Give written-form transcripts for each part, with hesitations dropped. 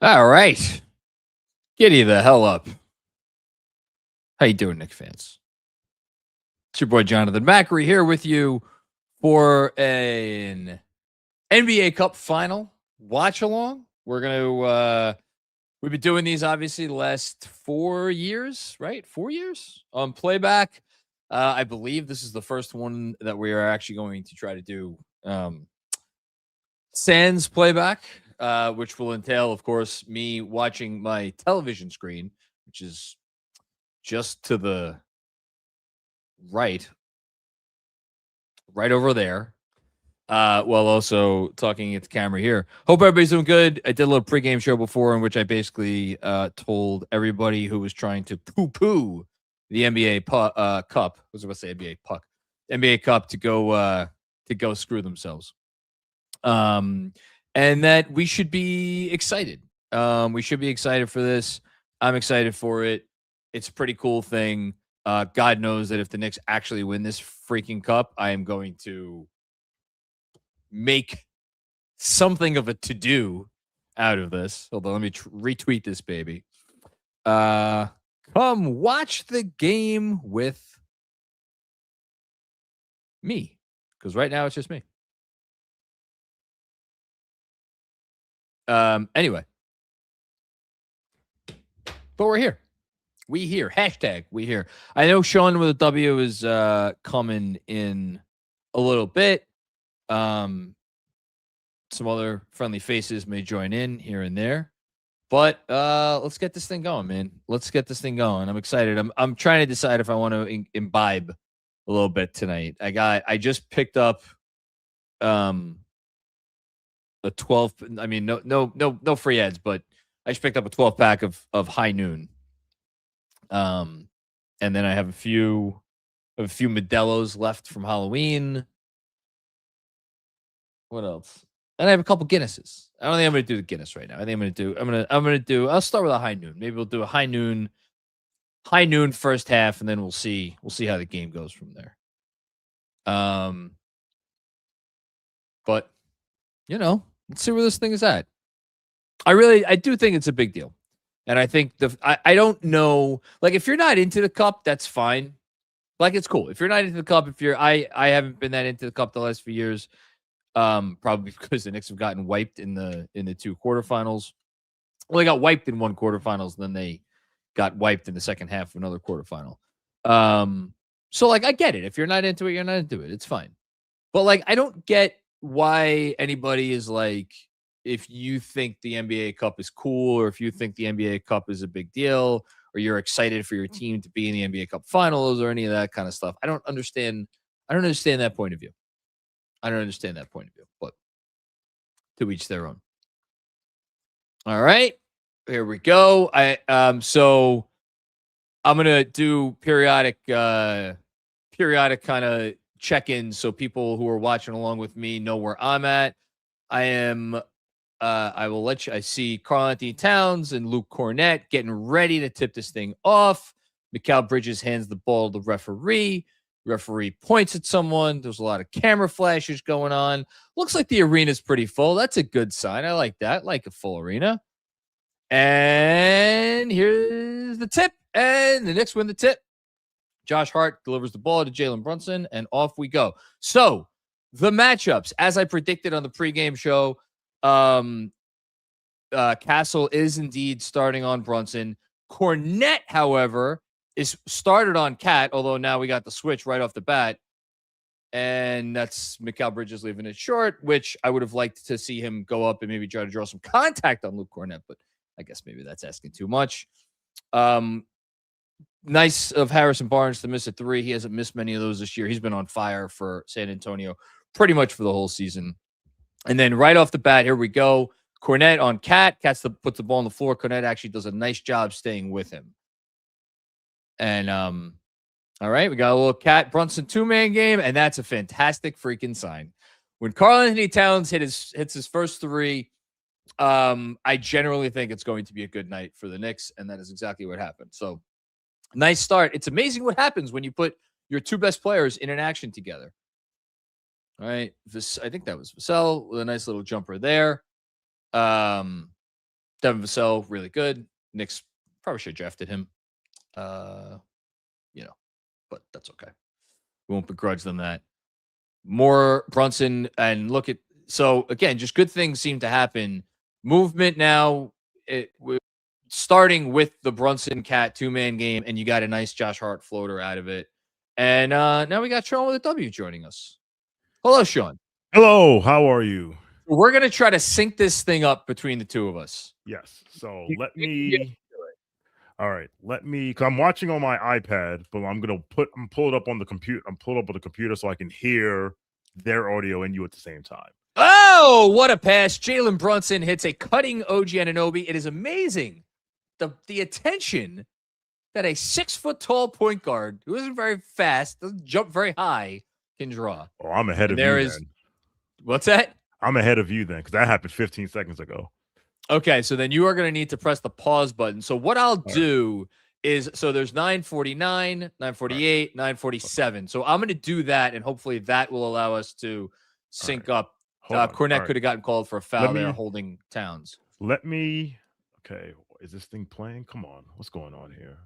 All right. Giddy the hell up. How you doing, Knicks fans? It's your boy Jonathan Macri here with you for an NBA Cup final watch along. We've been doing these obviously the last 4 years, right? 4 years on playback. I believe this is the first one that we are actually going to try to do sans playback, which will entail, of course, me watching my television screen, which is just to the right over there, while also talking at the camera here. Hope everybody's doing good. I did a little pregame show before in which I basically told everybody who was trying to poo-poo the NBA Cup. I was about to say NBA puck, NBA Cup to go screw themselves. And that we should be excited. We should be excited for this. I'm excited for it. It's a pretty cool thing. God knows that if the Knicks actually win this freaking cup, I am going to make something of a to-do out of this. Hold on, let me retweet this baby. Come watch the game with me, because right now it's just me. Anyway, but we're here. We here. Hashtag we here. I know Sean with a W is coming in a little bit. Some other friendly faces may join in here and there. But let's get this thing going, man. Let's get this thing going. I'm excited. I'm trying to decide if I want to imbibe a little bit tonight. I just picked up a 12. I mean, no free ads, but I just picked up a 12 pack of High Noon. And then I have a few Modelo's left from Halloween. What else? And I have a couple Guinnesses. I don't think I'm going to do the Guinness right now. I think I'll start with a High Noon. Maybe we'll do a High Noon first half, and then we'll see how the game goes from there. But let's see where this thing is at. I do think it's a big deal. And I think I don't know, like, if you're not into the cup, that's fine. Like, it's cool. If you're not into the cup, I haven't been that into the cup the last few years. Probably because the Knicks have gotten wiped in the 2 quarterfinals. Well, they got wiped in 1 quarterfinals, and then they got wiped in the second half of another quarterfinal. So, like, I get it. If you're not into it, you're not into it. It's fine. But, like, I don't get why anybody is like, if you think the NBA Cup is cool, or if you think the NBA Cup is a big deal, or you're excited for your team to be in the NBA Cup finals, or any of that kind of stuff. I don't understand that point of view. But to each their own. All right, here we go. So I'm gonna do periodic kind of check-ins, so people who are watching along with me know where I'm at. I will let you. I see Karl-Anthony Towns and Luke Cornett getting ready to tip this thing off. Mikal Bridges hands the ball to the referee. Referee points at someone. There's a lot of camera flashes going on. Looks like the arena's pretty full. That's a good sign. I like that. I like a full arena. And here's the tip. And the Knicks win the tip. Josh Hart delivers the ball to Jalen Brunson, and off we go. So the matchups, as I predicted on the pregame show, Castle is indeed starting on Brunson. Cornett, however, is started on Cat, although now we got the switch right off the bat. And that's Mikal Bridges leaving it short, which I would have liked to see him go up and maybe try to draw some contact on Luke Cornett, but I guess maybe that's asking too much. Nice of Harrison Barnes to miss a 3. He hasn't missed many of those this year. He's been on fire for San Antonio pretty much for the whole season. And then right off the bat, here we go. Cornett on Cat. Cat puts the ball on the floor. Cornett actually does a nice job staying with him. And all right, we got a little Cat Brunson 2-man game, and that's a fantastic freaking sign. When Karl-Anthony Towns hits his first 3, I generally think it's going to be a good night for the Knicks, and that is exactly what happened. So nice start. It's amazing what happens when you put your 2 best players in an action together. All right, I think that was Vassell with a nice little jumper there. Devin Vassell, really good. Knicks probably should have drafted him. But that's okay. We won't begrudge them that. More Brunson, and look at, so again, just good things seem to happen. Movement now, starting with the Brunson Cat 2-man game, and you got a nice Josh Hart floater out of it. And now we got Sean with a W joining us. Hello, Sean. Hello, how are you? We're going to try to sync this thing up between the two of us. Yes. So let me. All right. Let me. Because I'm watching on my iPad, but I'm pull it up on the computer. I'm pulled up on the computer so I can hear their audio and you at the same time. Oh, what a pass! Jalen Brunson hits a cutting OG Anunoby. It is amazing the attention that a 6-foot-tall point guard who isn't very fast, doesn't jump very high, can draw. Oh, I'm ahead of you. Then. What's that? I'm ahead of you then, because that happened 15 seconds ago. Okay, so then you are going to need to press the pause button. So what I'll do is, so there's 9:49, 9:48, 9:47. So I'm going to do that, and hopefully that will allow us to sync up. Cornette could have gotten called for a foul there holding Towns. Okay, is this thing playing? Come on, what's going on here?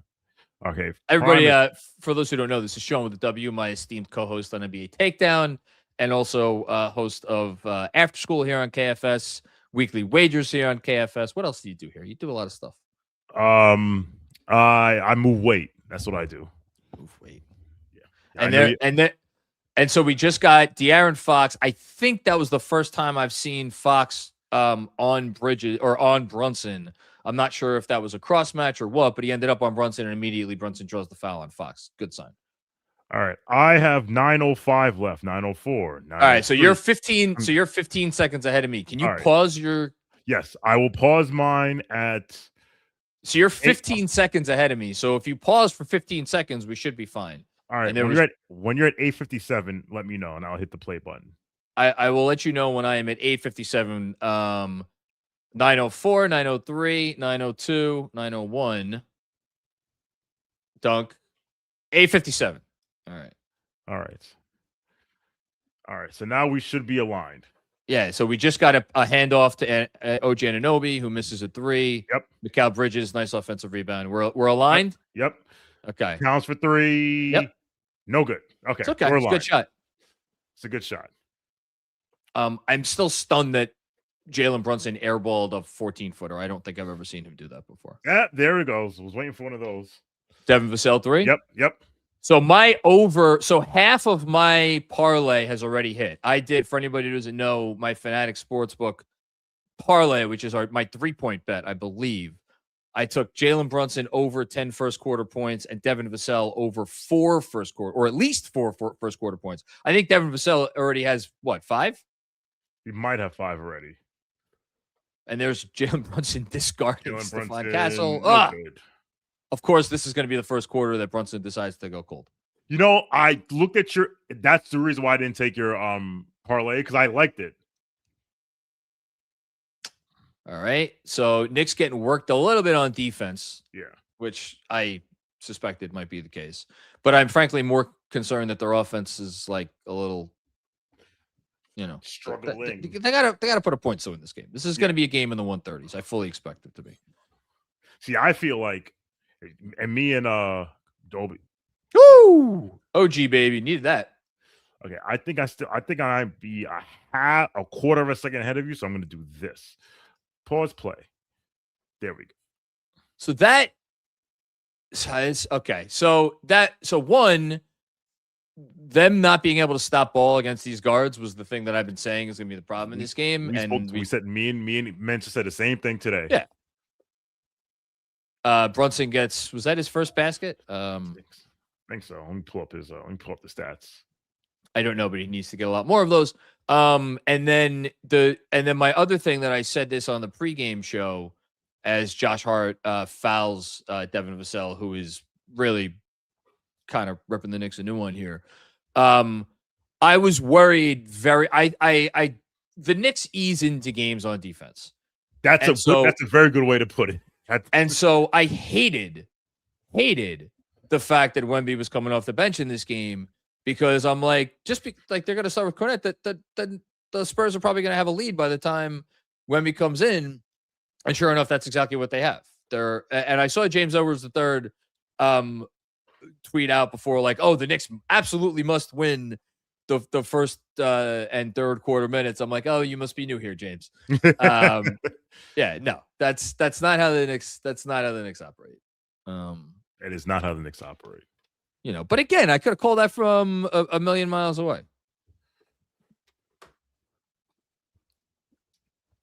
Okay, everybody, for those who don't know, this is Sean with the W, my esteemed co-host on NBA Takedown, and also host of After School here on KFS, weekly wagers here on KFS. What else do you do here? You do a lot of stuff. I move weight. That's what I do. Move weight. Yeah. And so we just got De'Aaron Fox. I think that was the first time I've seen Fox on Bridges or on Brunson. I'm not sure if that was a cross match or what, but he ended up on Brunson, and immediately Brunson draws the foul on Fox. Good sign. All right, I have 9:05 left. 9:04. All right, so you're 15. So you're 15 seconds ahead of me. Can you pause your? Yes, I will pause mine at. So you're 15 seconds ahead of me. So if you pause for 15 seconds, we should be fine. All right. When you're at 8:57, let me know, and I'll hit the play button. I will let you know when I am at 8:57. 9:04, 9:03, 9:02, 9:01. Dunk. 8:57. All right. So now we should be aligned. Yeah. So we just got a handoff to OG Anunoby, who misses a 3. Yep. Mikal Bridges, nice offensive rebound. We're aligned. Yep. Okay. Counts for 3. Yep. No good. Okay. It's okay. It's a good shot. It's a good shot. I'm still stunned that Jalen Brunson airballed a 14-footer. I don't think I've ever seen him do that before. Yeah, there it goes. I was waiting for one of those. Devin Vassell 3? Yep. So half of my parlay has already hit. I did, for anybody who doesn't know, my FANATICS Sportsbook parlay, which is my 3-point bet, I believe. I took Jalen Brunson over 10 first quarter points and Devin Vassell over 4 first quarter, or at least 4 first quarter points. I think Devin Vassell already has, 5? He might have 5 already. And there's Jalen Brunson discarding Stephon Castle. Of course, this is going to be the first quarter that Brunson decides to go cold. I looked at that's the reason why I didn't take your parlay, because I liked it. All right. So Knicks getting worked a little bit on defense. Yeah. Which I suspected might be the case. But I'm frankly more concerned that their offense is like a little, struggling. They gotta put a point in this game. This is going to be a game in the 130s. I fully expect it to be. See, I feel like, and me and Dolby. Woo! OG baby, needed that. Okay, I think I'd be a quarter of a second ahead of you, so I'm going to do this. Pause play. There we go. So that is okay. So one, them not being able to stop ball against these guards was the thing that I've been saying is going to be the problem in this game. We said me and Mensa said the same thing today. Yeah. Brunson was that his first basket? I think so. Let me pull up the stats. I don't know, but he needs to get a lot more of those. And then my other thing that I said this on the pregame show, as Josh Hart fouls Devin Vassell, who is really kind of ripping the Knicks a new one here. I was worried the Knicks ease into games on defense. That's a very good way to put it. And so I hated the fact that Wemby was coming off the bench in this game, because I'm like, they're going to start with Cornette, that the Spurs are probably going to have a lead by the time Wemby comes in. And sure enough, that's exactly what they have. And I saw James Edwards III tweet out before, like, "Oh, the Knicks absolutely must win the first and third quarter minutes." I'm like, "Oh, you must be new here, James." Yeah, no, that's not how the Knicks. That's not how the Knicks operate. It is not how the Knicks operate. But again, I could have called that from a million miles away.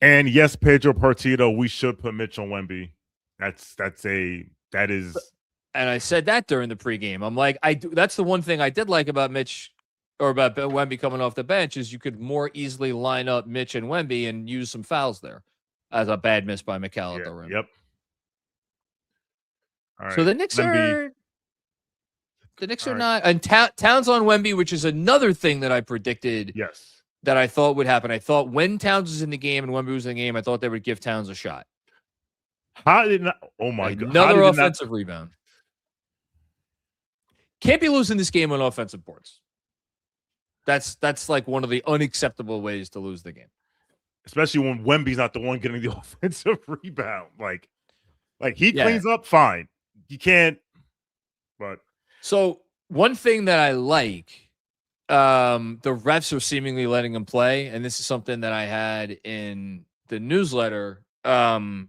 And yes, Pedro Partido, we should put Mitch on Wemby. That is. And I said that during the pregame. I'm like, that's the one thing I did like about Mitch or about Wemby coming off the bench is you could more easily line up Mitch and Wemby and use some fouls there as a bad miss by McCall at the rim. Yep. All right. So the Knicks are not, and Towns on Wemby, which is another thing that I predicted. Yes. That I thought would happen. I thought when Towns was in the game and Wemby was in the game, I thought they would give Towns a shot. How did not? Oh my God! Another offensive rebound. Can't be losing this game on offensive boards. That's like one of the unacceptable ways to lose the game. Especially when Wemby's not the one getting the offensive rebound. Like he cleans up fine. You can't. But so one thing that I like. The refs are seemingly letting him play, and this is something that I had in the newsletter. The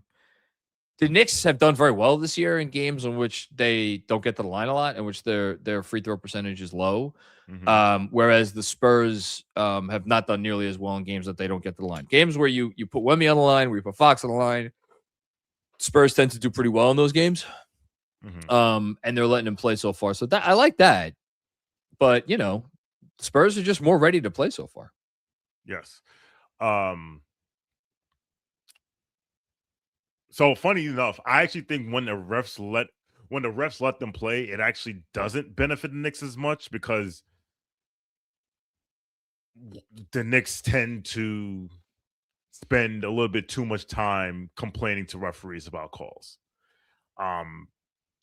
Knicks have done very well this year in games in which they don't get to the line a lot, in which their free throw percentage is low. Mm-hmm. Whereas the Spurs have not done nearly as well in games that they don't get to the line. Games where you put Wemby on the line, where you put Fox on the line, Spurs tend to do pretty well in those games. Mm-hmm. And they're letting him play so far. So I like that. But, Spurs are just more ready to play so far. Yes. So funny enough, I actually think when the refs let them play, it actually doesn't benefit the Knicks as much because the Knicks tend to spend a little bit too much time complaining to referees about calls.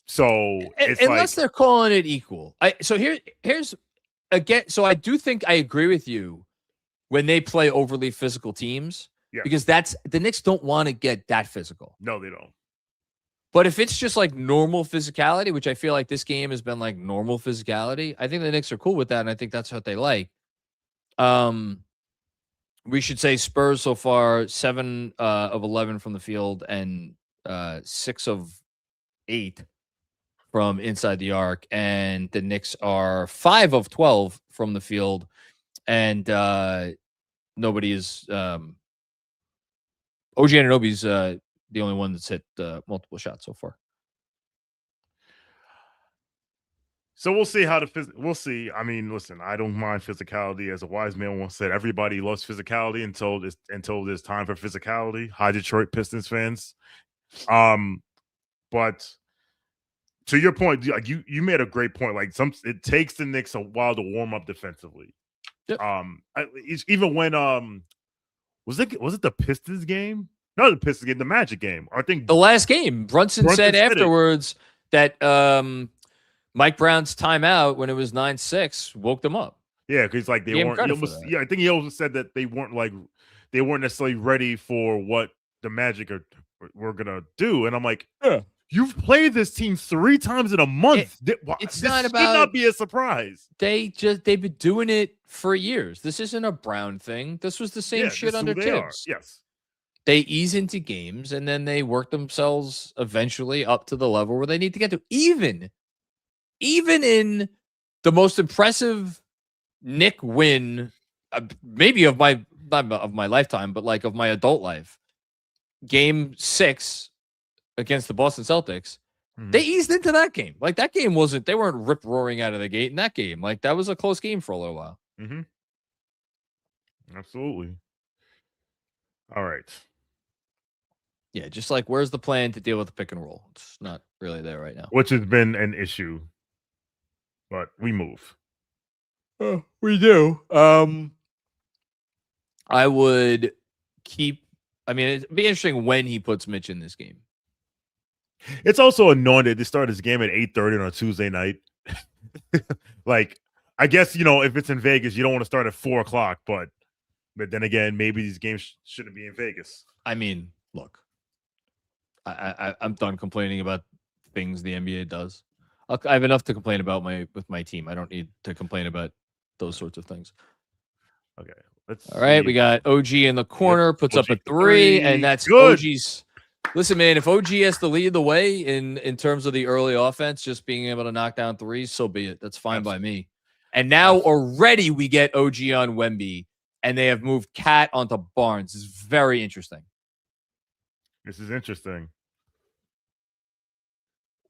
So it's unless they're calling it equal. Here's again, so I do think I agree with you when they play overly physical teams because the Knicks don't want to get that physical. No, they don't. But if it's just like normal physicality, which I feel like this game has been like normal physicality, I think the Knicks are cool with that, and I think that's what they like. We should say Spurs so far 7 of 11 from the field and 6 of 8 from inside the arc, and the Knicks are 5 of 12 from the field, and nobody is OG Anunoby's the only one that's hit multiple shots so far. So we'll see how we'll see. I mean, listen, I don't mind physicality. As a wise man once said, everybody loves physicality until there's time for physicality. Hi, Detroit Pistons fans. But to your point, like you made a great point. Like it takes the Knicks a while to warm up defensively. Yep. Even when was it the Pistons game? No, the Pistons game, the Magic game. I think the last game. Brunson said afterwards that Mike Brown's timeout when it was 9-6 woke them up. Yeah, because like they weren't. I think he also said that they weren't necessarily ready for what the Magic were gonna do, and I'm like, you've played this team 3 times in a month. It's not about. Should not be a surprise. They've been doing it for years. This isn't a Brown thing. This was the same shit under Tibbs. Yes. They ease into games and then they work themselves eventually up to the level where they need to get to. Even in the most impressive Knick win, maybe of my lifetime, but like of my adult life, Game 6 against the Boston Celtics, they eased into that game. Like that game they weren't rip roaring out of the gate in that game. Like that was a close game for a little while. Mm-hmm. Absolutely. All right. Yeah, just like where's the plan to deal with the pick and roll? It's not really there right now. Which has been an issue, but we move. We do. I would keep. I mean, it'd be interesting when he puts Mitch in this game. It's also annoying that they start this game at 8:30 on a Tuesday night. Like, I guess if it's in Vegas, you don't want to start at 4:00, but then again, maybe these games shouldn't be in Vegas. I mean, look. I'm done complaining about things the NBA does. I have enough to complain about with my team. I don't need to complain about those sorts of things. Okay, let's All right, see. we got OG in the corner, puts up a OG three, and that's good. OG's. Listen, man, if OG has to lead the way in terms of the early offense, just being able to knock down threes, so be it. That's fine by me. And now already we get OG on Wemby, and they have moved Cat onto Barnes. It's very interesting. This is interesting.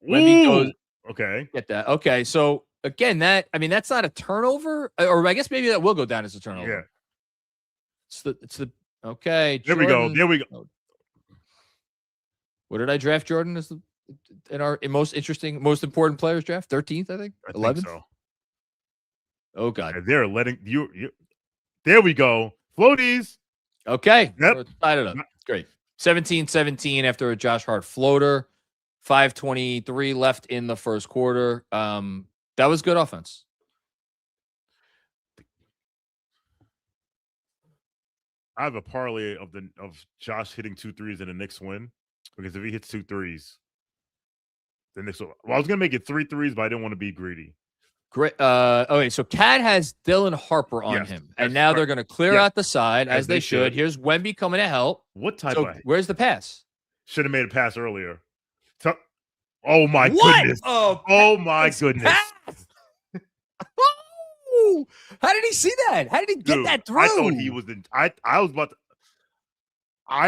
Wemby goes. Okay. Get that. Okay, so again, that's not a turnover, or I guess maybe that will go down as a turnover. Yeah. It's the okay. There we go. There we go. What did I draft Jordan as in our most interesting, most important players draft? 13th, I think. 11th. So. Oh God, they're letting you. There we go. Floaties. Okay. Yep. Tied it up. Great. 17-17 after a Josh Hart floater. 5:23 left in the first quarter. That was good offense. I have a parlay of Josh hitting 2 threes and the Knicks win, because if he hits 2 threes, the Knicks will. Well, I was gonna make it 3 threes, but I didn't want to be greedy. Great. Okay, so Cat has Dylan Harper on him, and now they're going to clear out the side as they should. Here's Wemby coming to help. What type of? Where's the pass? Should have made a pass earlier. Oh my goodness! Oh my goodness! Oh, how did he see that? How did he get that through? I thought he was in. I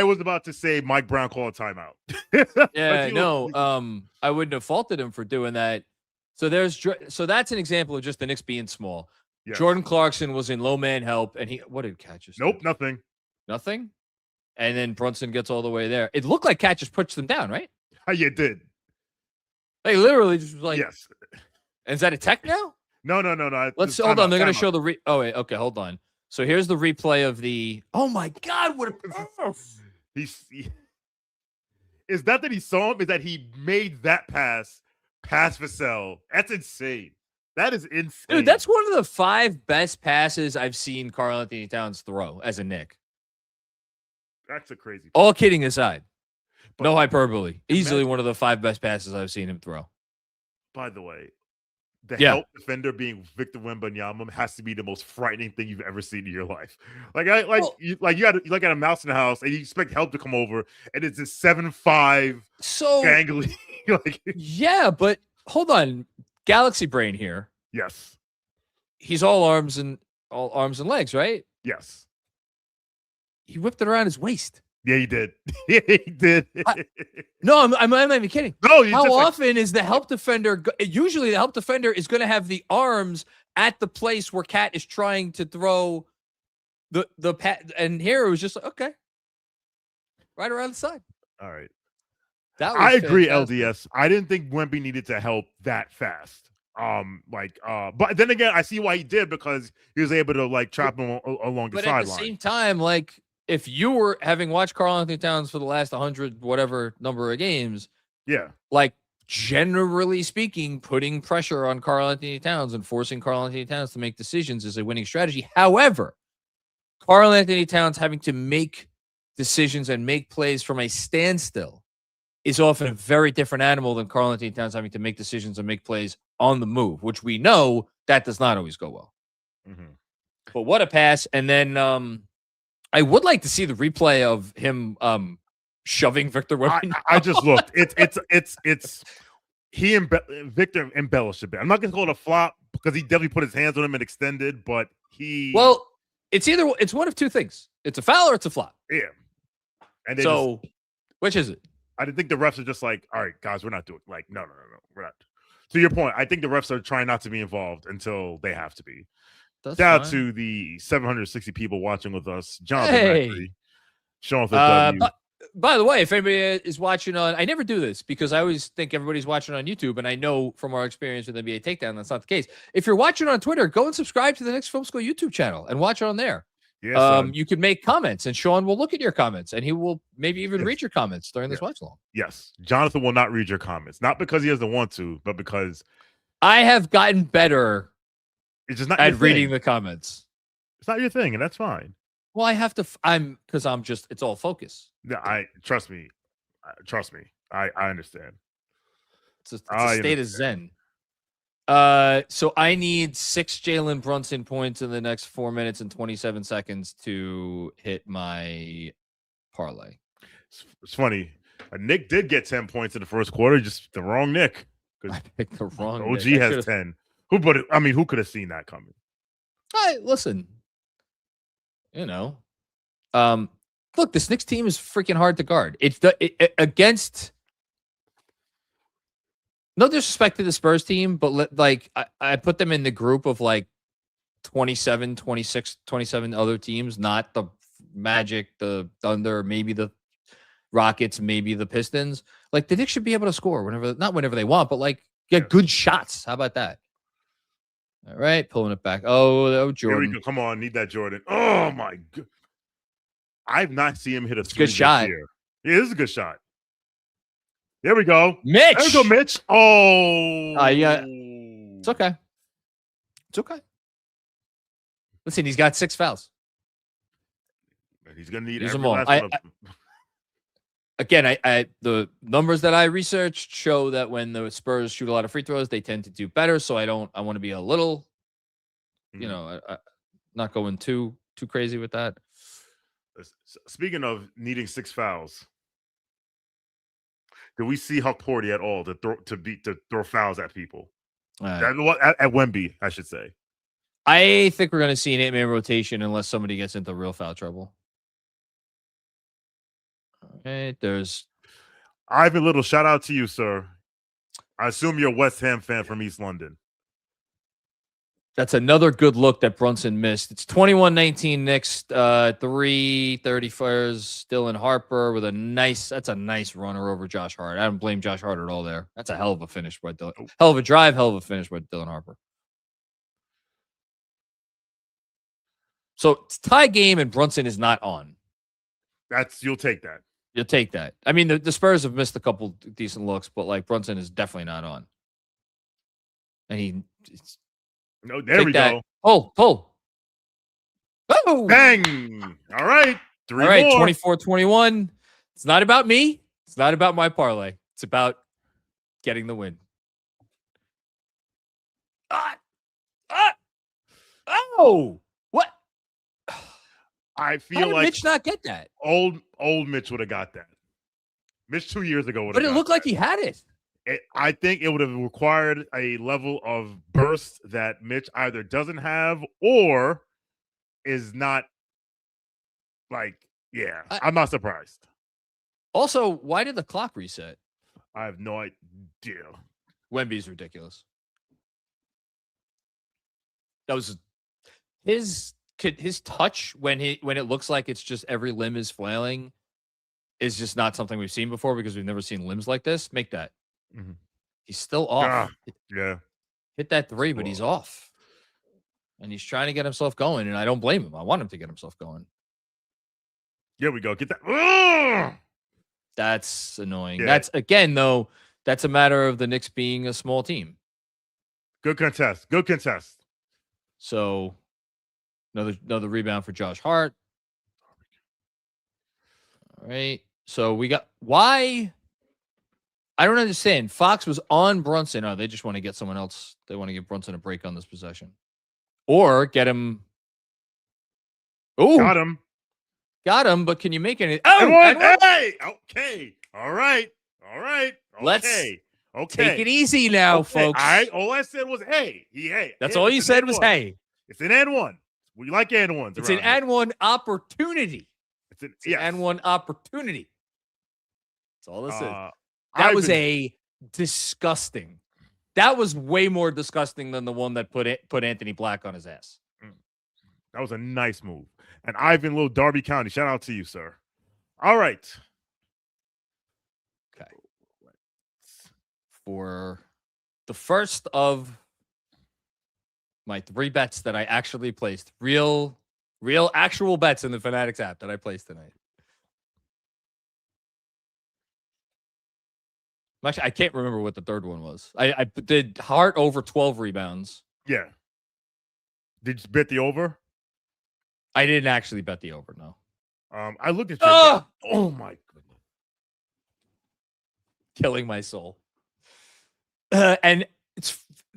was about to say Mike Brown call a timeout. Yeah, no. I wouldn't have faulted him for doing that. So that's an example of just the Knicks being small. Yes. Jordan Clarkson was in low man help, and what did Cat just do? Nothing. Nothing? And then Brunson gets all the way there. It looked like Cat just pushed them down, right? Yeah, it did. They literally just was like, yes. And is that a tech now? No. Let's hold on. They're going to show the oh wait, okay, hold on. So here's the replay of the. Oh my God, what a pass! Is that he saw him? Is that he made that pass Vassell? That's insane. That is insane, dude. That's one of the 5 best passes I've seen Karl-Anthony Towns throw as a Knick. That's a crazy. All kidding aside. No hyperbole. Easily one of the 5 best passes I've seen him throw. By the way, the help defender being Victor Wembanyama has to be the most frightening thing you've ever seen in your life. You look at a mouse in the house and you expect help to come over, and it's a 7'5" gangly. Yeah, but hold on, Galaxy Brain here. Yes, he's all arms and legs, right? Yes, he whipped it around his waist. Yeah, he did. Yeah, he did. I'm not even kidding. No, how often is the help defender? Usually, the help defender is going to have the arms at the place where Cat is trying to throw the pat. And here it was just okay, right around the side. All right, I agree, LDS. I didn't think Wemby needed to help that fast. But then again, I see why he did, because he was able to trap him along the sideline. But at the same time, if you were having watched Karl-Anthony Towns for the last 100 whatever number of games, generally speaking, putting pressure on Karl-Anthony Towns and forcing Karl-Anthony Towns to make decisions is a winning strategy. However, Karl-Anthony Towns having to make decisions and make plays from a standstill is often a very different animal than Karl-Anthony Towns having to make decisions and make plays on the move, which we know that does not always go well. Mm-hmm. But what a pass. And then I would like to see the replay of him shoving Victor Wembanyama. I just looked. It's Victor embellished a bit. I'm not going to call it a flop because he definitely put his hands on him and extended, but it's one of two things. It's a foul or it's a flop. Yeah. And which is it? I think the refs are just like, all right, guys, we're not doing no, we're not. To your point, I think the refs are trying not to be involved until they have to be. Shout out to the 760 people watching with us. Jonathan Sean by the way, if anybody is watching on, I never do this because I always think everybody's watching on YouTube, and I know from our experience with NBA Takedown that's not the case. If you're watching on Twitter, go and subscribe to the Knicks Film School YouTube channel and watch it on there. Yes, you can make comments, and Sean will look at your comments, and he will maybe even read your comments during this watch along. Yes, Jonathan will not read your comments, not because he doesn't want to, but because I have gotten better. It's just not at reading the comments. It's not your thing, and that's fine. Well, I have to. It's all focus. No, trust me. Trust me, I understand. It's a state of zen. So I need 6 Jalen Brunson points in the next 4 minutes and 27 seconds to hit my parlay. It's funny. Nick did get 10 points in the first quarter, just the wrong Nick. I picked the wrong OG Nick. has 10. Who could have seen that coming? Listen. Look, this Knicks team is freaking hard to guard. It's against. No disrespect to the Spurs team, but I put them in the group of 27, 26, 27 other teams, not the Magic, the Thunder, maybe the Rockets, maybe the Pistons. The Knicks should be able to score not whenever they want, but get good shots. How about that? All right, pulling it back. Oh, Jordan. Here we go. Come on, need that Jordan. Oh my god. I've not seen him hit a good shot. Yeah, this is a good shot. There we go. Mitch. There we go, Mitch. Oh. Yeah. It's okay. It's okay. Listen, he's got 6 fouls. He's going to need use every them all. last one of them. Again, the numbers that I researched show that when the Spurs shoot a lot of free throws, they tend to do better. So I want to be a little, not going too crazy with that. Speaking of needing 6 fouls, did we see Huck Porty at all to throw fouls at people? At Wemby, I should say. I think we're going to see an 8-man rotation unless somebody gets into real foul trouble. Okay, there's Ivan Little. Shout out to you, sir. I assume you're a West Ham fan from East London. That's another good look that Brunson missed. It's 21-19 Knicks, 3-31st. Dylan Harper with that's a nice runner over Josh Hart. I don't blame Josh Hart at all there. That's a hell of a finish by Dylan. Hell of a drive, hell of a finish by Dylan Harper. So it's tie game and Brunson is not on. You'll take that. You'll take that. I mean, the Spurs have missed a couple decent looks, but Brunson is definitely not on. And no, there we go. Pull. Oh! Bang! All right. 3 All right, more. 24-21. It's not about me. It's not about my parlay. It's about getting the win. Oh! What? I feel How did Mitch not get that? Old Mitch would have got that. Mitch 2 years ago would have. But it looked like he had it. I think it would have required a level of burst that Mitch either doesn't have or is not I'm not surprised. Also, why did the clock reset? I have no idea. Wemby's ridiculous. That was his touch when it looks like it's just every limb is flailing is just not something we've seen before because we've never seen limbs like this. Make that. Mm-hmm. He's still off. Yeah. Hit that 3, but he's off. And he's trying to get himself going, and I don't blame him. I want him to get himself going. Here we go. Get that. Ugh! That's annoying. Yeah. That's, again, though, that's a matter of the Knicks being a small team. Good contest. So another rebound for Josh Hart. All right. So we got why? I don't understand. Fox was on Brunson. Oh, they just want to get someone else. They want to give Brunson a break on this possession. Or get him. Oh, got him. But can you make any? Oh, hey, okay, all right. Let's take it easy now, folks. All I said was hey. That's all you said was hey. It's an and one. We like and ones. It's an and one opportunity. It's an and one opportunity. That's all this is. That was disgusting. That was way more disgusting than the one that put Anthony Black on his ass. That was a nice move. And Ivan Little, Darby County. Shout out to you, sir. All right. Okay. For the first of my 3 bets that I actually placed, real actual bets in the Fanatics app that I placed tonight. Actually, I can't remember what the third one was. I did Hart over 12 rebounds. Yeah. Did you bet the over? I didn't actually bet the over, no. I looked at your bet. Oh my goodness. killing my soul. And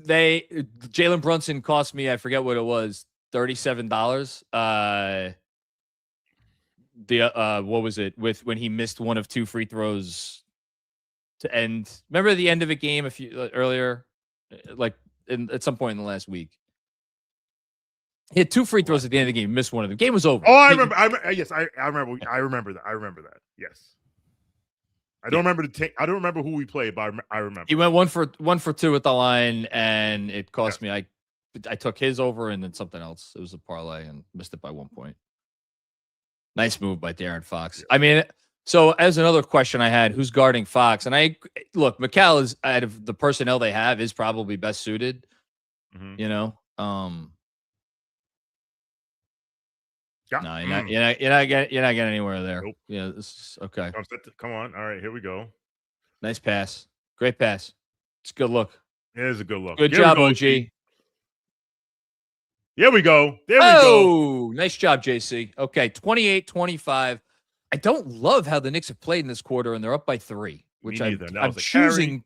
Jalen Brunson cost me, I forget what it was, $37. What was it when he missed one of 2 free throws to end? Remember the end of a game a few earlier, like at some point in the last week. He had 2 free throws at the end of the game. Missed one of them. Game was over. Oh, I remember. Yes, I remember. I remember that. I remember that. Yes. I don't remember I don't remember who we played, but I remember. He went 1 for 2 at the line, and it cost me. I took his over and then something else. It was a parlay and missed it by 1 point. Nice move by De'Aaron Fox. I mean, so as another question I had, who's guarding Fox? And look, Mikal is, out of the personnel they have, is probably best suited. You know, yeah. No, you're not getting anywhere there. Nope. Yeah, this is okay. Come on. All right, here we go. Nice pass. Great pass. It's a good look. It is a good look. Good job, OG. Here we go. There we go. Nice job, JC. Okay, 28-25. I don't love how the Knicks have played in this quarter, and they're up by 3, which I'm choosing.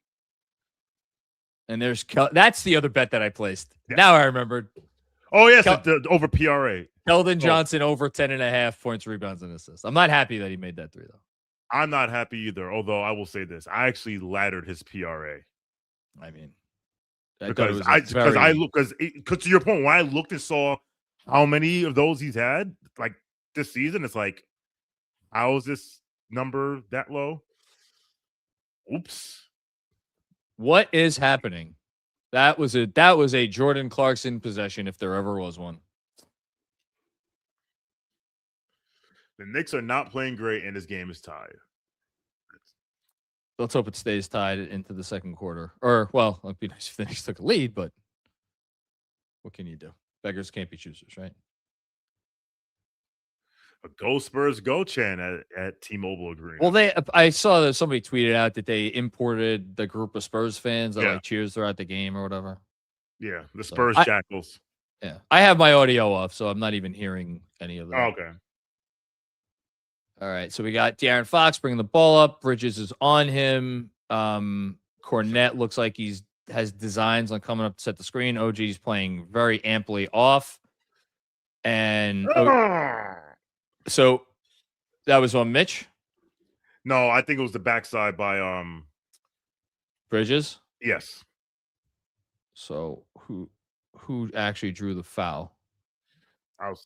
And that's the other bet that I placed. Yeah. Now I remembered. Oh, yes, the over PRA. Keldon Johnson over 10.5 points, rebounds, and assists. I'm not happy that he made that 3, though. I'm not happy either, although I will say this. I actually laddered his PRA. I mean, because to your point, when I looked and saw how many of those he's had, like this season, it's like, how is this number that low? Oops. What is happening? That was a Jordan Clarkson possession, if there ever was one. The Knicks are not playing great, and this game is tied. Let's hope it stays tied into the second quarter. Or, well, it'd be nice if the Knicks took a lead, but what can you do? Beggars can't be choosers, right? A Go Spurs Go chant at T-Mobile Arena. Well, I saw that somebody tweeted out that they imported the group of Spurs fans that like cheers throughout the game or whatever. Yeah, the Spurs Jackals. Yeah, I have my audio off, so I'm not even hearing any of that. Oh, okay. All right, so we got De'Aaron Fox bringing the ball up. Bridges is on him. Cornette looks like has designs on coming up to set the screen. OG's playing very amply off. And so that was on Mitch? No, I think it was the backside by Bridges? Yes. So who actually drew the foul? I'll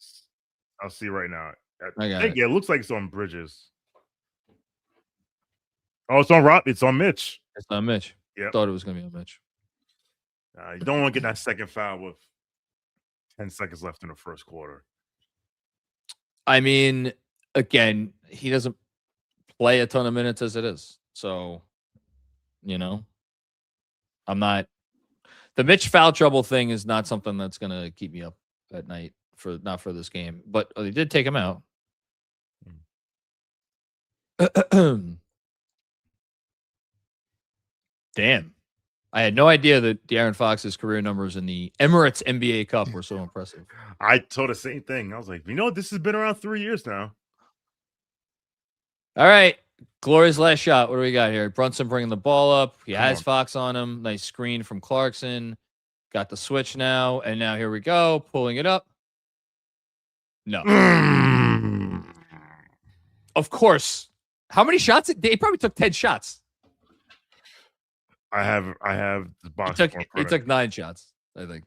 see right now. It looks like it's on Bridges. Oh, it's on Rob. It's on Mitch. It's on Mitch. Yeah. Thought it was going to be on Mitch. You don't want to get that second foul with 10 seconds left in the first quarter. I mean, again, he doesn't play a ton of minutes as it is. So, I'm not. The Mitch foul trouble thing is not something that's going to keep me up at night not for this game. But they did take him out. Damn. I had no idea that De'Aaron Fox's career numbers in the Emirates NBA Cup were so impressive. I told the same thing. I was like, this has been around 3 years now. All right. Gloria's last shot. What do we got here? Brunson bringing the ball up. He has Fox on him. Nice screen from Clarkson. Got the switch now. And now here we go. Pulling it up. No. Of course. How many shots? They probably took 10 shots. I have the box. He took 9 shots, I think.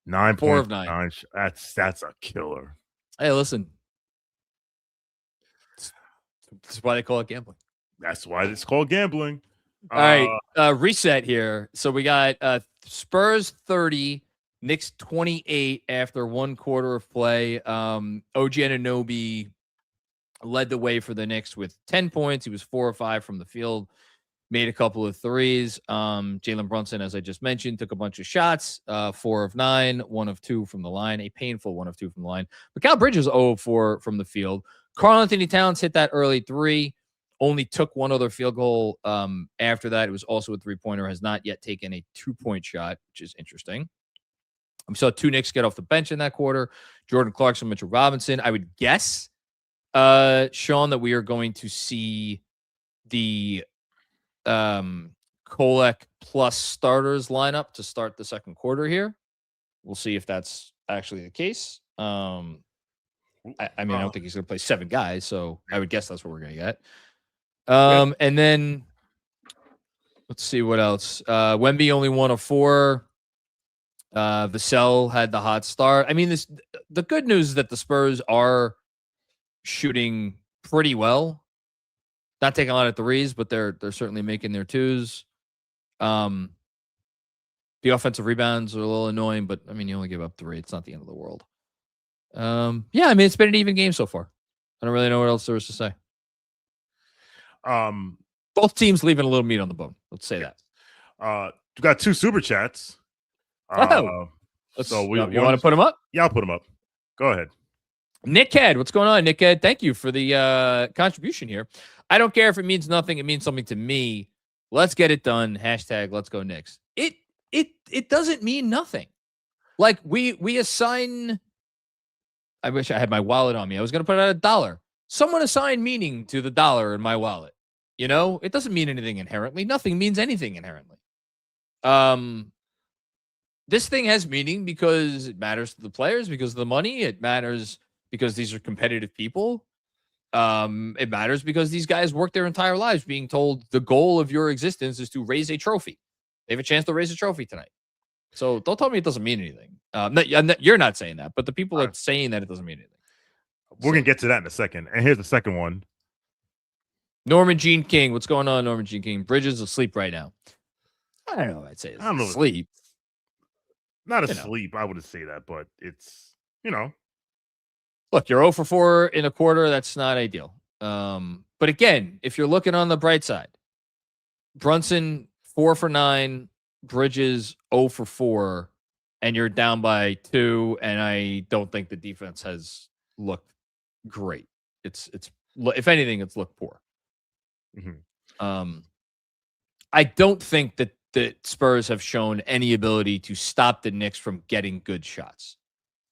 9 4 of 9. That's a killer. Hey, listen. That's why they call it gambling. That's why it's called gambling. All right. Reset here. So we got Spurs 30, Knicks 28 after 1 quarter of play. OG Anunoby led the way for the Knicks with 10 points. He was 4 or 5 from the field. Made a couple of threes. Jalen Brunson, as I just mentioned, took a bunch of shots. 4 of 9, 1 of 2 from the line. A painful 1 of 2 from the line. Mikal Bridges 0 of 4 from the field. Karl-Anthony Towns hit that early 3. Only took 1 other field goal after that. It was also a 3-pointer. Has not yet taken a 2-point shot, which is interesting. We saw 2 Knicks get off the bench in that quarter. Jordan Clarkson, Mitchell Robinson. I would guess, Sean, that we are going to see the Kolek plus starters lineup to start the second quarter here. We'll see if that's actually the case. I mean, I don't think he's going to play 7 guys, so I would guess that's what we're going to get. And then let's see what else. Wemby only 1 of 4. Vassell had the hot start. I mean, the good news is that the Spurs are shooting pretty well. Not taking a lot of threes, but they're certainly making their twos. The offensive rebounds are a little annoying, but I mean, you only give up 3. It's not the end of the world. Yeah, I mean, it's been an even game so far. I don't really know what else there is to say. Both teams leaving a little meat on the bone. Let's say that. We got 2 super chats. So you want to put them up? Yeah, I'll put them up. Go ahead. Nickhead, what's going on, Nickhead? Thank you for the contribution here. I don't care if it means nothing. It means something to me. Let's get it done. Hashtag let's go Knicks. It doesn't mean nothing. Like we assign. I wish I had my wallet on me. I was going to put out $1. Someone assigned meaning to the dollar in my wallet. You know, it doesn't mean anything inherently. Nothing means anything inherently. This thing has meaning because it matters to the players, because of the money. It matters because these are competitive people. It matters because these guys work their entire lives being told the goal of your existence is to raise a trophy. They have a chance to raise a trophy tonight. So don't tell me it doesn't mean anything. You're not saying that, but the people are saying that it doesn't mean anything. We're going to get to that in a second. And here's the second one. Norman Jean King. What's going on, Norman Jean King? Bridges asleep right now. I don't know. I'd say it's asleep. Not asleep. I wouldn't say that, but it's, Look, you're 0 for 4 in a quarter. That's not ideal. But again, if you're looking on the bright side, Brunson 4 for 9, Bridges 0 for 4, and you're down by 2. And I don't think the defense has looked great. It's if anything, it's looked poor. Mm-hmm. I don't think that the Spurs have shown any ability to stop the Knicks from getting good shots.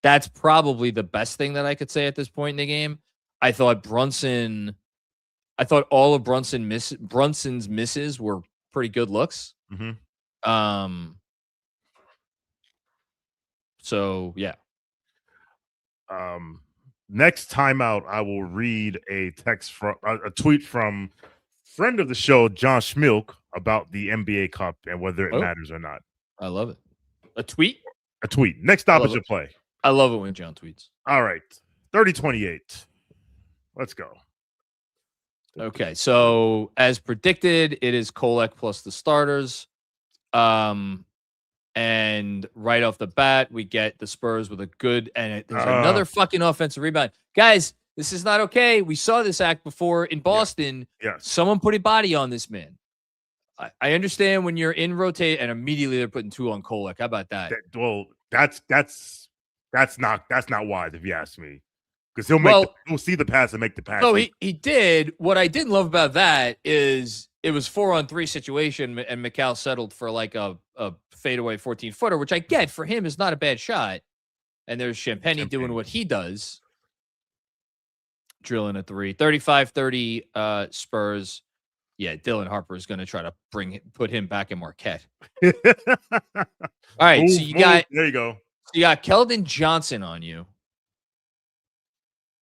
That's probably the best thing that I could say at this point in the game. I thought all of Brunson's misses were pretty good looks. Mm-hmm. So yeah. Next timeout, I will read a tweet from friend of the show, John Schmilk, about the NBA Cup and whether it matters or not. I love it. A tweet? A tweet. Next stop is your play. I love it when John tweets. All right. 30-28. Let's go. Okay. So as predicted, it is Kolek plus the starters. And right off the bat, we get the Spurs with a good, and there's another fucking offensive rebound. Guys, this is not okay. We saw this act before in Boston. Yeah. Someone put a body on this man. I understand when you're in rotate and immediately they're putting 2 on Kolek. How about that? That's not wise if you ask me, because he'll see the pass and make the pass. No, he did. What I didn't love about that is it was 4-on-3 situation, and McCall settled for like a fadeaway 14-footer, which I get for him is not a bad shot. And there's Champagny doing what he does, drilling a 3. 35-30 Spurs. Yeah, Dylan Harper is going to try to put him back in Marquette. All right, there you go. You got Keldon Johnson on you,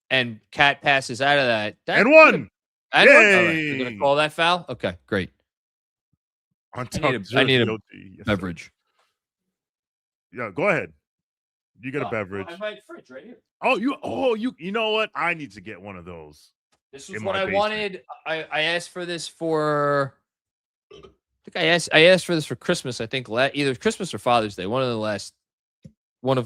and Cat passes out of that. And one. All right, you're going to call that foul? Okay, great. I need a beverage. Yeah, go ahead. You get a beverage. I have fridge right here. You know what? I need to get one of those. This was what I wanted. I asked for this for. I asked for this for Christmas. I think either Christmas or Father's Day. One of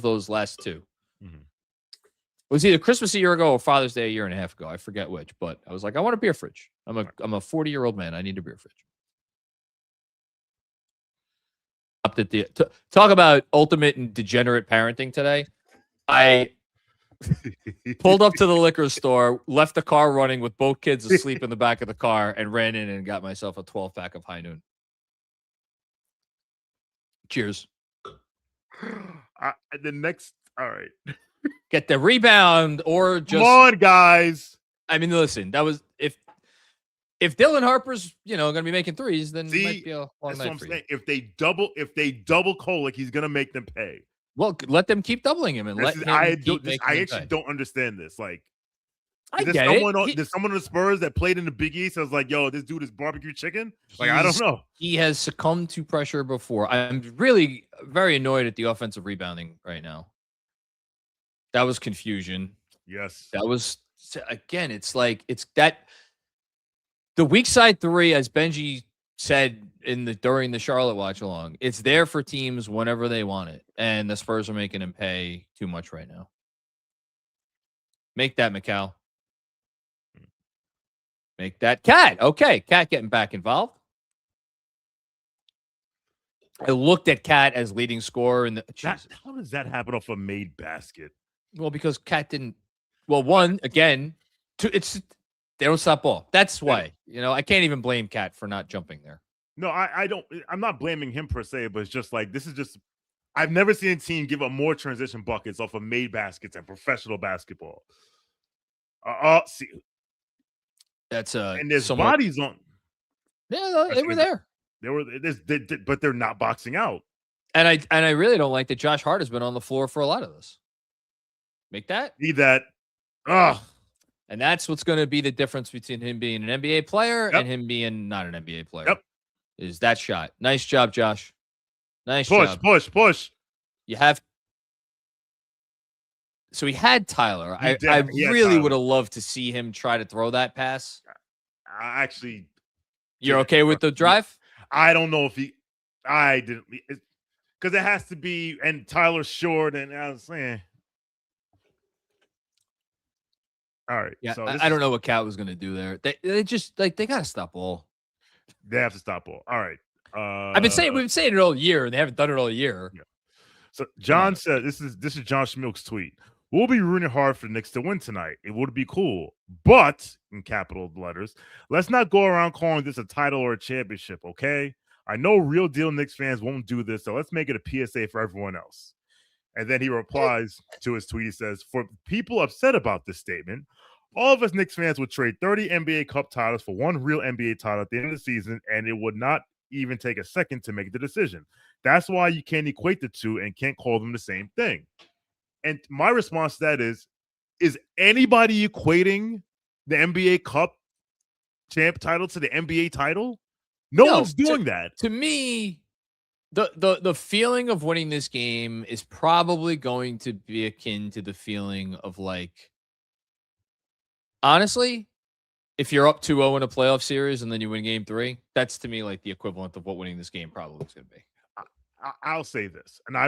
those last 2. Mm-hmm. It was either Christmas a year ago or Father's Day a year and a half ago. I forget which, but I was like, I want a beer fridge. I'm a 40-year-old man. I need a beer fridge. Talk about ultimate and degenerate parenting today. I pulled up to the liquor store, left the car running with both kids asleep in the back of the car, and ran in and got myself a 12-pack of High Noon. Cheers. All right. Get the rebound or just. Come on, guys. I mean, listen, that was if if Dylan Harper's, going to be making threes, then it might be a long that's night what I'm for saying. you. If they double Kolek, he's gonna make them pay. Well, let them keep doubling him and let him keep making I them actually pay. don't understand this. Like, I get it. There's someone in the Spurs that played in the Big East that was like, yo, this dude is barbecue chicken? Like, I don't know. He has succumbed to pressure before. I'm really very annoyed at the offensive rebounding right now. That was confusion. Yes. That was, again, it's like, it's that, the weak side three, as Benji said during the Charlotte watch along, it's there for teams whenever they want it. And the Spurs are making him pay too much right now. Make that, Macau. Make that Cat. Okay, Cat getting back involved. I looked at Cat as leading scorer in the. How does that happen off a made basket? Well, because Cat didn't. Well, one again, two. It's they don't stop ball. That's why I can't even blame Cat for not jumping there. No, I don't. I'm not blaming him per se, but it's just like this is just. I've never seen a team give up more transition buckets off of made baskets and professional basketball. See. That's and there's bodies on. Yeah, they were there. But they're not boxing out. And I really don't like that Josh Hart has been on the floor for a lot of this. Make that. Need that. Ugh. And that's what's going to be the difference between him being an NBA player and him being not an NBA player. Yep. Is that shot. Nice job, Josh. Nice job. Push. You have. So he had Tyler. I really would have loved to see him try to throw that pass. Actually. You're okay with the drive? I don't know if I didn't. Because it has to be, and Tyler's short, and I was saying. All right. Yeah, so I don't know what Cat was going to do there. They just, they got to stop ball. They have to stop ball. All right. We've been saying it all year, and they haven't done it all year. Yeah. So John said, this is John Schmilk's tweet. We'll be rooting hard for the Knicks to win tonight. It would be cool. But, in capital letters, let's not go around calling this a title or a championship, okay? I know real deal Knicks fans won't do this, so let's make it a PSA for everyone else. And then he replies to his tweet. He says, for people upset about this statement, all of us Knicks fans would trade 30 NBA Cup titles for one real NBA title at the end of the season, and it would not even take a second to make the decision. That's why you can't equate the two and can't call them the same thing. And my response to that is anybody equating the NBA Cup champ title to the NBA title? No one's doing that. To me, the feeling of winning this game is probably going to be akin to the feeling of, like, honestly, if you're up 2-0 in a playoff series and then you win game 3, that's to me like the equivalent of what winning this game probably is going to be. I'll say this, and I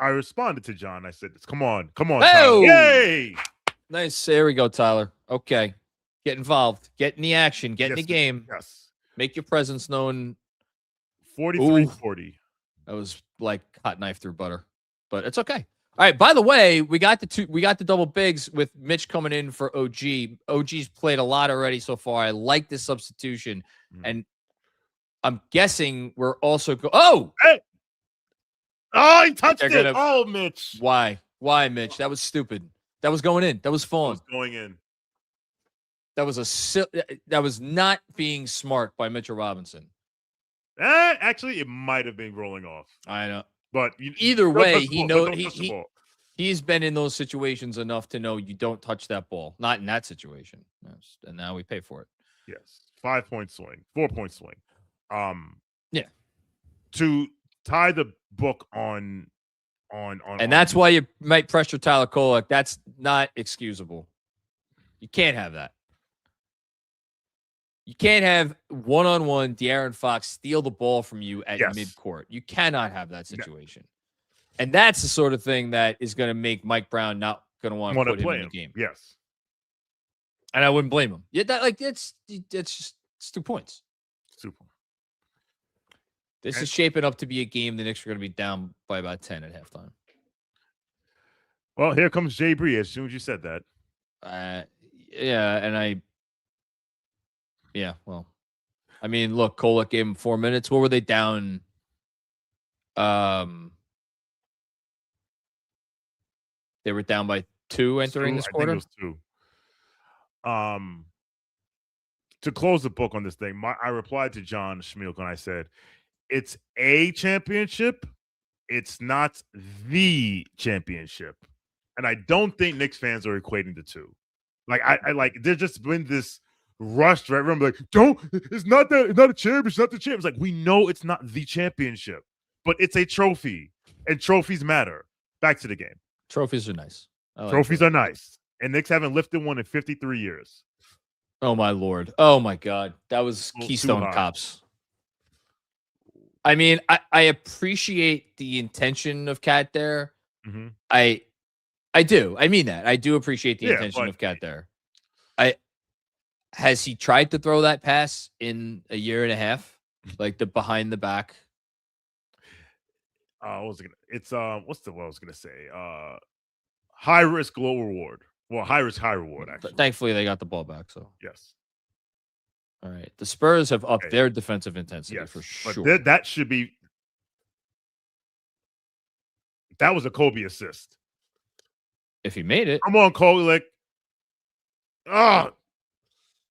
responded to John. I said, "Come on, oh! Yay! Nice, there we go, Tyler. Okay, get involved, get in the action, get in the game. Yes, make your presence known." 43-40. That was like hot knife through butter, but it's okay. All right. By the way, we got the double bigs with Mitch coming in for OG. OG's played a lot already so far. I like this substitution, and I'm guessing we're also Hey! Oh, he touched it. Oh, Mitch. Why, Mitch? That was stupid. That was going in. That was falling. That was going in. That was not being smart by Mitchell Robinson. Actually, it might have been rolling off. I know. But either way, he knows he's been in those situations enough to know you don't touch that ball. Not in that situation. Yes. And now we pay for it. Yes. 5-point swing. 4-point swing. Yeah. To tie the book on and that's why you might pressure Tyler Kolek. That's not excusable. You can't have that. You can't have one-on-one De'Aaron Fox steal the ball from you at midcourt. You cannot have that situation. No. And that's the sort of thing that is going to make Mike Brown not going to want to put him in the game. Yes. And I wouldn't blame him. Yeah, it's 2 points. Super. This is shaping up to be a game the Knicks are going to be down by about 10 at halftime. Well, here comes Jay Bree as soon as you said that. Well, I mean, look, Kolek gave him 4 minutes. What were they down? They were down by 2 entering this quarter. I think it was 2. to close the book on this thing, I replied to John Schmeelk and I said, it's a championship. It's not the championship. And I don't think Knicks fans are equating the two. Like, I like, there's just been this rush, right? Remember, like, it's not a championship, it's not the championship. It's like, we know it's not the championship, but it's a trophy, and trophies matter. Back to the game. Trophies are nice. Trophies are nice. And Knicks haven't lifted one in 53 years. Oh, my Lord. Oh, my God. That was Keystone Cops. I mean, I appreciate the intention of Cat there. Mm-hmm. I do. I mean that. I do appreciate the intention of Cat there. Has he tried to throw that pass in a year and a half? Like the behind the back? What's I was gonna say? High risk, low reward. Well, high risk, high reward, actually. But thankfully they got the ball back. So yes. All right. The Spurs have upped their defensive intensity for sure. But that should be. That was a Kobe assist. If he made it. Come on, Kobe. Like,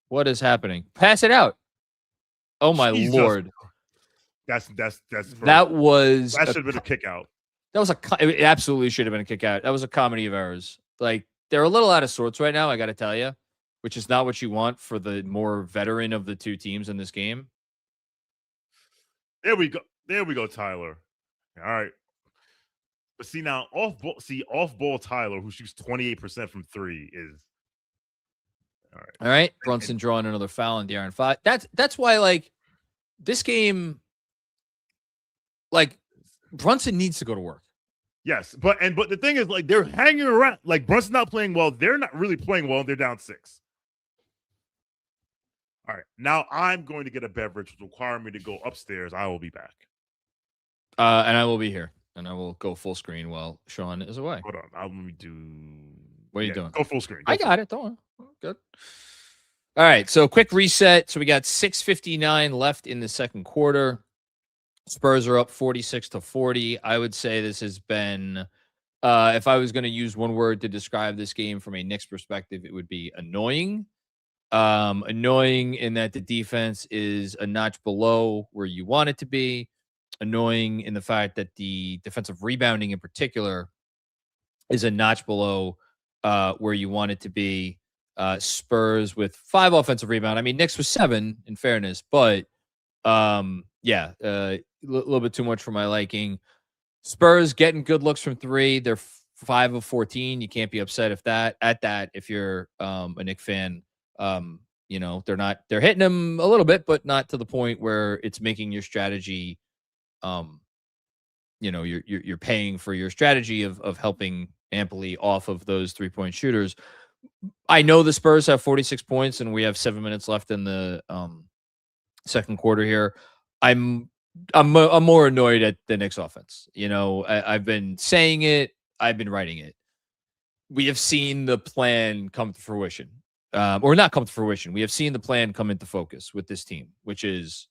what is happening? Pass it out. Oh my Lord. That should have been a kick out. It absolutely should have been a kick out. That was a comedy of errors. Like, they're a little out of sorts right now, I got to tell you, which is not what you want for the more veteran of the two teams in this game. There we go, Tyler. All right. But see now, off ball Tyler, who shoots 28% from three, is all right. All right. Brunson drawing another foul on De'Aaron Fox. That's why, like, this game, like, Brunson needs to go to work. Yes, but the thing is, like, they're hanging around. Like, Brunson's not playing well. They're not really playing well. They're down 6. All right. Now I'm going to get a beverage, which will require me to go upstairs. I will be back. And I will be here. And I will go full screen while Sean is away. Hold on. Let me do. What are you doing? Go full screen. I got it. Don't worry. Good. All right. So quick reset. So we got 6:59 left in the second quarter. Spurs are up 46-40. I would say this has been, if I was going to use one word to describe this game from a Knicks perspective, it would be annoying. Annoying in that the defense is a notch below where you want it to be. Annoying in the fact that the defensive rebounding in particular is a notch below where you want it to be. Spurs with 5 offensive rebound. I mean, Knicks was 7 in fairness, but a little bit too much for my liking. Spurs getting good looks from 3. They're 5 of 14. You can't be upset if you're a Knicks fan. They're hitting them a little bit, but not to the point where it's making your strategy. You're paying for your strategy of helping amply off of those 3-point shooters. I know the Spurs have 46 points and we have 7 minutes left in the second quarter here. I'm more annoyed at the Knicks offense. I've been saying it. I've been writing it. We have seen the plan come to fruition, or not come to fruition. We have seen the plan come into focus with this team, which is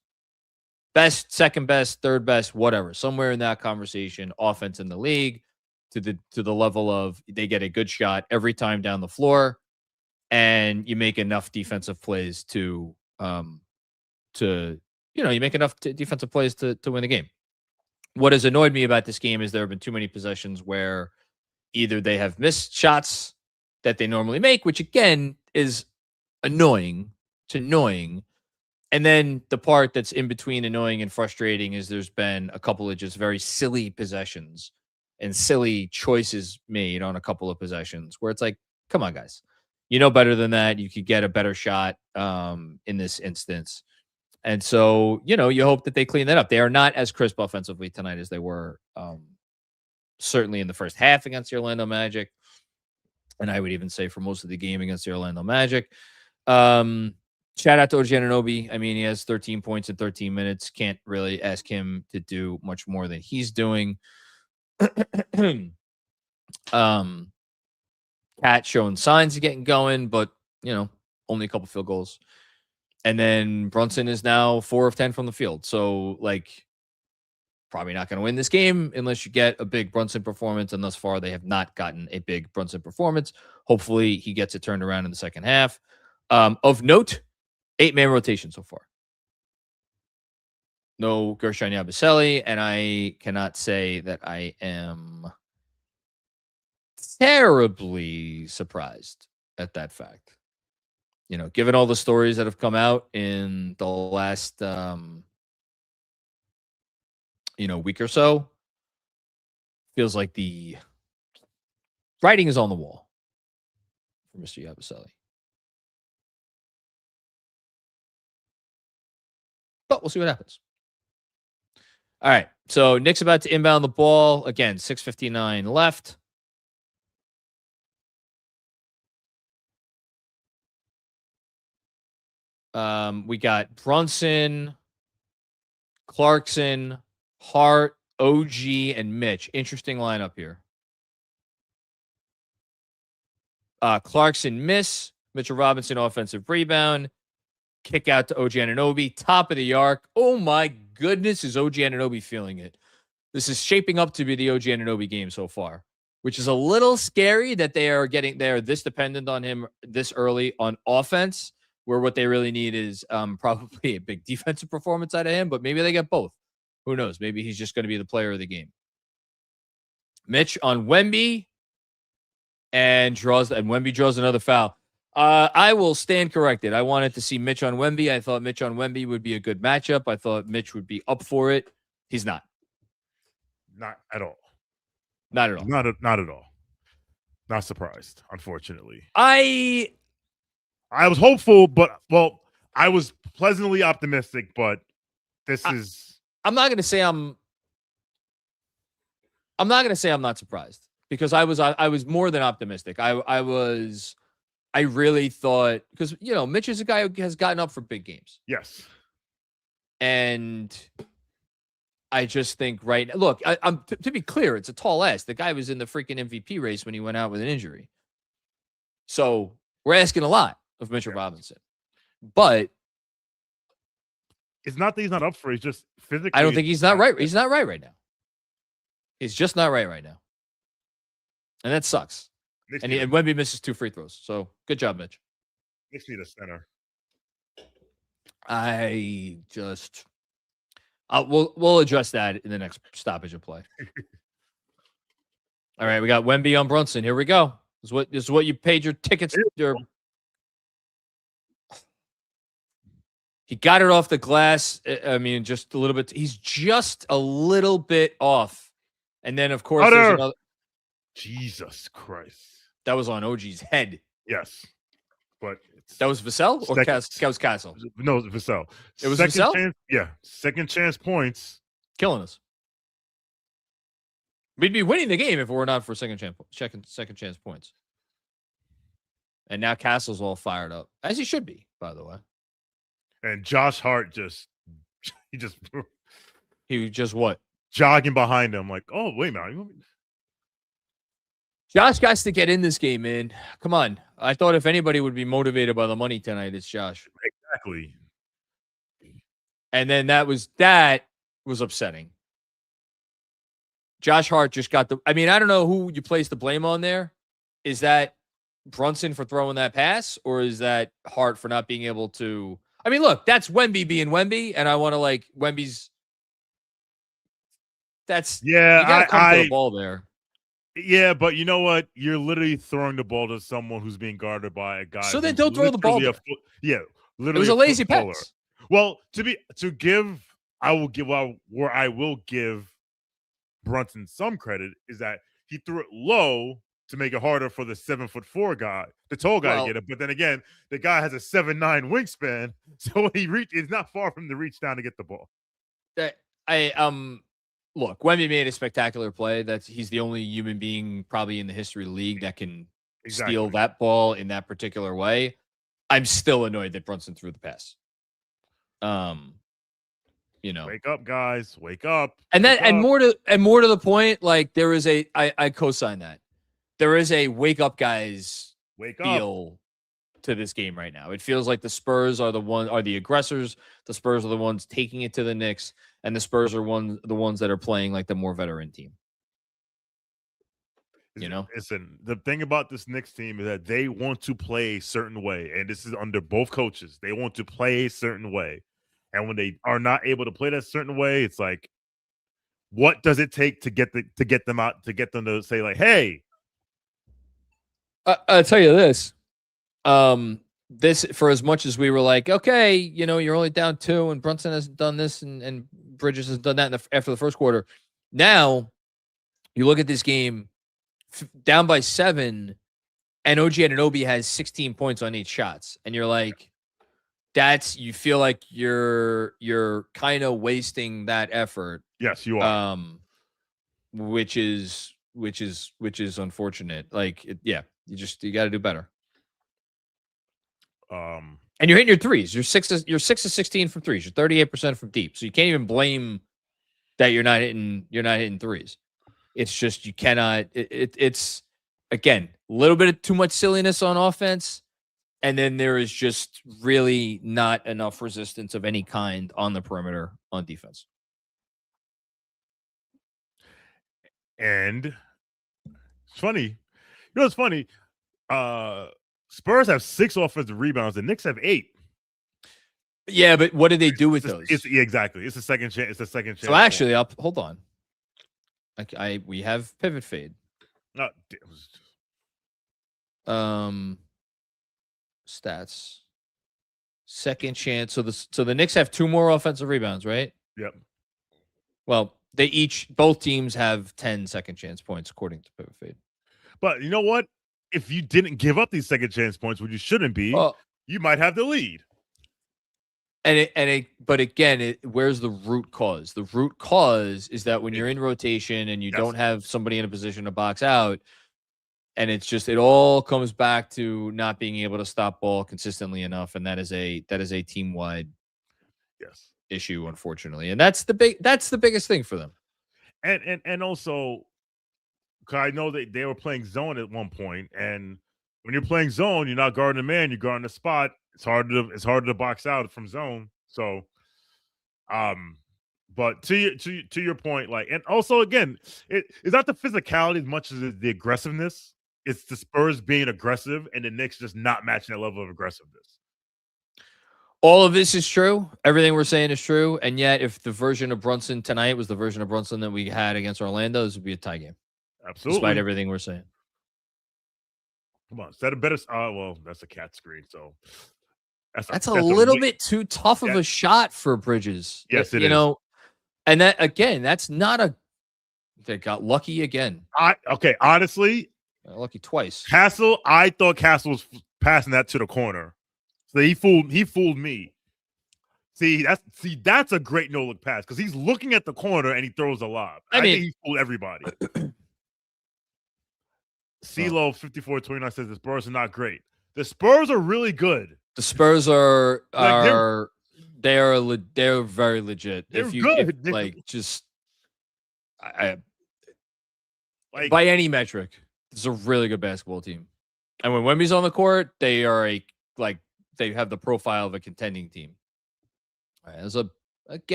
best, second best, third best, whatever, somewhere in that conversation, offense in the league to the level of they get a good shot every time down the floor, and you make enough defensive plays to defensive plays to win the game. What has annoyed me about this game is there have been too many possessions where either they have missed shots that they normally make, which again is annoying. It's annoying. And then the part that's in between annoying and frustrating is there's been a couple of just very silly possessions and silly choices made on a couple of possessions where it's like, come on, guys, you know better than that. You could get a better shot in this instance. And so, you hope that they clean that up. They are not as crisp offensively tonight as they were certainly in the first half against the Orlando Magic. And I would even say for most of the game against the Orlando Magic. Shout out to OG Anunoby. I mean, he has 13 points in 13 minutes. Can't really ask him to do much more than he's doing. Cat showing signs of getting going, but, only a couple field goals. And then Brunson is now 4 of 10 from the field. So, probably not going to win this game unless you get a big Brunson performance. And thus far, they have not gotten a big Brunson performance. Hopefully, he gets it turned around in the second half. Of note, 8-man rotation so far. No Gershon Yabusele, and I cannot say that I am terribly surprised at that fact. You know, given all the stories that have come out in the last, week or so, feels like the writing is on the wall for Mr. Yabusele. But we'll see what happens. All right. So Knicks about to inbound the ball. Again, 6:59 left. We got Brunson, Clarkson, Hart, OG, and Mitch. Interesting lineup here. Clarkson miss. Mitchell Robinson offensive rebound. Kick out to OG Anunoby. Top of the arc. Oh my goodness, is OG Anunoby feeling it? This is shaping up to be the OG Anunoby game so far, which is a little scary that they are this dependent on him this early on offense, where what they really need is probably a big defensive performance out of him, but maybe they get both. Who knows? Maybe he's just going to be the player of the game. Mitch on Wemby and Wemby draws another foul. I will stand corrected. I wanted to see Mitch on Wemby. I thought Mitch on Wemby would be a good matchup. I thought Mitch would be up for it. He's not. Not at all. Not at all. Not at all. Not surprised, unfortunately. I was hopeful, but I was pleasantly optimistic, but I'm not going to say I'm not surprised, because I was more than optimistic. I really thought, because Mitch is a guy who has gotten up for big games. Yes. And I just think look, to be clear, it's a tall ass. The guy was in the freaking MVP race when he went out with an injury. So we're asking a lot of Mitchell Robinson. But it's not that he's not up for it. He's just physically. I don't think he's not right. He's not right now. He's just not right now. And that sucks. And Wemby misses 2 free throws. So good job, Mitch. Knicks need a center. We'll address that in the next stoppage of play. All right, we got Wemby on Brunson. Here we go. This is what you paid your tickets to. He got it off the glass. I mean, just a little bit. He's just a little bit off. And then, of course, there's another. Jesus Christ. That was on OG's head. Yes. But that was Vassell or that was Castle? No, it was Vassell. It was Vassell? Chance, yeah. Second chance points. Killing us. We'd be winning the game if it were not for second chance points. And now Castle's all fired up, as he should be, by the way. And Josh Hart he just what? Jogging behind him, like, oh, wait a minute. Josh got to get in this game, man. Come on. I thought if anybody would be motivated by the money tonight, it's Josh. Exactly. And then that was upsetting. Josh Hart just got I don't know who you place the blame on there. Is that Brunson for throwing that pass, or is that Hart for not being able to? I mean, look, that's Wemby being Wemby, and I want to Wemby's. You got to come to the ball there. Yeah, but you know what? You're literally throwing the ball to someone who's being guarded by a guy. So then don't throw the ball. Literally. It was a lazy pass. Well, I will give Brunson some credit is that he threw it low to make it harder for the 7'4" guy, the tall guy, to get it. But then again, the guy has a 7'9" wingspan, so it's not far from the reach down to get the ball. Look, Wemby made a spectacular play. He's the only human being probably in the history of the league that can steal that ball in that particular way. I'm still annoyed that Brunson threw the pass. Wake up, guys. Wake up. And more to the point, there is I co-sign that. There is a wake up, guys. Feel to this game right now. It feels like the Spurs are the aggressors. The Spurs are the ones taking it to the Knicks, and the Spurs are the ones that are playing like the more veteran team. You know, listen, the thing about this Knicks team is that they want to play a certain way, and this is under both coaches. They want to play a certain way, and when they are not able to play that certain way, it's like, what does it take to get them out, to get them to say like, hey? I'll tell you this. This, for as much as we were like, okay, you know, you're only down 2, and Brunson hasn't done this, and Bridges has done that after the first quarter. Now, you look at this game, down by 7, and OG Anunoby has 16 points on 8 shots, and you're like, you feel like you're kind of wasting that effort. Yes, you are. Which is unfortunate. Like, you got to do better. And you're hitting your threes. You're 6 of 16 from threes. You're 38% from deep. So you can't even blame that you're not hitting threes. It's just you cannot. It's again a little bit of too much silliness on offense, and then there is just really not enough resistance of any kind on the perimeter on defense. And it's funny. You know what's funny? Spurs have 6 offensive rebounds. The Knicks have 8. Yeah, but what do they do with those? Exactly. It's a second chance. It's a second chance. So actually, hold on. We have pivot fade. Stats. Second chance. So the Knicks have 2 more offensive rebounds, right? Yep. Well, both teams have 10 second chance points according to pivot fade. But you know what? If you didn't give up these second chance points, which you shouldn't be, you might have the lead. But again, where's the root cause? The root cause is that when you're in rotation and you don't have somebody in a position to box out, and it's just, it all comes back to not being able to stop ball consistently enough, and that is a team wide issue, unfortunately, and that's the biggest thing for them. And also, because I know that they were playing zone at one point, and when you're playing zone, you're not guarding a man, you're guarding a spot. It's harder to box out from zone. So, but to your point, like, and also again, it's not the physicality as much as the aggressiveness. It's the Spurs being aggressive and the Knicks just not matching that level of aggressiveness. All of this is true. Everything we're saying is true. And yet, if the version of Brunson tonight was the version of Brunson that we had against Orlando, this would be a tie game. Absolutely. Despite everything we're saying. Come on. Is that a better? Well, that's a cat screen. So that's a little bit too tough of a shot for Bridges. Yes, it is. You know, and that, again, that's not they got lucky again. Honestly. Lucky twice. Castle, I thought Castle was passing that to the corner. So he fooled me. See, that's a great no-look pass because he's looking at the corner and he throws a lob. I think he fooled everybody. CeeLo 5429 says the Spurs are not great. The Spurs are really good. The Spurs are they're very legit. They're good. By any metric, it's a really good basketball team. And when Wemby's on the court, they are they have the profile of a contending team. All right, it's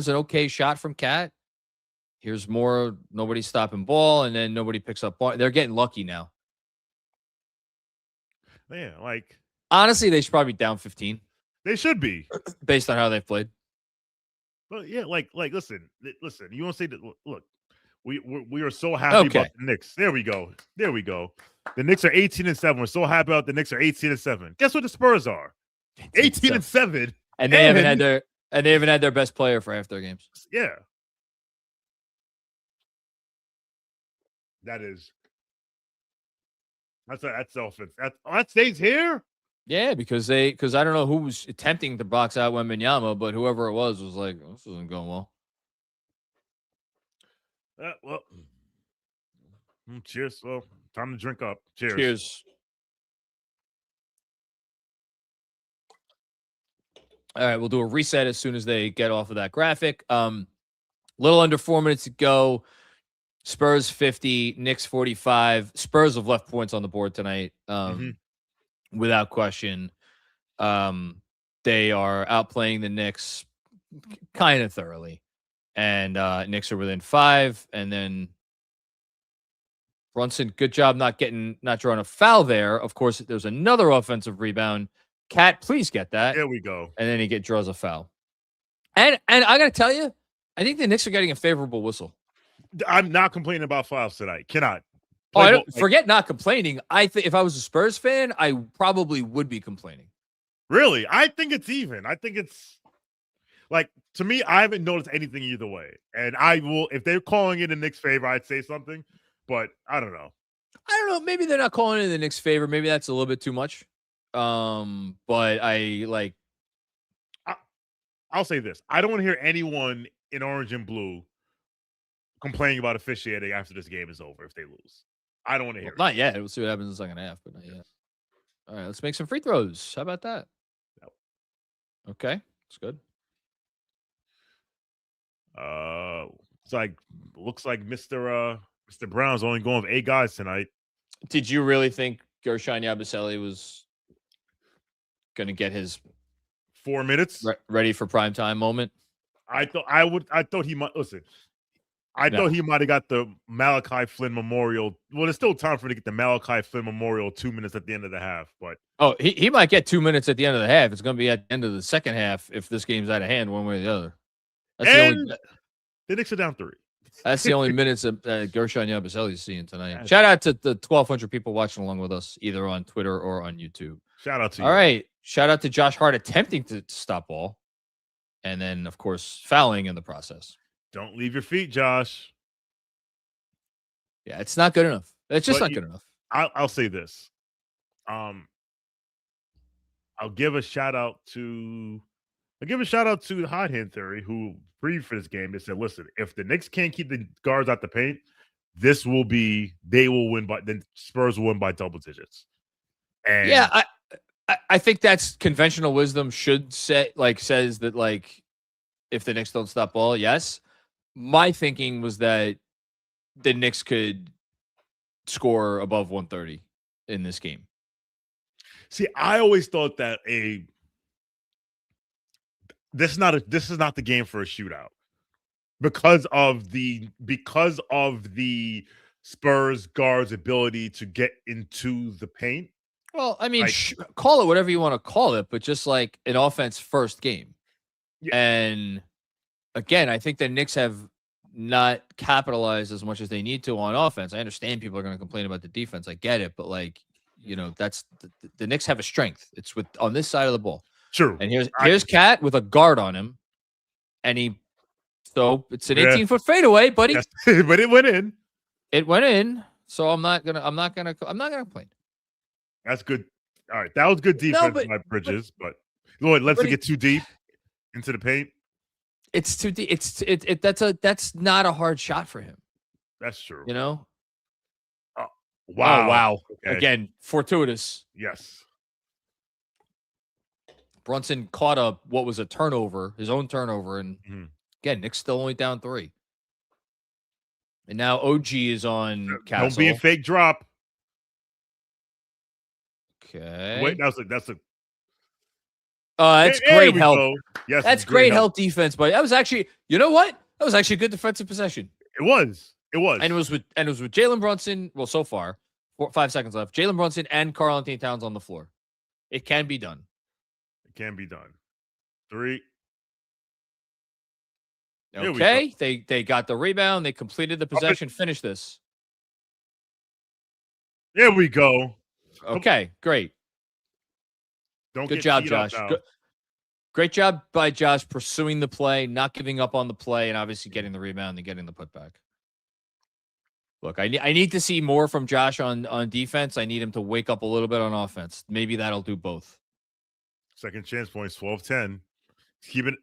an okay shot from Cat. Here's more. Nobody's stopping ball, and then nobody picks up ball. They're getting lucky now. Yeah, honestly, they should probably be down 15. They should be, based on how they've played. But yeah, listen. You want to say that? Look, we are so happy about the Knicks. There we go. The Knicks are 18-7. We're so happy about the Knicks are 18-7. Guess what the Spurs are? 18-7, and they haven't had their best player for half their games. Yeah, that's offense. That stays here. Yeah, because I don't know who was attempting to box out Wembanyama, but whoever it was like, this isn't going well. Cheers. Well, time to drink up. Cheers. All right, we'll do a reset as soon as they get off of that graphic. Little under 4 minutes to go. Spurs 50, Knicks 45. Spurs have left points on the board tonight, without question. They are outplaying the Knicks kind of thoroughly. And Knicks are within 5, and then Brunson, good job not drawing a foul there. Of course, there's another offensive rebound. Cat, please get that. There we go. And then he draws a foul. And I got to tell you, I think the Knicks are getting a favorable whistle. I'm not complaining about fouls tonight. Cannot. Forget not complaining. I think if I was a Spurs fan, I probably would be complaining. Really? I think it's even. I think it's like, to me, I haven't noticed anything either way. And I will, if they're calling it a Knicks favor, I'd say something, but I don't know. Maybe they're not calling it in the Knicks favor. Maybe that's a little bit too much. But I'll say this. I don't want to hear anyone in orange and blue complaining about officiating after this game is over if they lose. I don't want to hear it. Not yet. We'll see what happens in the second half, but not yet. All right, let's make some free throws. How about that? Yep. Okay, that's good. Looks like Mr. Brown's only going with 8 guys tonight. Did you really think Gershon Yabusele was going to get his 4 minutes ready for primetime moment? I thought he might listen. I thought he might have got the Malachi Flynn Memorial. Well, there's still time for him to get the Malachi Flynn Memorial 2 minutes at the end of the half. But he might get 2 minutes at the end of the half. It's going to be at the end of the second half if this game's out of hand one way or the other. The Knicks are down 3. That's the only minutes that Gershon Yabusele is seeing tonight. Shout out to the 1,200 people watching along with us, either on Twitter or on YouTube. Shout out to you. All right. Shout out to Josh Hart attempting to stop ball. And then, of course, fouling in the process. Don't leave your feet, Josh. Yeah, it's not good enough. It's just not good enough. I'll say this. I'll give a shout out to the Hot Hand Theory, who briefed for this game. They said, listen, if the Knicks can't keep the guards out the paint, they will win then Spurs will win by double digits. And yeah, I think that's conventional wisdom says that if the Knicks don't stop ball, yes. My thinking was that the Knicks could score above 130 in this game. See, I always thought that this is not the game for a shootout because of the Spurs guards' ability to get into the paint. Well, I mean, call it whatever you want to call it, but just like an offense first game. Yeah. And again, I think the Knicks have not capitalized as much as they need to on offense. I understand people are going to complain about the defense. I get it, but that's the Knicks have a strength. It's on this side of the ball. True. And here's Cat with a guard on him, and so it's an 18-foot fadeaway, buddy. Yes. But it went in. It went in. So I'm not gonna complain. That's good. All right, that was good defense by Bridges, but Lloyd, let's get too deep into the paint. It's too deep. That's not a hard shot for him. That's true. Wow. Oh, wow. Okay. Again, fortuitous. Yes. Brunson caught what was a turnover, his own turnover, and again, Knicks still only down 3. And now OG is on Castle. Don't be a fake drop. Okay. Wait, that's great help. Go. Yes, that's great help defense, buddy. That was actually, you know what? That was actually a good defensive possession. It was. And it was with Jalen Brunson. Well, so far, 5 seconds left. Jalen Brunson and Karl-Anthony Towns on the floor. It can be done. It can be done. 3. Okay. They got the rebound. They completed the possession. Finish this. There we go. Okay, great. Good job, Josh. Great job by Josh pursuing the play, not giving up on the play, and obviously getting the rebound and getting the putback. Look, I need to see more from Josh on defense. I need him to wake up a little bit on offense. Maybe that'll do both. Second chance points, 12-10. Keep it.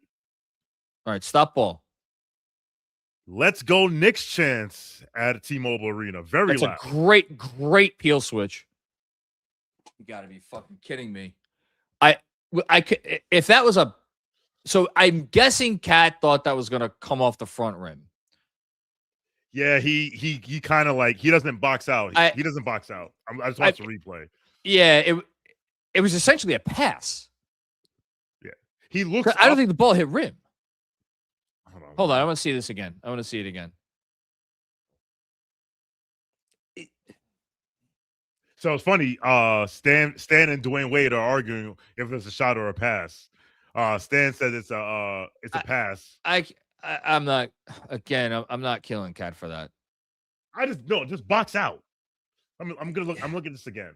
All right, stop ball. Let's go Knicks chance at T-Mobile Arena. That's loud. A great peel switch. You got to be fucking kidding me. If that was so I'm guessing Cat thought that was going to come off the front rim. Yeah, he kind of he doesn't box out. He doesn't box out. I just watched the replay. Yeah, it was essentially a pass. Yeah, he looks. I don't think the ball hit rim. Hold on, I want to see this again. I want to see it again. So it's funny. Stan and Dwayne Wade are arguing if it's a shot or a pass. Stan said it's a pass. I'm not. Again, I'm not killing Cat for that. Just box out. I'm gonna look. I'm looking at this again.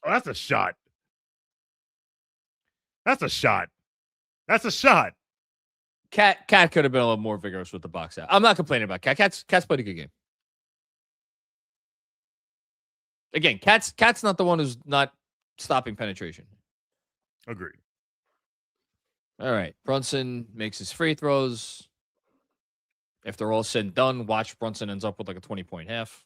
Oh, that's a shot. That's a shot. That's a shot. Cat could have been a little more vigorous with the box out. I'm not complaining about Cat. Cat's played a good game. Again, Cat's not the one who's not stopping penetration. Agreed. All right. Brunson makes his free throws. If they're all said and done, watch Brunson ends up with like a 20-point half.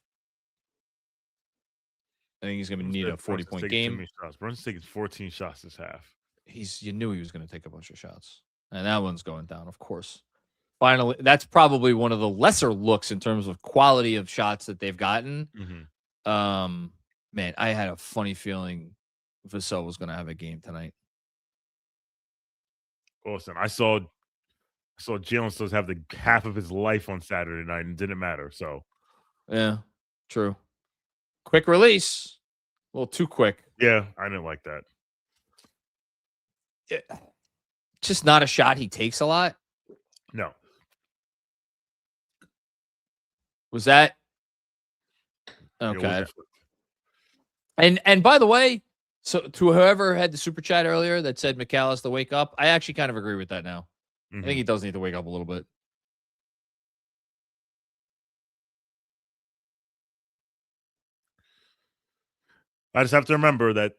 I think he's going to need a 40-point game. Brunson's taking 14 shots this half. You knew he was going to take a bunch of shots. And that one's going down, of course. Finally, that's probably one of the lesser looks in terms of quality of shots that they've gotten. Mm-hmm. Man, I had a funny feeling Vassell was going to have a game tonight. Listen, I saw Jalen Suggs have the half of his life on Saturday night, and it didn't matter. So, yeah, true. Quick release, a little too quick. Yeah, I didn't like that. Just not a shot he takes a lot. No. Was that okay? And by the way, so to whoever had the super chat earlier that said McAllister wake up, I actually kind of agree with that now. Mm-hmm. I think he does need to wake up a little bit. I just have to remember that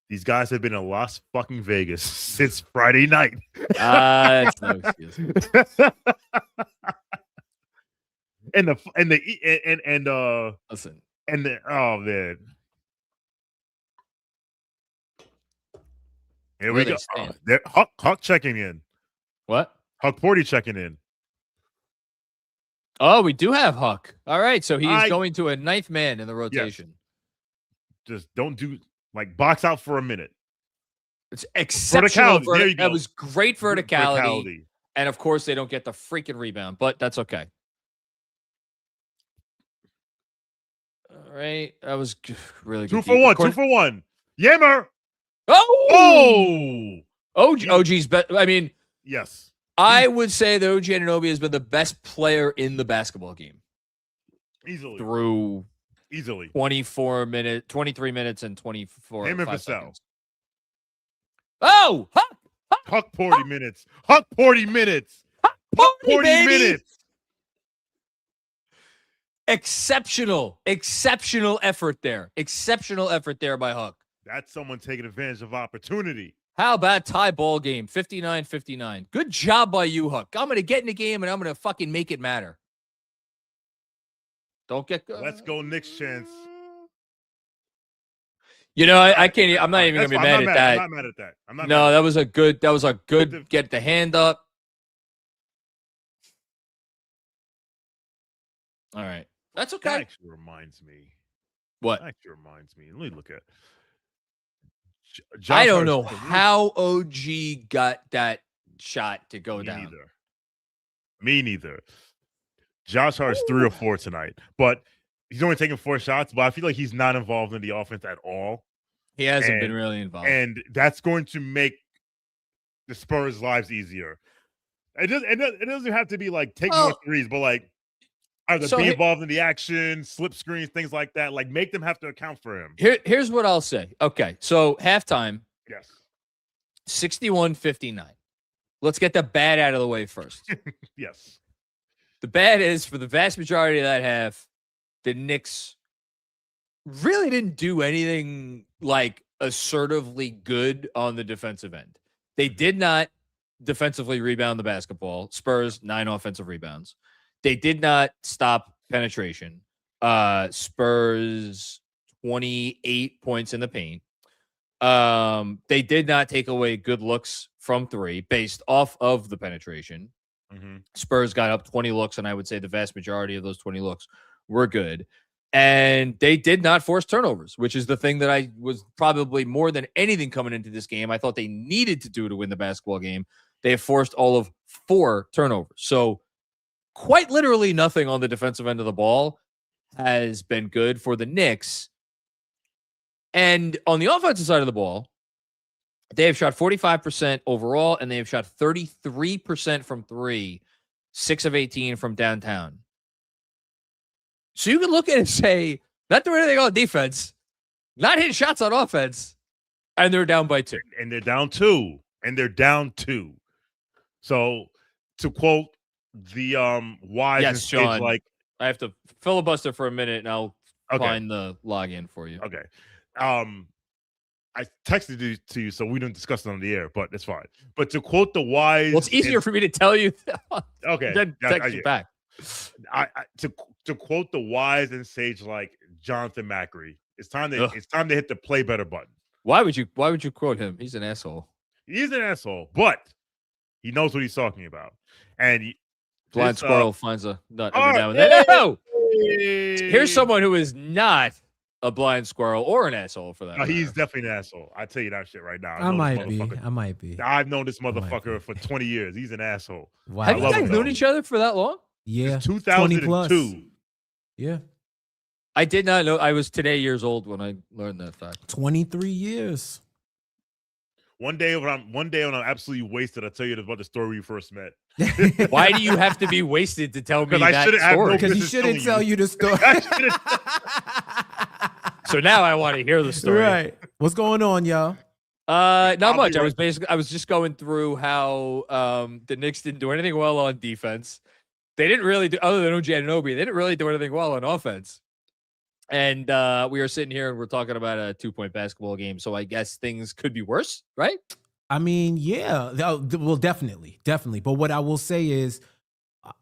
these guys have been in Las fucking Vegas since Friday night. That's no excuse. Listen. Oh man. Here we go. Huck checking in. What? Huck Porty checking in. Oh, we do have Huck. All right, so he's going to a ninth man in the rotation. Yes. Just don't do box out for a minute. It's exceptional. There you go. That was great verticality. And of course, they don't get the freaking rebound, but that's okay. All right, that was really good. 2 for 1. 2 for 1. Yammer. Oh! OG's best. I mean, yes. I would say that OG Anunoby has been the best player in the basketball game. Easily. Through 23 minutes and 24 Him and Vassell. Seconds. Oh! Huck 40 minutes. Huck 40 minutes. Huck 40 minutes. Exceptional effort there. Exceptional effort there by Huck. That's someone taking advantage of opportunity. How about tie ball game? 59-59. Good job by you, Huck. I'm going to get in the game, and I'm going to fucking make it matter. Don't get... Let's go Knicks chance. You know, I can't... I'm not even going to be mad at that. I'm not mad at that. That was a good get the hand up. All right. That's okay. That actually reminds me. What? Let me look at... I don't know how OG got that shot to go down. Me neither. Josh Hart's 3 or 4 tonight, but he's only taking 4 shots. But I feel like he's not involved in the offense at all. He hasn't been really involved, and that's going to make the Spurs' lives easier. It doesn't have to be take more threes, but either be involved in the action, slip screens, things like that. Make them have to account for him. Here's what I'll say. Okay, so halftime. Yes. 61-59. Let's get the bad out of the way first. Yes. The bad is, for the vast majority of that half, the Knicks really didn't do anything assertively good on the defensive end. They did not defensively rebound the basketball. Spurs, 9 offensive rebounds. They did not stop penetration. Spurs, 28 points in the paint. They did not take away good looks from 3 based off of the penetration. Mm-hmm. Spurs got up 20 looks, and I would say the vast majority of those 20 looks were good. And they did not force turnovers, which is the thing that I was probably more than anything coming into this game. I thought they needed to do to win the basketball game. They have forced all of 4 turnovers. So quite literally nothing on the defensive end of the ball has been good for the Knicks. And on the offensive side of the ball, they have shot 45% overall, and they have shot 33% from three, 6 of 18 from downtown. So you can look at it and say, not doing anything on defense, not hitting shots on offense, and they're down by 2. And they're down 2. And they're down 2. So to quote the wise and sage, Sean, like, I have to filibuster for a minute, and I'll find the login for you. Okay. I texted it to you, so we didn't discuss it on the air, but it's fine. But to quote the wise, well, it's easier for me to tell you. Okay, then text you back. To quote the wise and sage like Jonathan Macri, it's time to hit the play better button. Why would you quote him? He's an asshole. He's an asshole, but he knows what he's talking about. And blind squirrel finds a nut every now and then. No! Here's someone who is not a blind squirrel or an asshole for that. No, he's definitely an asshole. I tell you that shit right now. I might be. I've known this motherfucker for 20 years. He's an asshole. Wow. Have you guys known each other for that long? Yeah. 2002. Yeah. I did not know. I was today years old when I learned that fact. 23 years. One day when I'm absolutely wasted, I'll tell you about the story we first met. Why do you have to be wasted to tell me that story? Because he shouldn't tell you the story. So now I want to hear the story. Right. What's going on, y'all? Not much. I was just going through how the Knicks didn't do anything well on defense. They didn't really do, other than OG Anunoby, they didn't really do anything well on offense. And we are sitting here and we're talking about a 2-point basketball game. So I guess things could be worse, right? I mean, yeah. Well, definitely. But what I will say is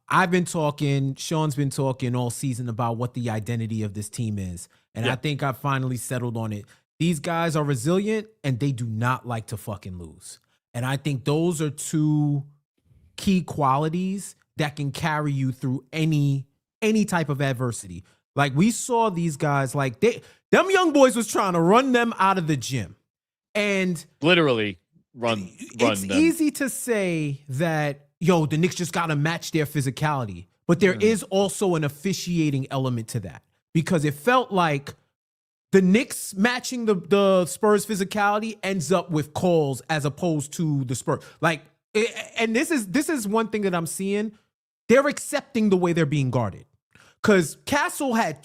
I've been talking, Sean's been talking all season about what the identity of this team is. And I think I finally settled on it. These guys are resilient and they do not like to fucking lose. And I think those are 2 key qualities that can carry you through any type of adversity. Like we saw these guys, like them young boys was trying to run them out of the gym. And literally run it's them. Easy to say that, the Knicks just got to match their physicality. But there is also an officiating element to that. Because it felt like the Knicks matching the Spurs physicality ends up with calls as opposed to the Spurs. Like, and this is one thing that I'm seeing. They're accepting the way they're being guarded. Because Castle had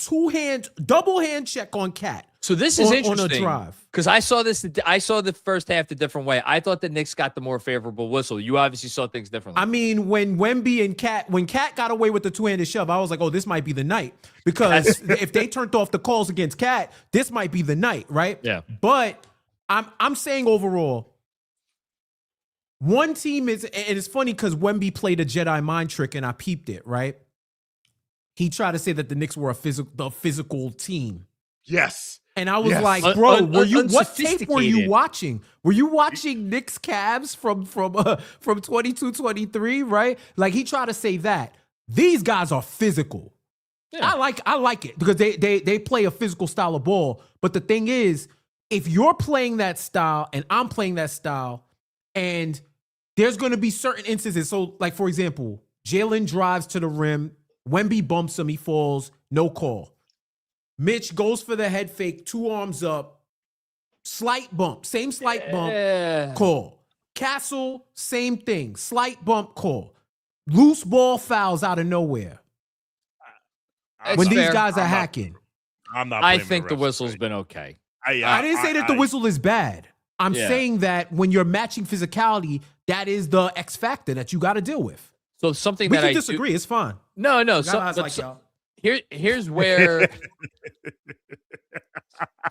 double hand check on Cat. So this is interesting on a drive. Because I saw the first half the different way. I thought the Knicks got the more favorable whistle. You obviously saw things differently. I mean, when Wemby and when Cat got away with the 2-handed shove, I was like, oh, this might be the night. Because if they turned off the calls against Cat, this might be the night, right? Yeah. But I'm saying overall, one team is, and it's funny because Wemby played a Jedi mind trick and I peeped it, right? He tried to say that the Knicks were the physical team. Yes. And I was like, bro, what tape were you watching? Were you watching Knicks Cavs from 22-23, right? Like he tried to say that. These guys are physical. Yeah. I like it because they play a physical style of ball. But the thing is, if you're playing that style and I'm playing that style, and there's going to be certain instances. So, like, for example, Jalen drives to the rim. Wemby bumps him. He falls. No call. Mitch goes for the head fake. 2 arms up. Slight bump. Same slight bump. Call. Castle, same thing. Slight bump, call. Loose ball fouls out of nowhere. When these guys are hacking. I think the whistle's been okay. I didn't say that the whistle is bad. I'm saying that when you're matching physicality, that is the X factor that you got to deal with. So something we that can disagree. It's fine. No. Here's where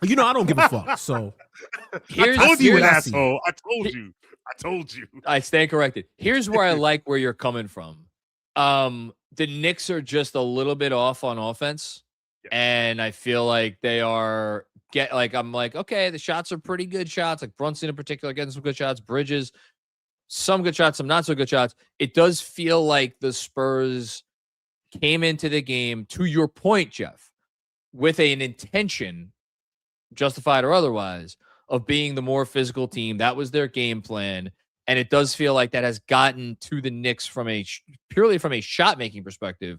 I don't give a fuck. So I told you, asshole. I told you. I stand corrected. Here's where I like where you're coming from. The Knicks are just a little bit off on offense, and I feel like they are I'm like, okay, the shots are pretty good shots. Like Brunson in particular getting some good shots. Bridges, some good shots, some not so good shots. It does feel like the Spurs came into the game, to your point, Jeff, with an intention, justified or otherwise, of being the more physical team. That was their game plan. And it does feel like that has gotten to the Knicks from purely from a shot-making perspective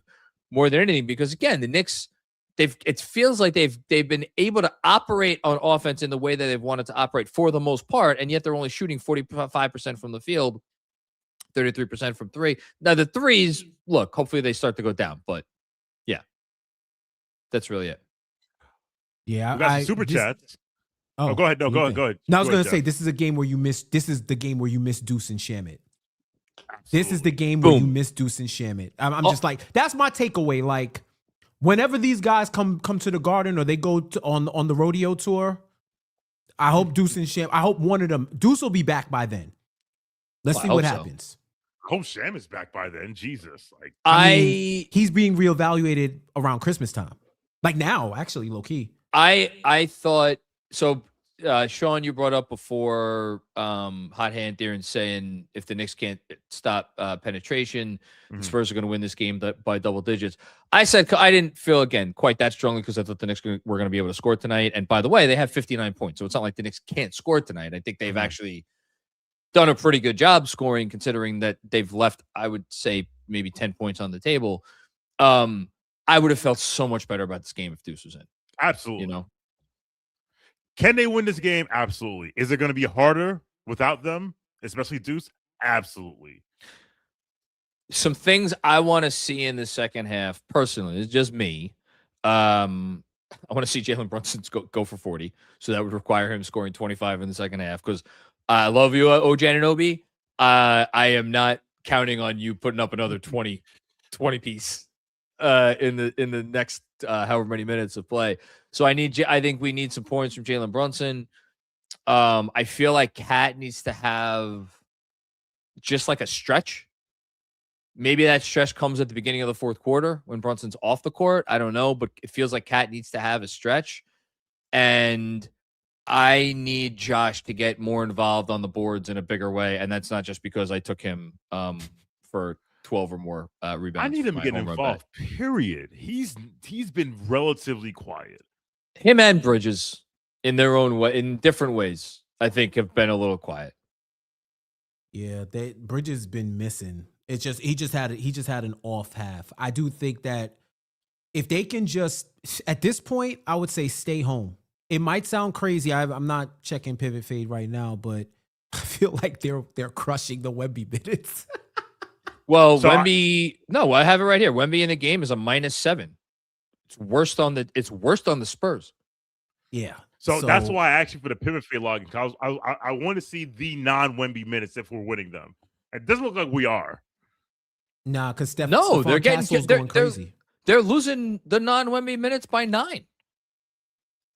more than anything. Because, again, the Knicks it feels like they've been able to operate on offense in the way that they've wanted to operate for the most part, and yet they're only shooting 45% from the field, 33% from three. Now the threes, look, hopefully they start to go down, but yeah, that's really it. Yeah, we got some super chats. Oh, go ahead. No, go ahead. No, I was going to say, this is a game where you miss. This is the game where you miss Deuce and Shamit. This is the game where you miss Deuce and Shamit. I'm just like, that's my takeaway. Like, whenever these guys come to the Garden or they go on the rodeo tour, I hope Deuce and Shamit. I hope one of them. Deuce will be back by then. Let's see what happens. I hope Sham is back by then. Jesus, like I mean, he's being reevaluated around Christmas time. Like now, actually, low key. I thought so. Sean, you brought up before hot hand theory and saying if the Knicks can't stop penetration, the Spurs are going to win this game by double digits. I said I didn't feel again quite that strongly because I thought the Knicks were going to be able to score tonight. And by the way, they have 59 points, so it's not like the Knicks can't score tonight. I think they've actually done a pretty good job scoring, considering that they've left, I would say, maybe 10 points on the table. I would have felt so much better about this game if Deuce was in. Absolutely. You know. Can they win this game? Absolutely. Is it going to be harder without them, especially Deuce? Absolutely. Some things I want to see in the second half, personally, it's just me. I want to see Jalen Brunson go for 40. So that would require him scoring 25 in the second half. Because I love you, OG Anunoby. I am not counting on you putting up another 20 piece in the next however many minutes of play. So I think we need some points from Jalen Brunson. I feel like Cat needs to have just like a stretch. Maybe that stretch comes at the beginning of the fourth quarter when Brunson's off the court. I don't know, but it feels like Cat needs to have a stretch. And I need Josh to get more involved on the boards in a bigger way. And that's not just because I took him for 12 or more rebounds. I need him to get involved, period. He's been relatively quiet. Him and Bridges, in their own way, in different ways, I think have been a little quiet. Yeah, Bridges been missing. It's just he just had an off half. I do think that if they can just at this point, I would say stay home. It might sound crazy. I'm not checking pivot fade right now, but I feel like they're crushing the Wemby minutes. Well, so Wemby, I have it right here. Wemby in the game is a -7. It's worst on the Spurs. Yeah. So that's why I asked you for the pivot fade login, because I want to see the non-Wemby minutes if we're winning them. It doesn't look like we are. Nah, because they're going crazy. They're losing the non-Wemby minutes by 9.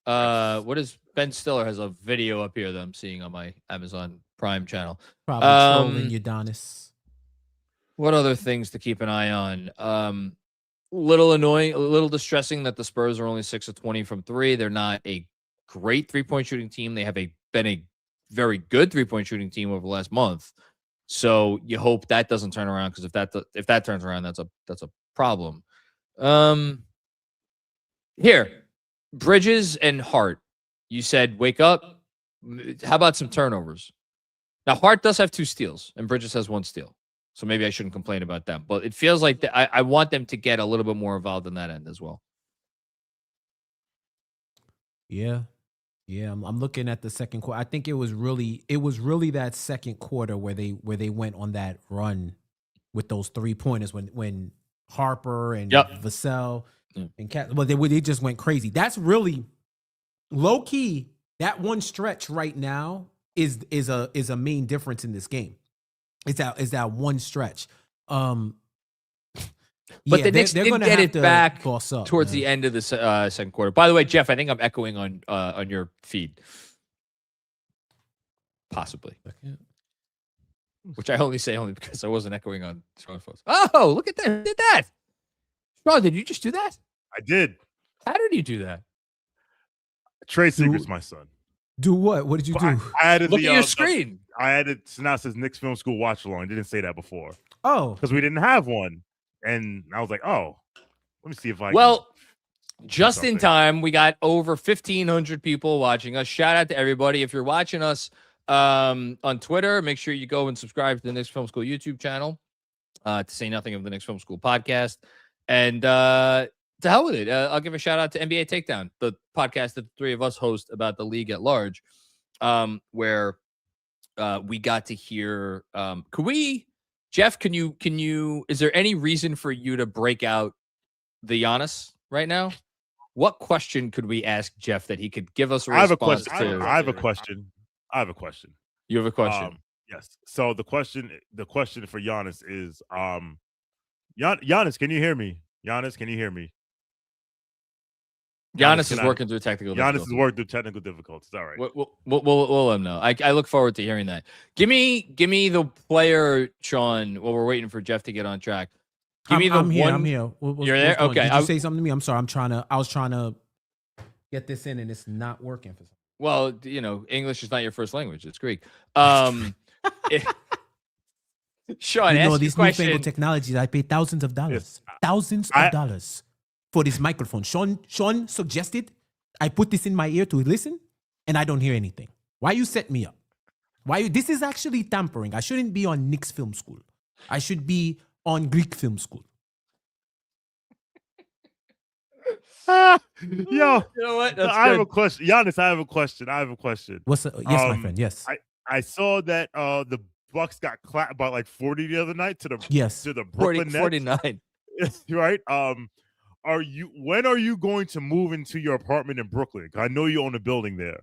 What is Ben Stiller has a video up here that I'm seeing on my Amazon Prime channel. Probably trolling Udonis. What other things to keep an eye on? Little annoying, a little distressing that the Spurs are only 6 of 20 from 3. They're not a great 3-point shooting team. They have been a very good 3-point shooting team over the last month. So you hope that doesn't turn around, because if that turns around, that's a problem. Here, Bridges and Hart. You said wake up. How about some turnovers? Now Hart does have 2 steals, and Bridges has 1 steal. So maybe I shouldn't complain about them. But it feels like I want them to get a little bit more involved in that end as well. Yeah. Yeah, I'm looking at the second quarter. I think it was really that second quarter where they went on that run with those 3-pointers when Harper and Vassell and Cat, well, they just went crazy. That's really low key. That one stretch right now is a main difference in this game. Is that one stretch. But the Knicks did get it back towards the end of the second quarter. By the way, Jeff, I think I'm echoing on your feed. Possibly. Which I only say because I wasn't echoing on Sean's phone. Oh, look at that. Who did that? Sean, did you just do that? I did. How did you do that? Trade secrets, my son. Do what? What did you do? I added look at your screen. I added, so now it says Knicks Film School Watch-Along. I didn't say that before. Oh. Because we didn't have one. And I was like, oh, let me see if I can just in time, we got over 1,500 people watching us. Shout out to everybody. If you're watching us on Twitter, make sure you go and subscribe to the Knicks Film School YouTube channel, to say nothing of the Knicks Film School podcast. And to hell with it. I'll give a shout out to NBA Takedown, the podcast that the three of us host about the league at large, where we got to hear. Jeff, can you? Is there any reason for you to break out the Giannis right now? What question could we ask Jeff that he could give us a response to? I have a question. You have a question? Yes. So the question for Giannis is, Giannis, can you hear me? Giannis, can you hear me? Giannis is working through technical difficulties. Giannis is working through technical difficulties. All right. We'll let him know. I look forward to hearing that. Give me the player, Sean, while we're waiting for Jeff to get on track. I'm here. You're there? Okay. Did you say something to me? I'm sorry. I was trying to get this in, and it's not working for some. Well, English is not your first language. It's Greek. Sean, these newfangled technologies, I pay thousands of dollars. Yes. Thousands of dollars for this microphone. Sean suggested I put this in my ear to listen, and I don't hear anything. Why you set me up? This is actually tampering. I shouldn't be on Knicks Film School. I should be on Greek Film School. Yo, you know what? I have a question. Giannis, I have a question. Yes, my friend. Yes. I saw that the Bucks got clapped by like 40 the other night to the Brooklyn Nets. 49. Right? When are you going to move into your apartment in Brooklyn? I know you own a building there.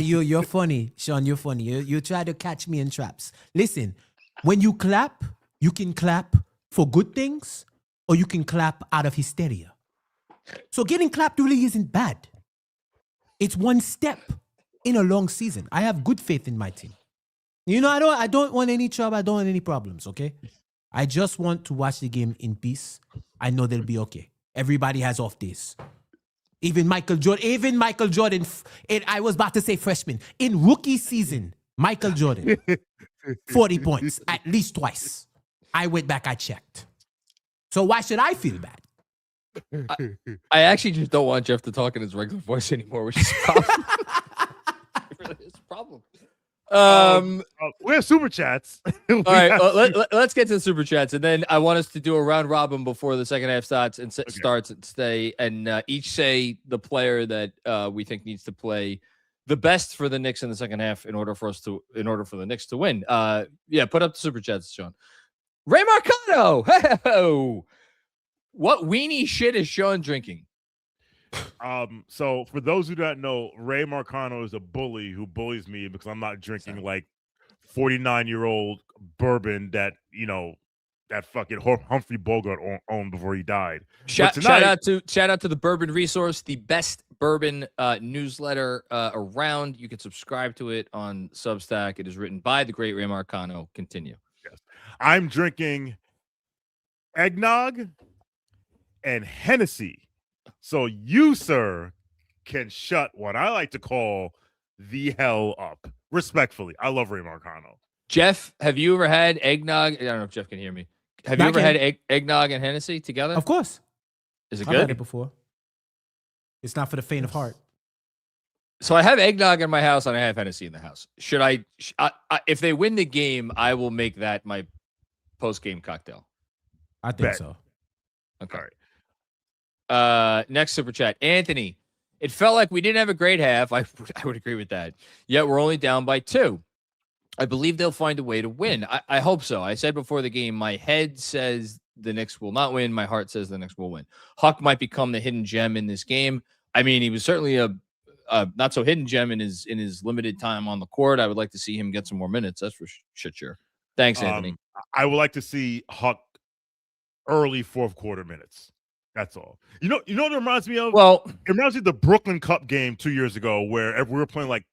You're funny, Sean. You're funny. You try to catch me in traps. Listen, when you clap, you can clap for good things, or you can clap out of hysteria. So getting clapped really isn't bad. It's one step in a long season. I have good faith in my team. I don't want any trouble. I don't want any problems, okay? I just want to watch the game in peace. I know they'll be okay. Everybody has off days. Even Michael Jordan, I was about to say freshman. In rookie season, Michael Jordan, 40 points, at least twice. I went back, I checked. So why should I feel bad? I actually just don't want Jeff to talk in his regular voice anymore, which is a problem. It really is a problem. We have super chats. All right, let's get to the super chats, and then I want us to do a round robin before the second half starts and each say the player that we think needs to play the best for the Knicks in the second half in order for the Knicks to win. Put up the super chats, Sean. Ray Marcano. Hey-ho. What weenie shit is Sean drinking? So for those who don't know, Ray Marcano is a bully who bullies me because I'm not drinking like 49-year-old bourbon that that fucking Humphrey Bogart owned before he died. Shout out to the Bourbon Resource, the best bourbon newsletter around. You can subscribe to it on Substack. It is written by the great Ray Marcano. Continue. Yes. I'm drinking eggnog and Hennessy. So you, sir, can shut what I like to call the hell up. Respectfully. I love Ray Marcano. Jeff, have you ever had eggnog? I don't know if Jeff can hear me. Have you ever had eggnog and Hennessy together? Of course. Is it I've good? had it before. It's not for the faint of heart. So I have eggnog in my house and I have Hennessy in the house. Should I if they win the game, I will make that my post-game cocktail. I think so. Okay. All right. Next super chat. Anthony, it felt like we didn't have a great half. I would agree with that. Yet we're only down by 2. I believe they'll find a way to win. I hope so. I said before the game, my head says the Knicks will not win. My heart says the Knicks will win. Huck might become the hidden gem in this game. I mean, he was certainly a not so hidden gem in his limited time on the court. I would like to see him get some more minutes. That's for sure. Thanks, Anthony. I would like to see Huck early fourth quarter minutes. That's all. You know what it reminds me of? Well, it reminds me of the Brooklyn Cup game 2 years ago where we were playing like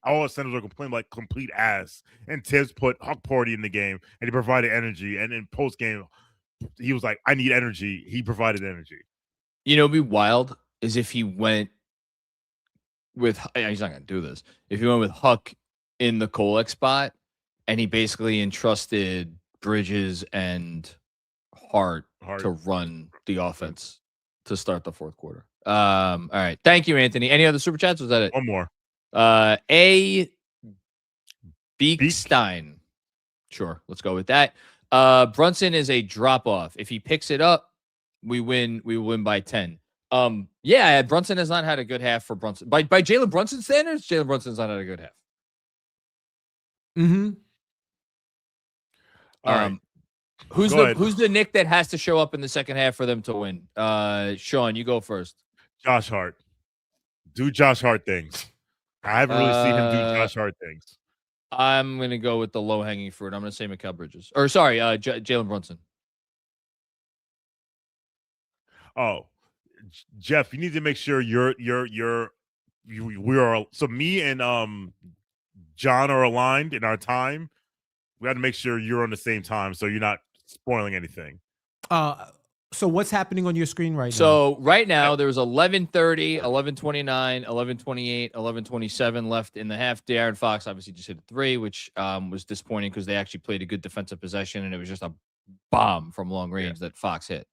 all our centers were playing like complete ass, and Tibbs put Huck Party in the game and he provided energy. And in post game, he was like, "I need energy." He provided energy. It'd be wild is if he went with. He's not gonna do this. If he went with Huck in the Kolek spot, and he basically entrusted Bridges and Hart to run the offense to start the fourth quarter. All right. Thank you, Anthony. Any other super chats? Was that it? One more. A. Beekstein. Sure. Let's go with that. Brunson is a drop off. If he picks it up, we win by 10. Yeah, Brunson has not had a good half for Brunson. By Jalen Brunson standards, Jalen Brunson's not had a good half. Mm-hmm. All right. Who's the Knick that has to show up in the second half for them to win? Sean, you go first. Josh Hart. Do Josh Hart things. I haven't really seen him do Josh Hart things. I'm going to go with the low-hanging fruit. I'm going to say Mikal Bridges. Or sorry, Jalen Brunson. Oh, Jeff, you need to make sure we are, so me and John are aligned in our time. We got to make sure you're on the same time so you're not spoiling anything. So what's happening on your screen right now? So right now there's 11:30, 11:29, 11:28, 11:27 left in the half. De'Aaron Fox obviously just hit a 3, which was disappointing because they actually played a good defensive possession and it was just a bomb from long range that Fox hit.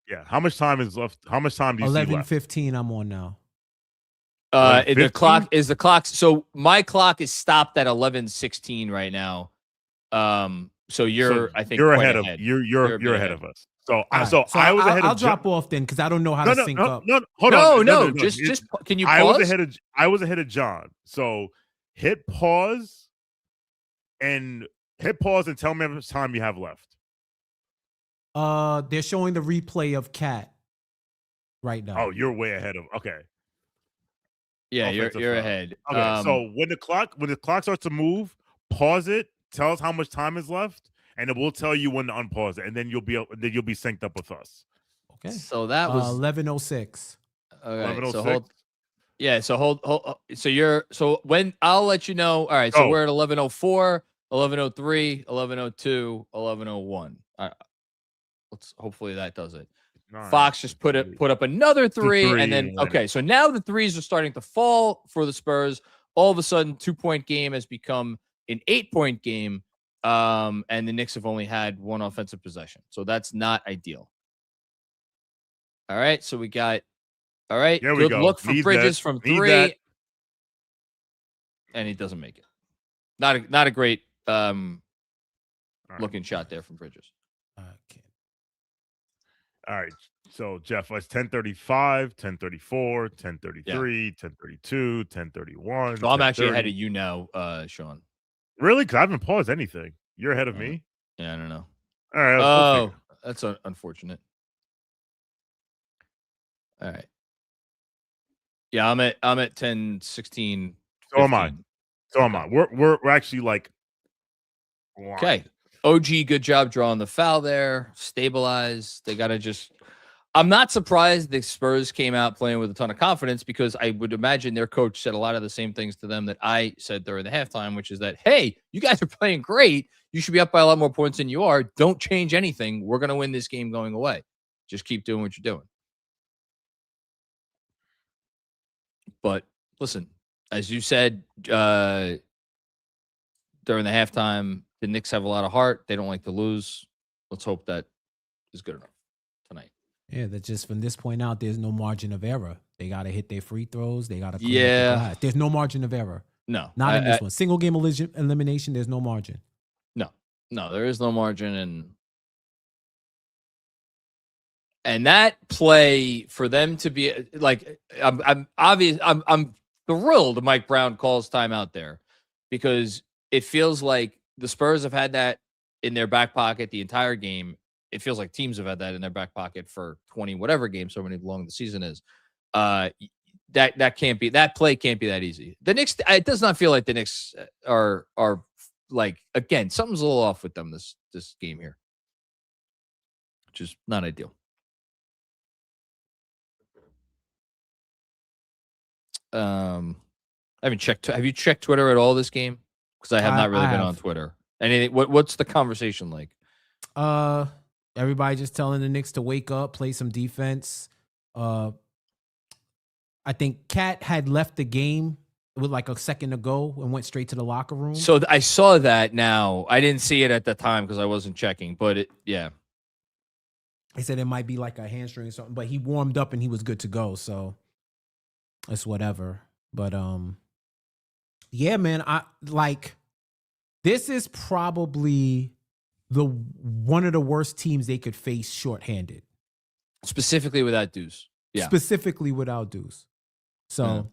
Yeah. How much time is left? How much time do you see left? 11:15 I'm on now. The clock. So my clock is stopped at 11:16 right now. So I think you're ahead of you're ahead of us. So I was ahead of. I'll drop off then because I don't know how to sync up. Hold on. No. Just can you pause? I was ahead of John. So hit pause and tell me how much time you have left. They're showing the replay of Cat right now. Oh, you're way ahead of. Okay. Yeah, you're ahead. Okay. So when the clock starts to move, pause it. Tell us how much time is left, and it will tell you when to unpause it, and then you'll be synced up with us. Okay. So that was 11:06. Okay. 11:06. So when I'll let you know. All right. So we're at 11:04, 11:03, 11:02, 11:01. Hopefully that does it. Fox just put up another 3, and then okay. So now the threes are starting to fall for the Spurs. All of a sudden, 2-point game has become an 8-point game, and the Knicks have only had one offensive possession. So that's not ideal. All right, so we got good look from Bridges from 3, and he doesn't make it. Not a great looking shot there from Bridges. Okay. All right. So Jeff, it's 10:35, 10:34, 10:33, 10:32, 10:31. So I'm actually ahead of you now, Sean. Really? Because I haven't paused anything. You're ahead of me? Yeah, I don't know. All right. That's unfortunate. All right. Yeah, I'm at 10, 16. So am I. We're actually like okay. OG, good job drawing the foul there. Stabilize. They gotta just. I'm not surprised the Spurs came out playing with a ton of confidence because I would imagine their coach said a lot of the same things to them that I said during the halftime, which is that, hey, you guys are playing great. You should be up by a lot more points than you are. Don't change anything. We're going to win this game going away. Just keep doing what you're doing. But listen, as you said during the halftime, the Knicks have a lot of heart. They don't like to lose. Let's hope that is good enough tonight. Yeah, that just from this point out, there's no margin of error. They got to hit their free throws. They got to clean up the glass. There's no margin of error. No. Not in this one. Single game elimination, there's no margin. No, there is no margin. And that play for them to be like, I'm thrilled Mike Brown calls timeout there because it feels like the Spurs have had that in their back pocket the entire game. It feels like teams have had that in their back pocket for 20 whatever games, so many long the season is. That play can't be that easy. The Knicks, it does not feel like the Knicks are like, again, something's a little off with them this game here, which is not ideal. I haven't checked. Have you checked Twitter at all this game? Because I have not really been on Twitter. Anything? What's the conversation like? Everybody just telling the Knicks to wake up, play some defense. I think Cat had left the game with like a second to go and went straight to the locker room. So I saw that now. I didn't see it at the time because I wasn't checking, but yeah. They said it might be like a hamstring or something, but he warmed up and he was good to go. So it's whatever. But yeah, man, this is probably one of the worst teams they could face shorthanded. Specifically without Deuce. Yeah. Specifically without Deuce. So,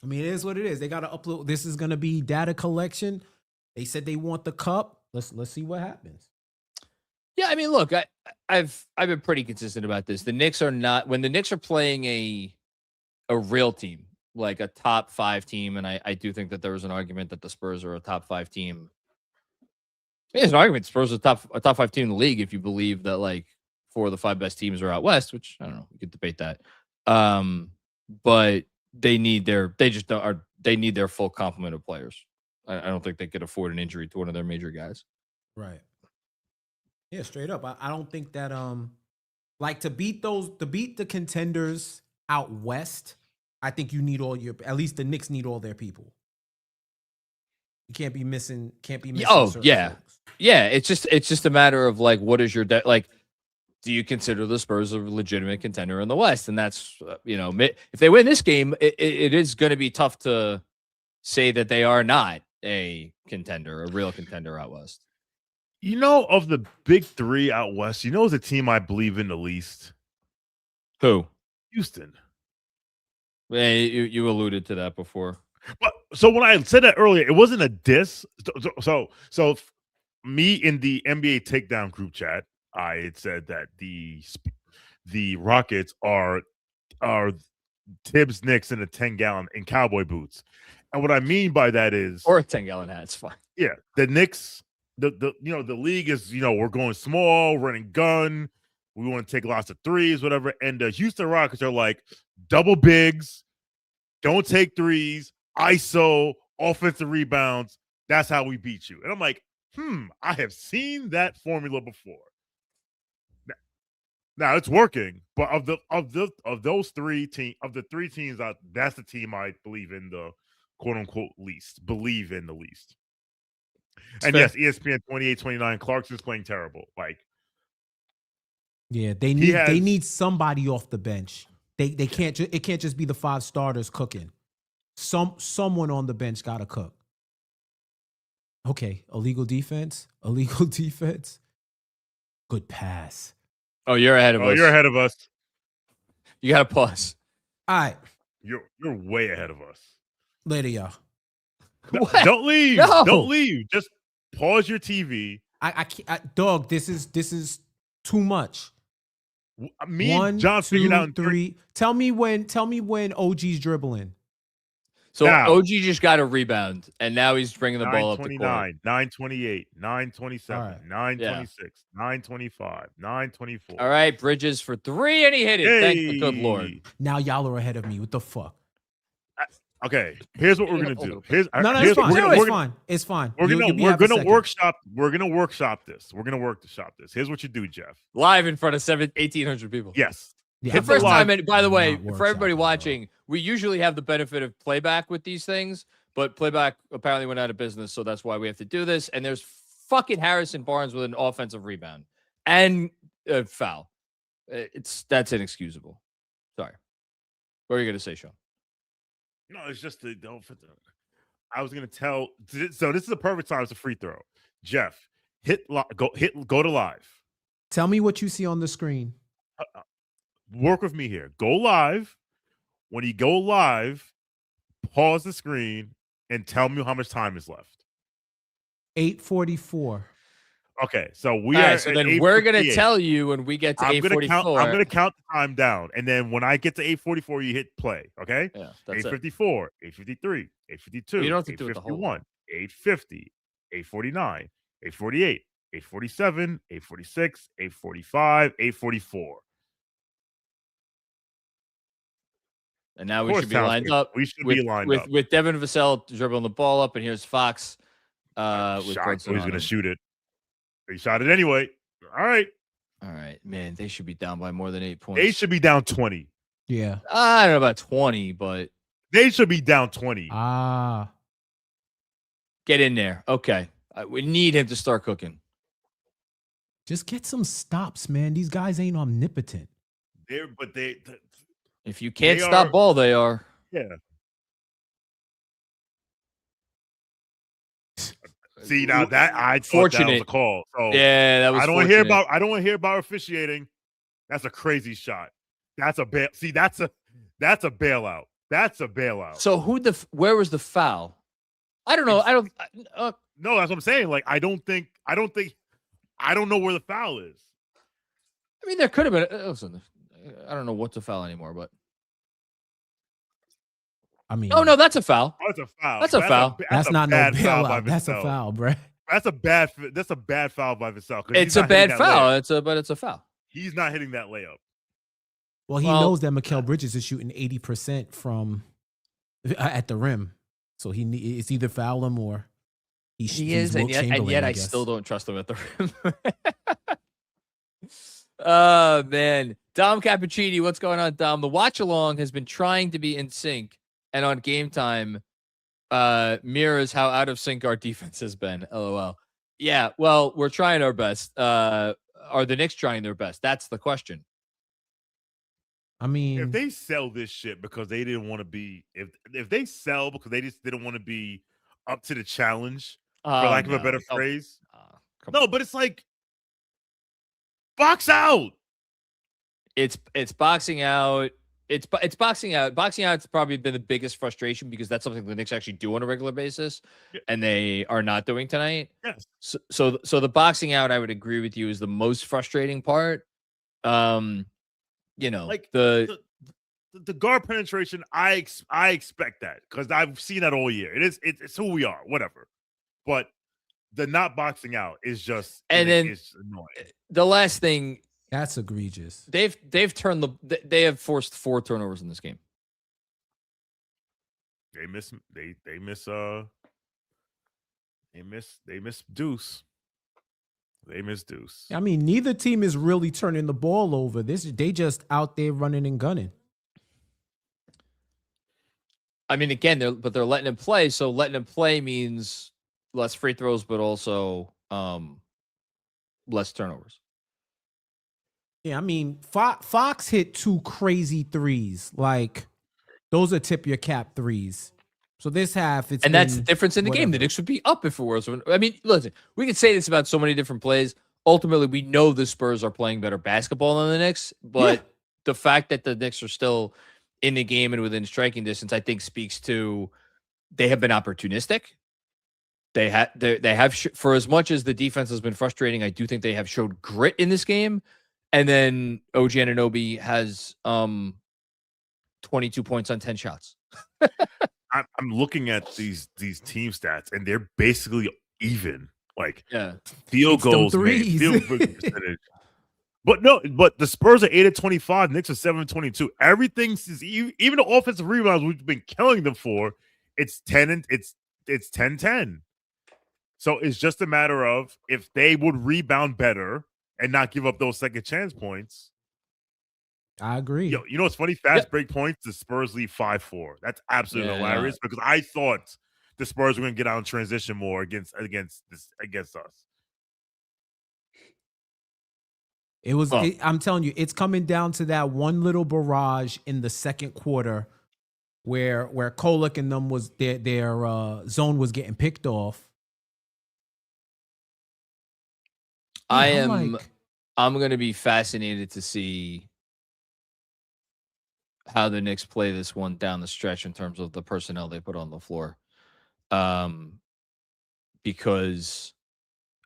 I mean, it is what it is. They got to upload. This is going to be data collection. They said they want the cup. Let's see what happens. Yeah, I mean, look, I've been pretty consistent about this. The Knicks are not, when the Knicks are playing a real team, like a top 5 team, and I do think that there was an argument that the Spurs are a top 5 team. There's an argument the Spurs are a top 5 team in the league if you believe that like 4 of the 5 best teams are out west, which I don't know, we could debate that. But they need their full complement of players. I don't think they could afford an injury to one of their major guys. Right. Yeah, straight up. I don't think that like to beat the contenders out west, I think you need at least the Knicks need all their people. You can't be missing. Oh yeah, folks. Yeah. It's just a matter of like, what is your like? Do you consider the Spurs a legitimate contender in the West? And that's if they win this game, it is going to be tough to say that they are not a contender, a real contender out west. Of the big 3 out west, is a team I believe in the least. Who? Houston. Yeah, you alluded to that before. But so when I said that earlier, it wasn't a diss. So me in the NBA takedown group chat, I had said that the Rockets are Tibbs Knicks in a 10-gallon in cowboy boots, and what I mean by that is, or a 10-gallon hat. It's fine. Yeah, the Knicks, the league is we're going small, running gun, we want to take lots of threes, whatever, and the Houston Rockets are like double bigs, don't take threes, ISO, offensive rebounds. That's how we beat you. And I'm like, I have seen that formula before. Now it's working, but of those 3 teams, of the 3 teams, that's the team I believe in the quote unquote least. Believe in the least. And yes, ESPN 28-29, Clarkson's playing terrible. Like, yeah, they need somebody off the bench. They can't it can't just be the 5 starters cooking. Someone on the bench got to cook. Okay, illegal defense. Good pass. Oh, you're ahead of us. You're ahead of us. You got to pause. All right. You're way ahead of us. Later, y'all. Don't leave. No. Don't leave. Just pause your TV. I can't, dog. This is too much. Me and John figured out in 3. Tell me when OG's dribbling. So now, OG just got a rebound, and now he's bringing the ball up the court. 9:28, 9:27, 9:26, 9:25, 9:24. All right, Bridges for 3, and he hit it. Hey. Thank the good Lord. Now y'all are ahead of me. What the fuck? Okay, here's what we're gonna do. It's fine. It's fine. We're gonna workshop. We're gonna workshop this. Here's what you do, Jeff. Live in front of 1,800 people. Yes. Yeah, the first time, and by the way, for everybody watching, we usually have the benefit of playback with these things, but playback apparently went out of business, so that's why we have to do this. And there's fucking Harrison Barnes with an offensive rebound and a foul. That's inexcusable. Sorry. What are you gonna say, Sean? No, it's just I was gonna tell. So this is the perfect time. It's a free throw. Jeff, go to live. Tell me what you see on the screen. Work with me here. Go live. When you go live, pause the screen and tell me how much time is left. 8:44. Okay, so we're gonna tell you when we get to 8:44. I'm gonna count the time down, and then when I get to 8:44, you hit play. Okay. Yeah. That's 8:54, 8:53, 8:52. You don't have to do it the whole 8:51, 8:50, 8:49, 8:48, 8:47, 8:46, 8:45, 8:44. And now we should be lined up. We should be lined up with Devin Vassell dribbling the ball up, and here's Fox. He's going to shoot it. He shot it anyway. All right, man. They should be down by more than 8 points. They should be down 20. Yeah, I don't know about 20, but they should be down 20. Get in there. Okay, we need him to start cooking. Just get some stops, man. These guys ain't omnipotent. If you can't stop ball, they are. Yeah. See, now that I thought that was a call. So yeah, that was. I don't want to hear about officiating. That's a crazy shot. That's a bail. See, that's a bailout. That's a bailout. So where was the foul? I don't know. No, that's what I'm saying. Like, I don't know where the foul is. I mean, there could have been. Listen, I don't know what's a foul anymore, but I mean, oh no, that's a foul. Oh, that's a foul. That's a foul. That's not no bad foul by bailout. That's a itself. foul, bro. That's a bad foul by itself. It's a bad foul. But it's a foul. He's not hitting that layup. Well, he knows that Mikal Bridges is shooting 80% from at the rim, so it's either foul him or he is, and yet I still don't trust him at the rim. Oh man, Dom Cappuccini, what's going on, Dom? The watch along has been trying to be in sync, and on game time, mirrors how out of sync our defense has been. LOL. Yeah, well, we're trying our best. Are the Knicks trying their best? That's the question. I mean, if they sell this shit because they didn't want to be, if they sell because they just didn't want to be up to the challenge, for lack of a better phrase. No, but it's like box out. It's boxing out. It's boxing out. Boxing out's probably been the biggest frustration because that's something the Knicks actually do on a regular basis, and they are not doing tonight. Yes. So the boxing out, I would agree with you, is the most frustrating part. You know, like the guard penetration. I expect that because I've seen that all year. It's who we are, whatever. But the not boxing out is just, and then it's annoying. The last thing. That's egregious. They have forced 4 turnovers in this game. They miss Deuce. They miss Deuce. I mean, neither team is really turning the ball over. They just out there running and gunning. I mean, again, they're letting him play. So letting him play means less free throws, but also less turnovers. Yeah, I mean, Fox hit 2 crazy threes. Like, those are tip your cap threes. So this half, that's the difference in the game. The Knicks would be up if it was. I mean, listen, we can say this about so many different plays. Ultimately, we know the Spurs are playing better basketball than the Knicks, but the fact that the Knicks are still in the game and within striking distance, I think speaks to they have been opportunistic. They have for as much as the defense has been frustrating, I do think they have showed grit in this game. And then OG Anunoby has 22 points on 10 shots. I'm looking at these team stats, and they're basically even. Like, field goals made, field goal percentage. But the Spurs are 8 of 25, Knicks are 7 of 22. Everything is even the offensive rebounds we've been killing them for. It's 10 and it's 10-10. So it's just a matter of if they would rebound better and not give up those second chance points. I agree. Yo, you know what's funny? Fast break points, the Spurs lead 5-4. That's absolutely hilarious because I thought the Spurs were going to get out in transition more against us. It was. I'm telling you, it's coming down to that one little barrage in the second quarter, where Kolek and them was their zone was getting picked off. I'm going to be fascinated to see how the Knicks play this one down the stretch in terms of the personnel they put on the floor. Because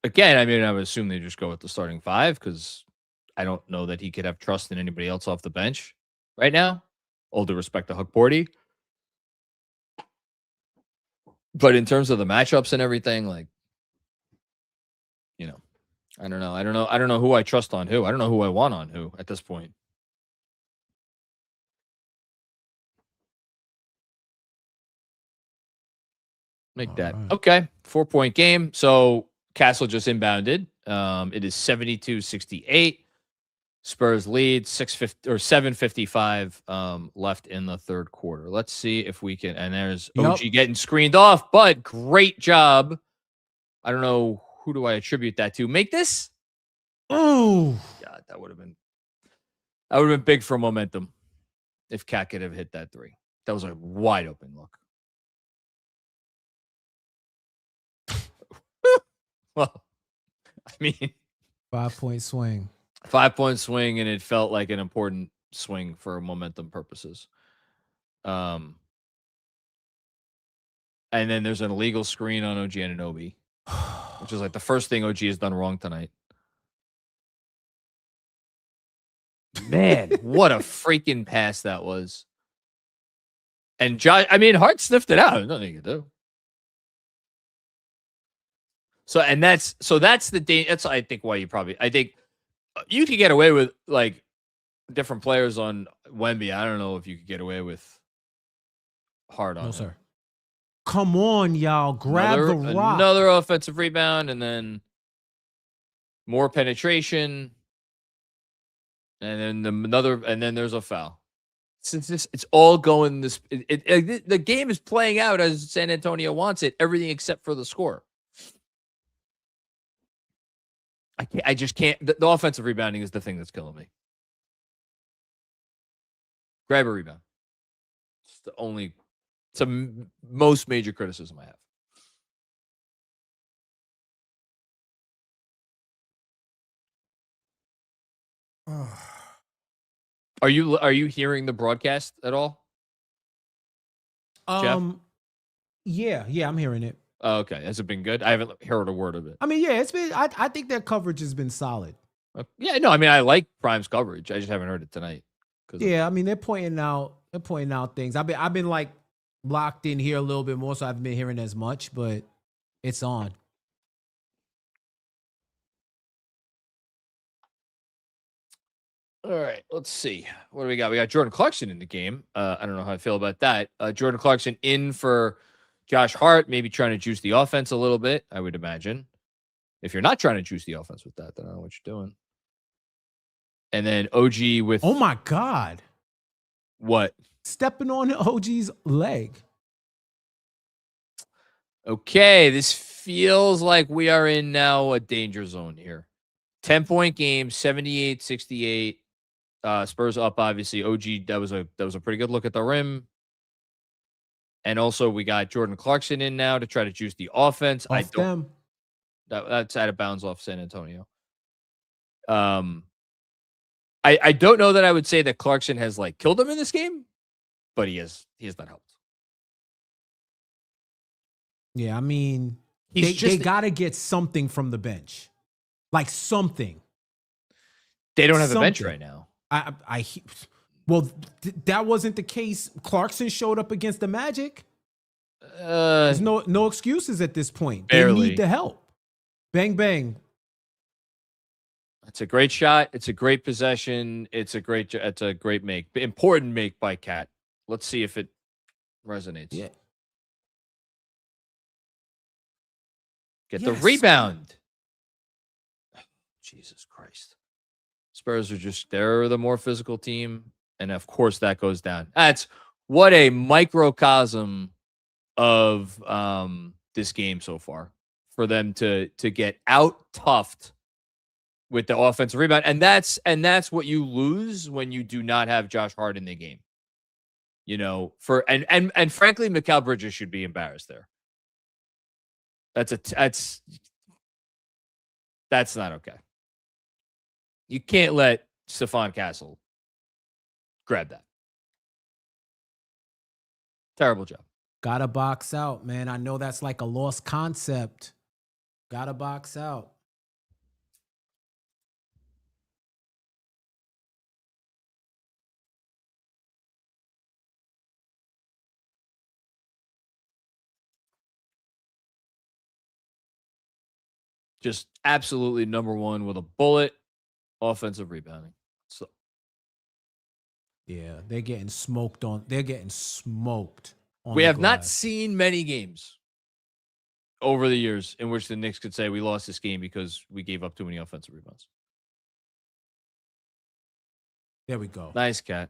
again, I mean, I would assume they just go with the starting 5 because I don't know that he could have trust in anybody else off the bench right now. All due respect to Huck Borty. But in terms of the matchups and everything, like, you know, I don't know. I don't know who I trust on who. I don't know who I want on who at this point. Make that. Right. Okay. 4-point game. So Castle just inbounded. It is 72-68. Spurs lead 7:55 left in the third quarter. Let's see if we can. And there's OG getting screened off, but great job. I don't know, who do I attribute that to? Make this? Oh, God, that would have been big for momentum if Cat could have hit that 3. That was a wide open look. Well, I mean, 5-point swing. 5-point swing, and it felt like an important swing for momentum purposes. And then there's an illegal screen on OG Anunoby, which is like the first thing OG has done wrong tonight. Man, what a freaking pass that was. And Josh, I mean, Hart sniffed it out. There's nothing you can do. So that's the day. That's I think why I think you could get away with like different players on Wemby. I don't know if you could get away with Hart on. No, him. sir. Come on, y'all. Grab the rock. Another offensive rebound, and then more penetration. And then there's a foul. Since it's all going this, the game is playing out as San Antonio wants it. Everything except for the score. I just can't. The offensive rebounding is the thing that's killing me. Grab a rebound. It's the most major criticism I have. Are you hearing the broadcast at all? Jeff? Yeah, I'm hearing it. Oh, okay. Has it been good? I haven't heard a word of it. I mean, yeah, it's been. I think their coverage has been solid. Yeah, no, I mean, I like Prime's coverage. I just haven't heard it tonight. Yeah, I mean, they're pointing out things. I've been like locked in here a little bit more, so I haven't been hearing as much, but it's on. All right, let's see. What do we got? We got Jordan Clarkson in the game. I don't know how I feel about that. Jordan Clarkson in for Josh Hart, maybe trying to juice the offense a little bit, I would imagine. If you're not trying to juice the offense with that, then I don't know what you're doing. And then OG with... Oh, my God. What? Stepping on OG's leg. Okay, this feels like we are in now a danger zone here. 10-point game, 78-68. Spurs up, obviously. OG, that was a pretty good look at the rim. And also, we got Jordan Clarkson in now to try to juice the offense. That's out of bounds off San Antonio. I don't know that I would say that Clarkson has like killed him in this game, but he has not helped. Yeah, I mean, they got to get something from the bench, like something. They don't have a bench right now. That wasn't the case. Clarkson showed up against the Magic. There's no excuses at this point. Barely. They need the help. Bang, bang. It's a great shot. It's a great possession. It's a great make. Important make by Cat. Let's see if it resonates. Yeah. Get the rebound. Jesus Christ. Spurs they're the more physical team. And of course that goes down. That's what a microcosm of this game so far for them to get out toughed with the offensive rebound. And that's what you lose when you do not have Josh Hart in the game. You know, and frankly, Mikal Bridges should be embarrassed there. That's not okay. You can't let Stephon Castle grab that. Terrible job. Gotta box out, man. I know that's like a lost concept. Gotta box out. Just absolutely number one with a bullet. Offensive rebounding. So yeah, they're getting smoked. We have not seen many games over the years in which the Knicks could say we lost this game because we gave up too many offensive rebounds. There we go. Nice, Cat.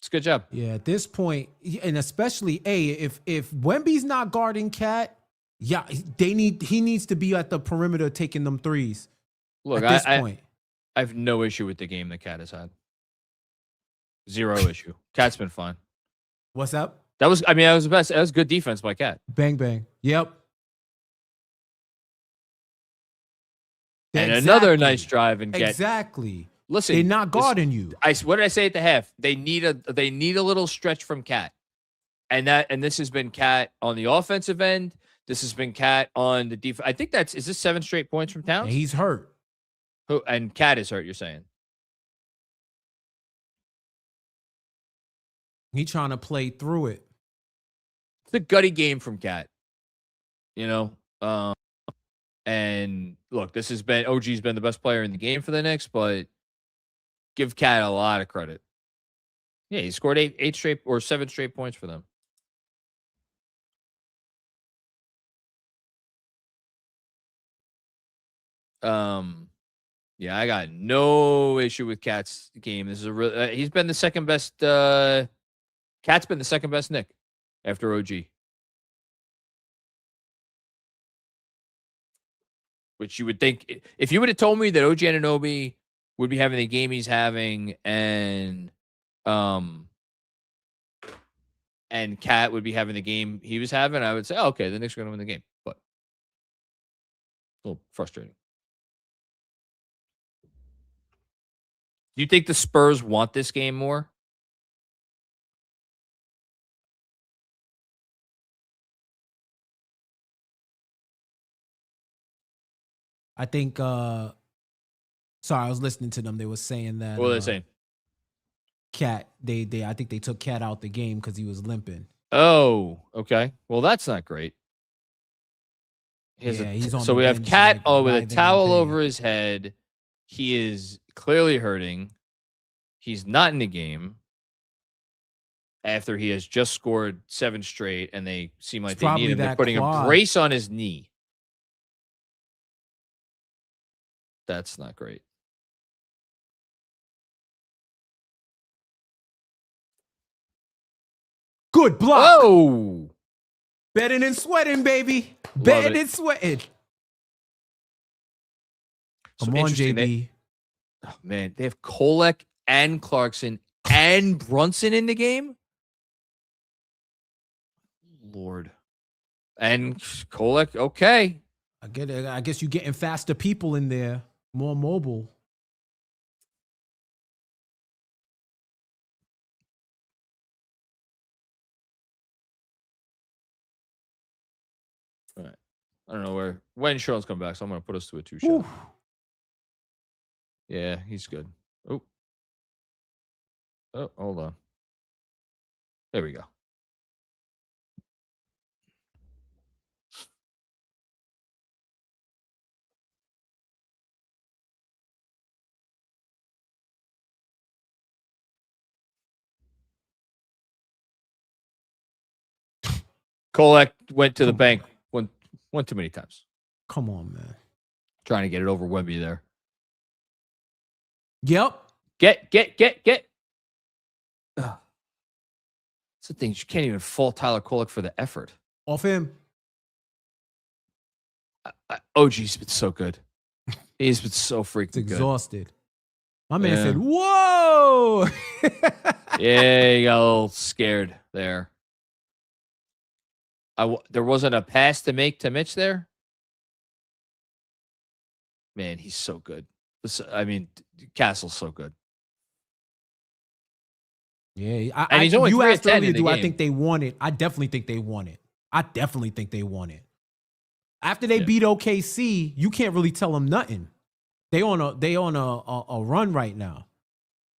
It's a good job. Yeah, at this point, and especially if Wemby's not guarding Cat, yeah, he needs to be at the perimeter taking them threes. Look, at this point. I have no issue with the game that Cat has had. Zero issue. Cat's been fine. What's up? That was the best. That was good defense by Cat. Bang, bang. Yep. and another nice drive and get exactly. Listen, they're not guarding you. What did I say at the half? They need a little stretch from Cat, and this has been Cat on the offensive end. This has been Cat on the defense. I think is this 7 straight points from Towns? And he's hurt. And Cat is hurt. You're saying he trying to play through it. It's a gutty game from Cat, and look, this has been OG's been the best player in the game for the Knicks, but give Cat a lot of credit. Yeah, he scored 8 straight or 7 straight points for them. Yeah, I got no issue with Cat's game. This is a real. He's been the second best. Cat's been the second best Knick after OG. Which you would think, if you would have told me that OG Anunoby would be having the game he's having, and Cat would be having the game he was having, I would say, oh, okay, the Knicks are going to win the game. But a little frustrating. Do you think the Spurs want this game more? I think sorry, I was listening to them. They were saying that What were they saying? Cat, I think they took Cat out the game because he was limping. Oh, okay. Well, that's not great. He's on so the we have bench, Cat like, with a writhing in towel pain. over his head. He is clearly hurting. He's not in the game after he has just scored 7 straight, and they seem like It's they need probably him. They're that putting a quad. brace on his knee. That's not great. Good block. Oh, Betting and sweating, baby. Love Betting it. and sweating. So Come on, interesting. JB. Oh, man, they have Kolek and Clarkson and Brunson in the game. Lord. And Kolek, okay. I get it. I guess you're getting faster people in there, more mobile. All right. I don't know when Sean's come back, so I'm going to put us to a 2-shot. Oof. Yeah, he's good. Oh, hold on. There we go. Kolek went to the bank one too many times. Come on, man. Trying to get it over Wemby there. Yep. Get. Ugh. It's the thing. You can't even fault Tyler Kolek for the effort. Off him. OG's been so good. He's been so freaking It's good. exhausted. My man Yeah. said, whoa. Yeah, he got a little scared there. There wasn't a pass to make to Mitch there. Man, he's so good. I mean, Castle's so good. Yeah. And he's only you 3 of asked 10 earlier, in the do I game. think they won it? I definitely think they won it. After they beat OKC, you can't really tell them nothing. They on a run right now.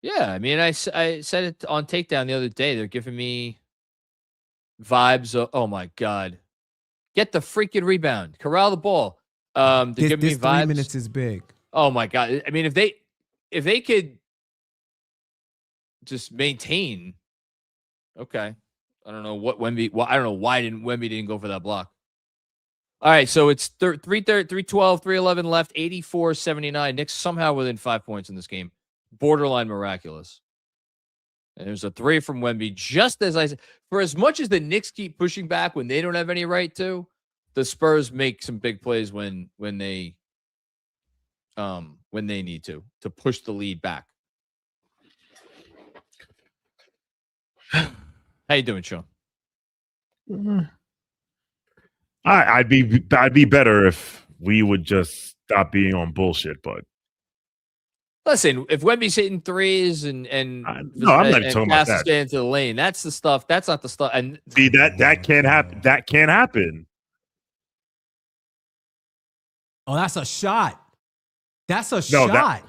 Yeah, I mean, I said it on Takedown the other day. They're giving me vibes of, oh my God. Get the freaking rebound. Corral the ball. They're giving me This 3 vibes. minutes is big. Oh my God. I mean, if they could just maintain, okay. I don't know what Wemby, I don't know why Wemby didn't go for that block. All right, so it's 312, 311 left, 84-79. Knicks somehow within 5 points in this game. Borderline miraculous. And there's a 3 from Wemby, just as I said. For as much as the Knicks keep pushing back when they don't have any right to, the Spurs make some big plays when they need to push the lead back. How you doing, Sean? I'd be better if we would just stop being on bullshit. But listen, if Wemby's hitting threes and no, I'm not talking about that. Stay into the lane, that's the stuff. That's not the stuff. And see that can't happen. That can't happen. Oh, that's a shot. That's a No, shot.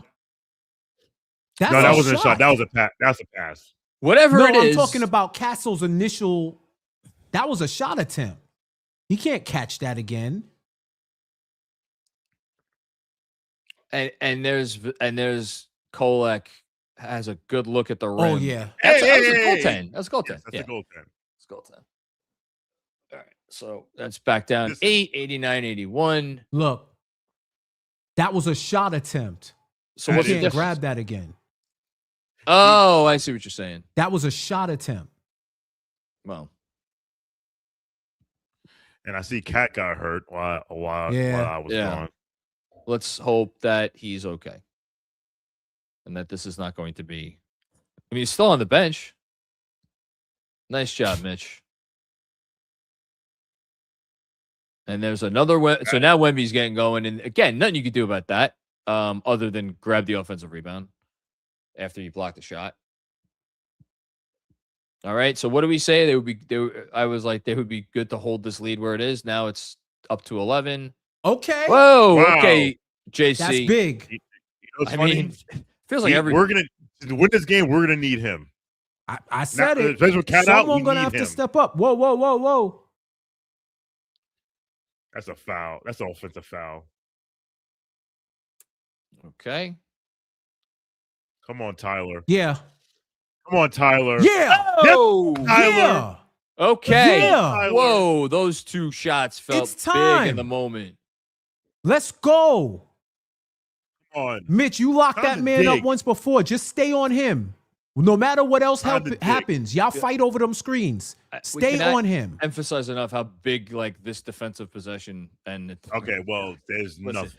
That wasn't a shot. That was a pass. That's a pass. Whatever it is. I'm talking about Castle's initial. That was a shot attempt. He can't catch that again. And there's Kolek has a good look at the rim. Oh yeah, That's a goaltend. That's a goaltend. Yes, that's a goaltend. It's goaltend. All right, so that's back down 8, 89, 81. Look, that was a shot attempt. So you what's the can't difference? grab that again. Oh, I see what you're saying. That was a shot attempt. Well, and I see Cat got hurt while I was gone. Let's hope that he's okay, and that this is not going to be. I mean, he's still on the bench. Nice job, Mitch. And there's another. So now Wemby's getting going, and again, nothing you can do about that, other than grab the offensive rebound after you block the shot. All right. So what do we say? I was like, they would be good to hold this lead where it is. Now it's up to 11. Okay. Whoa. Wow. Okay, JC. That's big. You know what's I funny? mean, feels like we're gonna to win this game. We're gonna need him. I said it. Especially with Cat out, we Someone gonna need have him. to step up. Whoa, whoa, whoa, whoa. That's a foul. That's an offensive foul. Okay. Come on, Tyler. Yeah. Come on, Tyler. Yeah. Oh, Tyler. Yeah. okay. Yeah. Whoa, those two shots felt It's time. big in the moment. Let's go. Come on. Mitch, you locked Time that to man up dig. once before. Just stay on him. No matter what else Time to dig. happens, y'all fight over them screens. We Stay cannot on him. Emphasize enough how big like this defensive possession and Okay, well, there's Listen, nothing.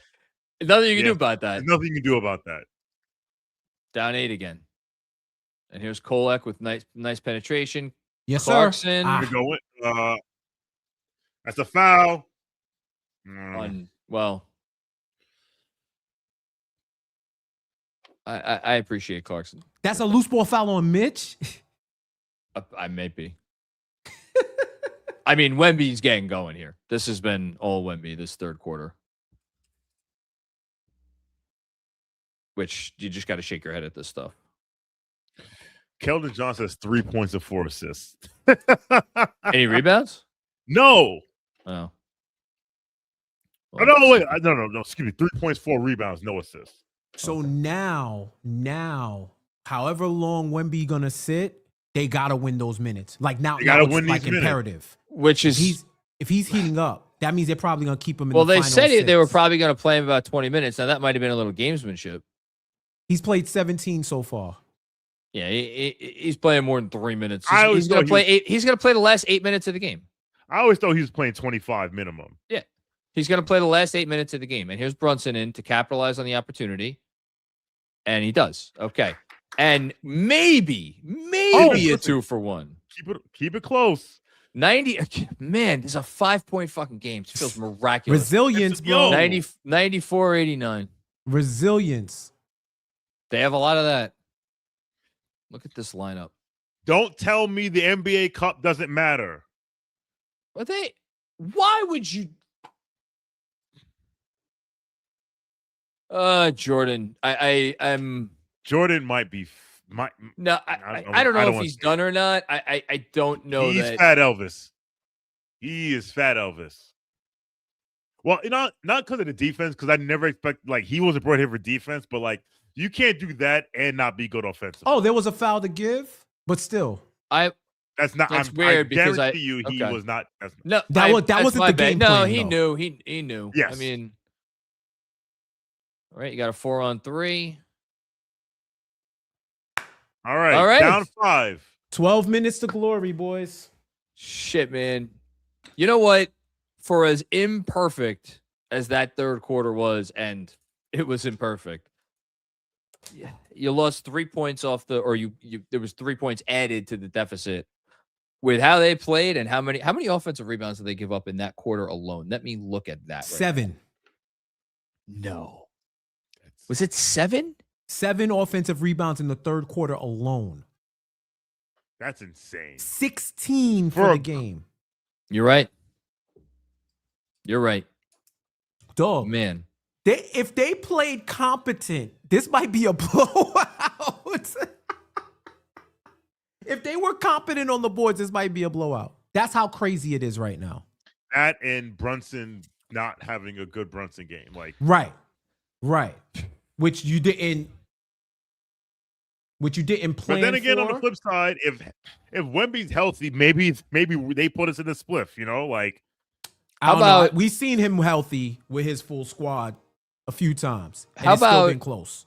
nothing you can Yeah. do about that. There's nothing you can do about that. Down 8 again. And here's Kolek with nice penetration. Yes, Clarkson. sir. We're going. That's a foul. Well, I appreciate Clarkson. That's a loose ball foul on Mitch. I may be. I mean, Wemby's getting going here. This has been all Wemby this third quarter. Which you just got to shake your head at this stuff. Keldon Johnson has 3 points and 4 assists. Any rebounds? No. Oh. Oh, no, wait. No. Excuse me. 3 points, 4 rebounds, no assists. So now, however long Wemby gonna sit, they gotta win those minutes. Like now, They gotta it's win like these minutes. imperative. Which is If he's heating up, that means they're probably gonna keep him in well, the they final said they were 6. probably going to play him about 20 minutes. Now that might have been a little gamesmanship. He's played 17 so far. Yeah, he's playing more than 3 minutes. I always He's going to thought play 8. He's going to play the last 8 minutes of the game. I always thought he was playing 25 minimum. Yeah, he's going to play the last 8 minutes of the game. And here's Brunson in to capitalize on the opportunity, and he does. Okay, and maybe a 2-for-1. Keep it close. 90. Man, this is a 5-point fucking game. It feels miraculous. Resilience, bro. 94-89. Resilience. They have a lot of that. Look at this lineup. Don't tell me the NBA Cup doesn't matter. But why would you? Jordan, I'm. Jordan might be. No, I don't know if he's done or not. I don't know He's that. Fat Elvis. He is Fat Elvis. Well, not because of the defense, because I never expect he wasn't brought here for defense, but you can't do that and not be good offensively. Oh, there was a foul to give, but still. That's not. That's I weird because guarantee you he okay. was not. No, that that's wasn't my the bad. game No, plan, he though. knew. He knew. Yes. I mean, all right, you got a 4-on-3. All right. All right. Down 5. 12 minutes to glory, boys. Shit, man. You know what? For as imperfect as that third quarter was, and it was imperfect. Yeah, you lost 3 points off there was 3 points added to the deficit with how they played and how many offensive rebounds did they give up in that quarter alone? Let me look at that. 7. No. Was it 7? 7 offensive rebounds in the third quarter alone. That's insane. 16 for the game. You're right. You're right. Dog. Man. If they played competent, this might be a blowout. If they were competent on the boards, this might be a blowout. That's how crazy it is right now. That and Brunson not having a good Brunson game. Like Right. Which you didn't plan. But then again, on the for. flip side, if Wemby's healthy, maybe they put us in a spliff, you know? Like How about we've seen him healthy with his full squad a few times. And it's still been close.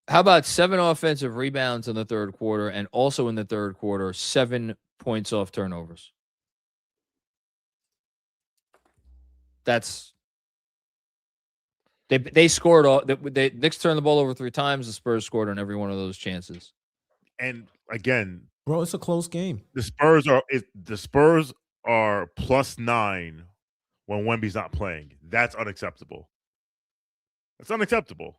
How about 7 offensive rebounds in the third quarter, and also in the third quarter, 7 points off turnovers? That's they scored all. They Knicks turned the ball over 3 times. The Spurs scored on every one of those chances. And again, bro, it's a close game. The Spurs are +9 when Wemby's not playing. That's unacceptable. That's unacceptable.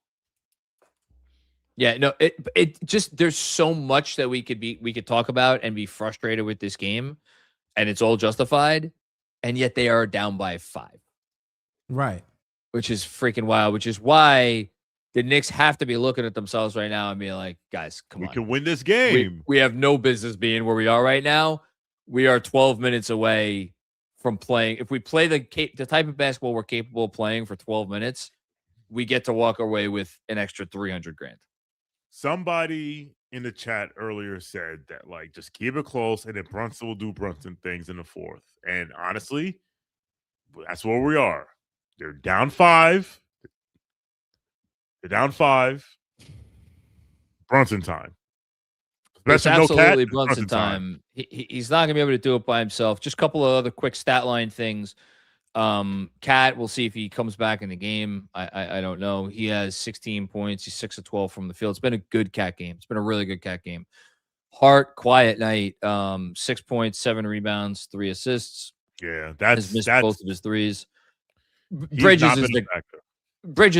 Yeah, no, it just there's so much that we could talk about and be frustrated with this game, and it's all justified, and yet they are down by 5. Right. Which is freaking wild, which is why the Knicks have to be looking at themselves right now and being like, guys, come on. We can win this game. We have no business being where we are right now. We are 12 minutes away from playing. If we play the type of basketball we're capable of playing for 12 minutes, we get to walk away with an extra $300,000. Somebody in the chat earlier said that, like, just keep it close and then Brunson will do Brunson things in the fourth. And honestly, that's where we are. They're down 5. They're down 5. Brunson time. It's absolutely Brunson time. He's not going to be able to do it by himself. Just a couple of other quick stat line things. Cat, we'll see if he comes back in the game. I don't know. He has 16 points. He's 6 of 12 from the field. It's been a good Cat game. It's been a really good Cat game. Hart, quiet night. 6 points, 7 rebounds, 3 assists. Yeah, has missed both of his threes. Bridges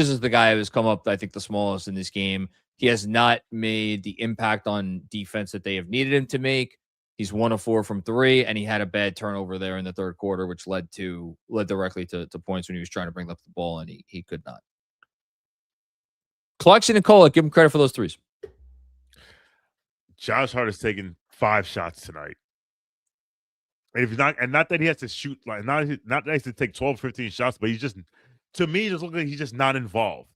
is the guy who has come up, I think, the smallest in this game. He has not made the impact on defense that they have needed him to make. He's 1 of 4 from 3, and he had a bad turnover there in the third quarter, which led directly to points when he was trying to bring up the ball, and he could not. Clarkson and Cole, give him credit for those threes. Josh Hart has taken 5 shots tonight. And if he's not, and not that he has to shoot, like not that he has to take 12, 15 shots, but he's just, to me, just looks like he's just not involved.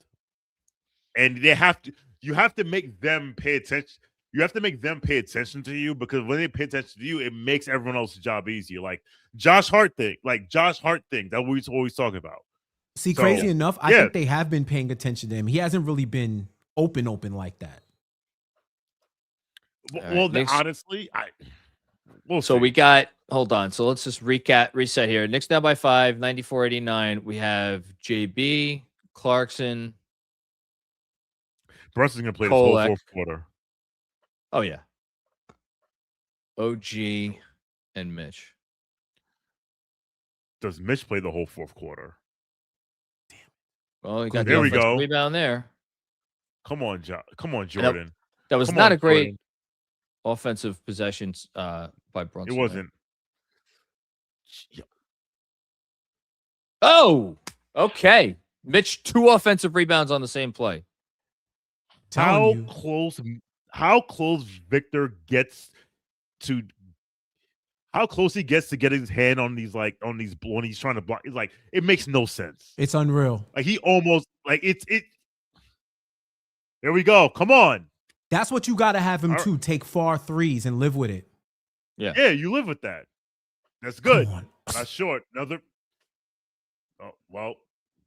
And you have to make them pay attention. You have to make them pay attention to you, because when they pay attention to you, it makes everyone else's job easier. Like Josh Hart thing that we always talk about. See, crazy enough, I think they have been paying attention to him. He hasn't really been open like that. Well, honestly, we got, hold on. So let's just reset here. Knicks down by 5, 94-89. We have JB, Clarkson. Brunson's going to play the whole fourth quarter. Oh, yeah. OG and Mitch. Does Mitch play the whole fourth quarter? Damn. Well, he got the offensive rebound there. Come on, Jordan. That was not a great offensive possession by Brunson. It wasn't. Right? Oh, okay. Mitch, 2 offensive rebounds on the same play. How close Victor gets to, how close he gets to getting his hand on these when he's trying to block. It's like, it makes no sense. It's unreal. Like he almost, like it. There we go. Come on. That's what you got to have him to take far threes and live with it. Yeah. Yeah, you live with that. That's good. Not short. Another. Oh, well,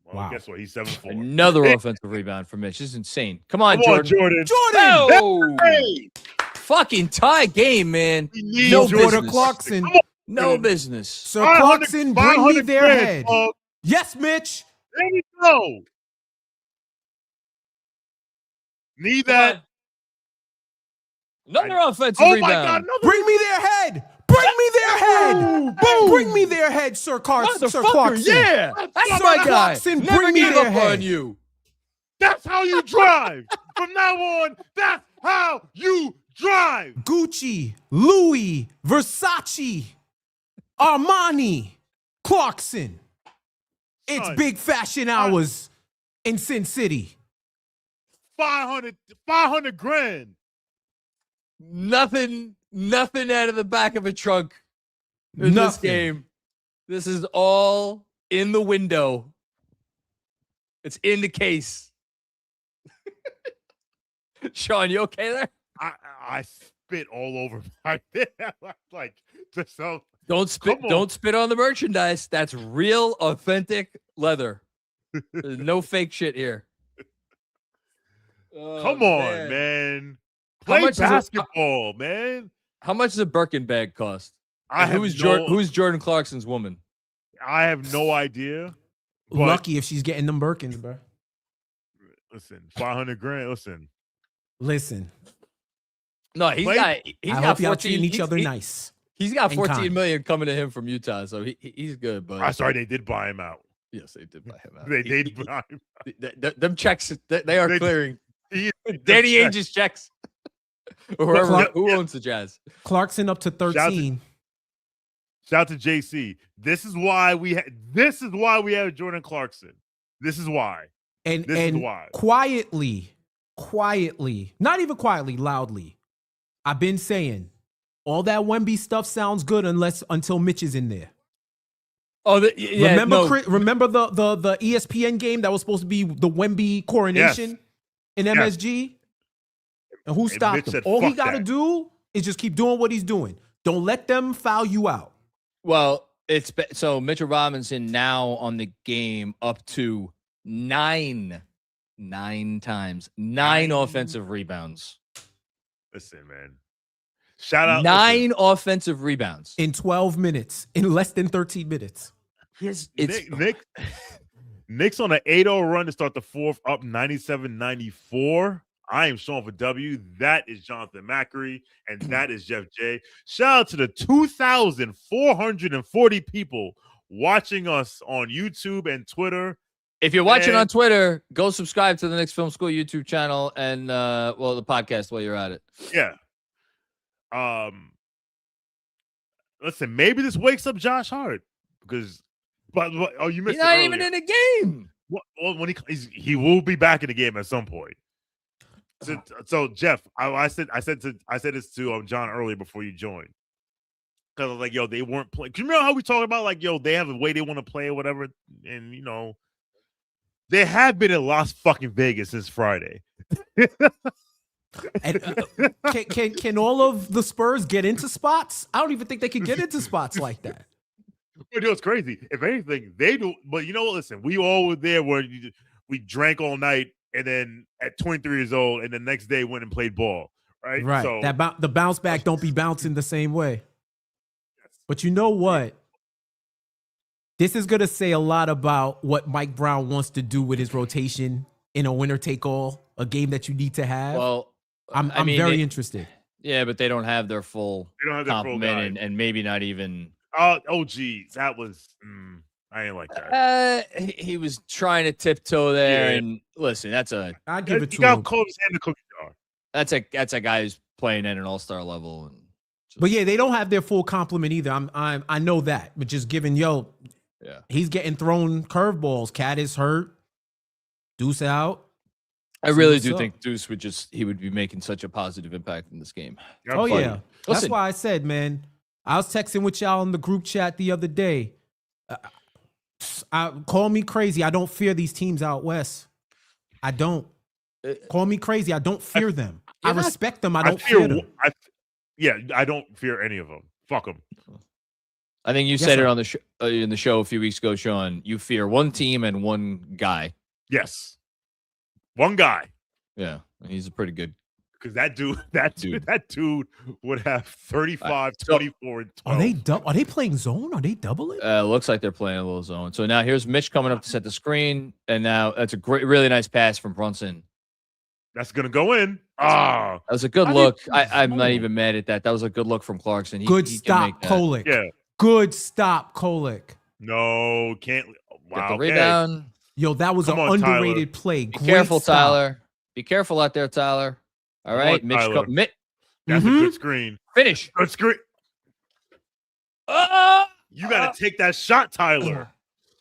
wow. Guess what? He's 7-4. Another offensive rebound for Mitch. This is insane. Come on, Jordan. Jordan! Hey! Fucking tie game, man. No Border Clarkson. No business. Sir Clarkson, bring me their head. Yes, Mitch. There we go. Need that. Another offensive rebound. My God, bring me their head. Bring me their head. Boom. Bring me their head, Sir Clarkson. Yeah. That's my guy. Clarkson, bring me their head. On you. That's how you drive. From now on, that's how you drive. Gucci, Louis, Versace, Armani, Clarkson. It's Son, big fashion hours in Sin City. 500 grand. Nothing out of the back of a trunk in this Nothing. game. This is all in the window. It's in the case. Sean, you okay there? I spit all over my like just so. Don't spit on the merchandise. That's real, authentic leather. There's no fake shit here. Come on, man. Play basketball, man. How much does a Birkin bag cost? Who's Jordan Clarkson's woman? I have no idea. Lucky if she's getting them Birkins, bro. Listen, 500 grand. Listen. No, he's got I hope y'all treating each other nice. He's got 14 million coming to him from Utah, so he's good. But I'm sorry, they did buy him out. Yes, they did buy him out. They did buy him out. Them checks, they are clearing. Danny Ainge's checks. Or who owns the Jazz? Clarkson up to 13. Shout out to JC. This is why we have Jordan Clarkson. This is why. And this is why. quietly, not even quietly, loudly, I've been saying all that Wemby stuff sounds good until Mitch is in there. Oh, remember the ESPN game that was supposed to be the Wemby coronation in MSG? And who stopped him? All he got to do is just keep doing what he's doing. Don't let them foul you out. Well, so Mitchell Robinson now on the game up to nine times, 9 offensive rebounds. Listen, man. Shout out. 9 offensive rebounds. In 12 minutes, in less than 13 minutes. Knicks on an 8-0 run to start the fourth, up 97-94. I am Sean for W. That is Jonathan Macri, and that is Jeff J. Shout out to the 2,440 people watching us on YouTube and Twitter. If you're watching on Twitter, go subscribe to the Knicks Film School YouTube channel and the podcast while you're at it. Yeah. Listen, maybe this wakes up Josh Hart because, you missed. He's not even in the game. Well, when he will be back in the game at some point. So Jeff, I said this to John earlier before you joined, because I was like, yo, they weren't playing. You remember how we talked about like, yo, they have a way they want to play or whatever, and they have been in Las fucking Vegas since Friday. And, can all of the Spurs get into spots? I don't even think they can get into spots like that. But it's crazy. If anything, they do. But you know what? Listen, we all were there where we drank all night, and then at 23 years old, and the next day went and played ball. Right. Right. So, the bounce back don't be bouncing the same way. But you know what? This is gonna say a lot about what Mike Brown wants to do with his rotation in a winner take all, a game that you need to have. Well, I'm very interested. Yeah, but they don't have their full complement, and maybe not even. Oh, geez, that was. I ain't like that. He was trying to tiptoe there, and listen, I give it to him. He got close in the cookie jar. That's a guy who's playing at an all-star level, but yeah, they don't have their full complement either. I know that, but just giving he's getting thrown curveballs. Cat is hurt. Deuce out. I really do think Deuce would be making such a positive impact in this game. Oh yeah, that's why I said, man. I was texting with y'all in the group chat the other day. Call me crazy. I don't fear these teams out west. I don't. Call me crazy. I don't fear them. I respect them. I don't fear them. I don't fear any of them. Fuck them. I think you said it on the in the show a few weeks ago, Sean. You fear one team and one guy. Yes, one guy. Yeah, he's a pretty good. Because that dude would have 35, 24, and 12. Are they playing zone? Are they doubling? Looks like they're playing a little zone. So now here's Mitch coming up to set the screen, and now that's a really nice pass from Brunson. That's gonna go in. That was a good look. I'm not even mad at that. That was a good look from Clarkson. Good stop, Kolek. Yeah. Good stop, Kolek. No, can't. Wow. Get the rebound. Yo, that was an Come on, underrated play. Be Great careful, stop. Tyler. Be careful out there, Tyler. All right, on, Mitch. Tyler. Mitch, That's a good screen. finish. Good screen. You got to take that shot, Tyler.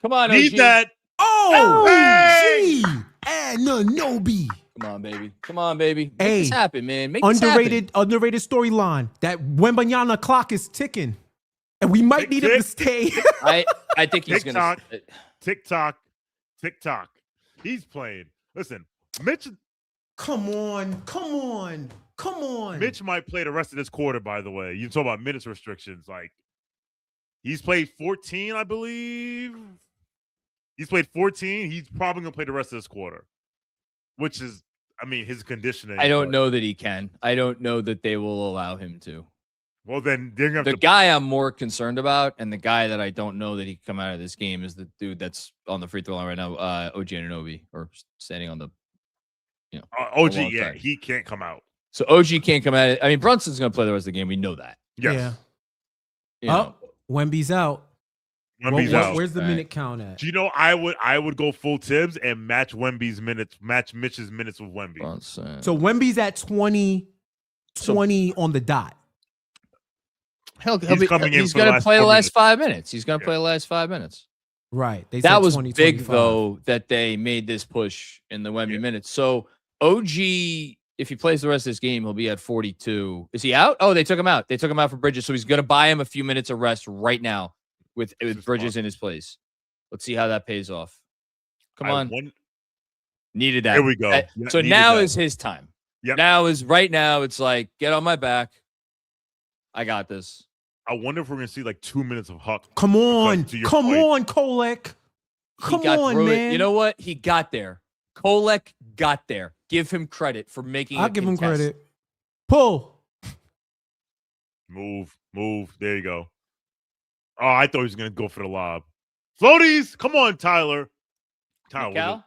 Come on, Need OG. that. Oh, Hey! gee. Ananobi. Come on, baby. Come on, baby. Make Hey, this happen, man. Make this happen. Underrated storyline. That Wembanyama clock is ticking. And we might need him to stay. I think he's going to. TikTok. He's playing. Listen, Mitch. Come on. Mitch might play the rest of this quarter, by the way. You talk about minutes restrictions. Like, he's played 14, I believe. He's played 14. He's probably going to play the rest of this quarter, which is, I mean, his conditioning. I don't know that he can. I don't know that they will allow him to. Well, then they're going to The guy I'm more concerned about, and the guy that I don't know that he can come out of this game, is the dude that's on the free throw line right now, OG Anunoby, or standing on the, OG, yeah, he can't come out. So OG can't come out. I mean, Brunson's going to play the rest of the game. We know that. Yes. Yeah. Wemby's out. Wemby's out. Where's the minute count at? Do you know I would go full Tibbs and match Wemby's minutes, match Mitch's minutes with Wemby. Brunson. So Wemby's at 20 on the dot. He's coming in. He's for going to play the last minutes. 5 minutes. He's going to play the last 5 minutes. Right. They That said was 20, big 25. though that they made this push in the Wemby minutes. So OG, if he plays the rest of this game, he'll be at 42. Is he out? Oh, they took him out. They took him out for Bridges. So he's going to buy him a few minutes of rest right now with Bridges in his place. Let's see how that pays off. Come on. Needed that. Here we go. So now is his time. Yep. Right now, it's like, get on my back. I got this. I wonder if we're going to see like 2 minutes of Huck. Come on. Come on, Kolek. Come on, man. You know what? He got there. Kolek got there. Give him credit for making I'll give him credit. Pull. Move. There you go. Oh, I thought he was going to go for the lob. Floaties. Come on, Tyler. Cal?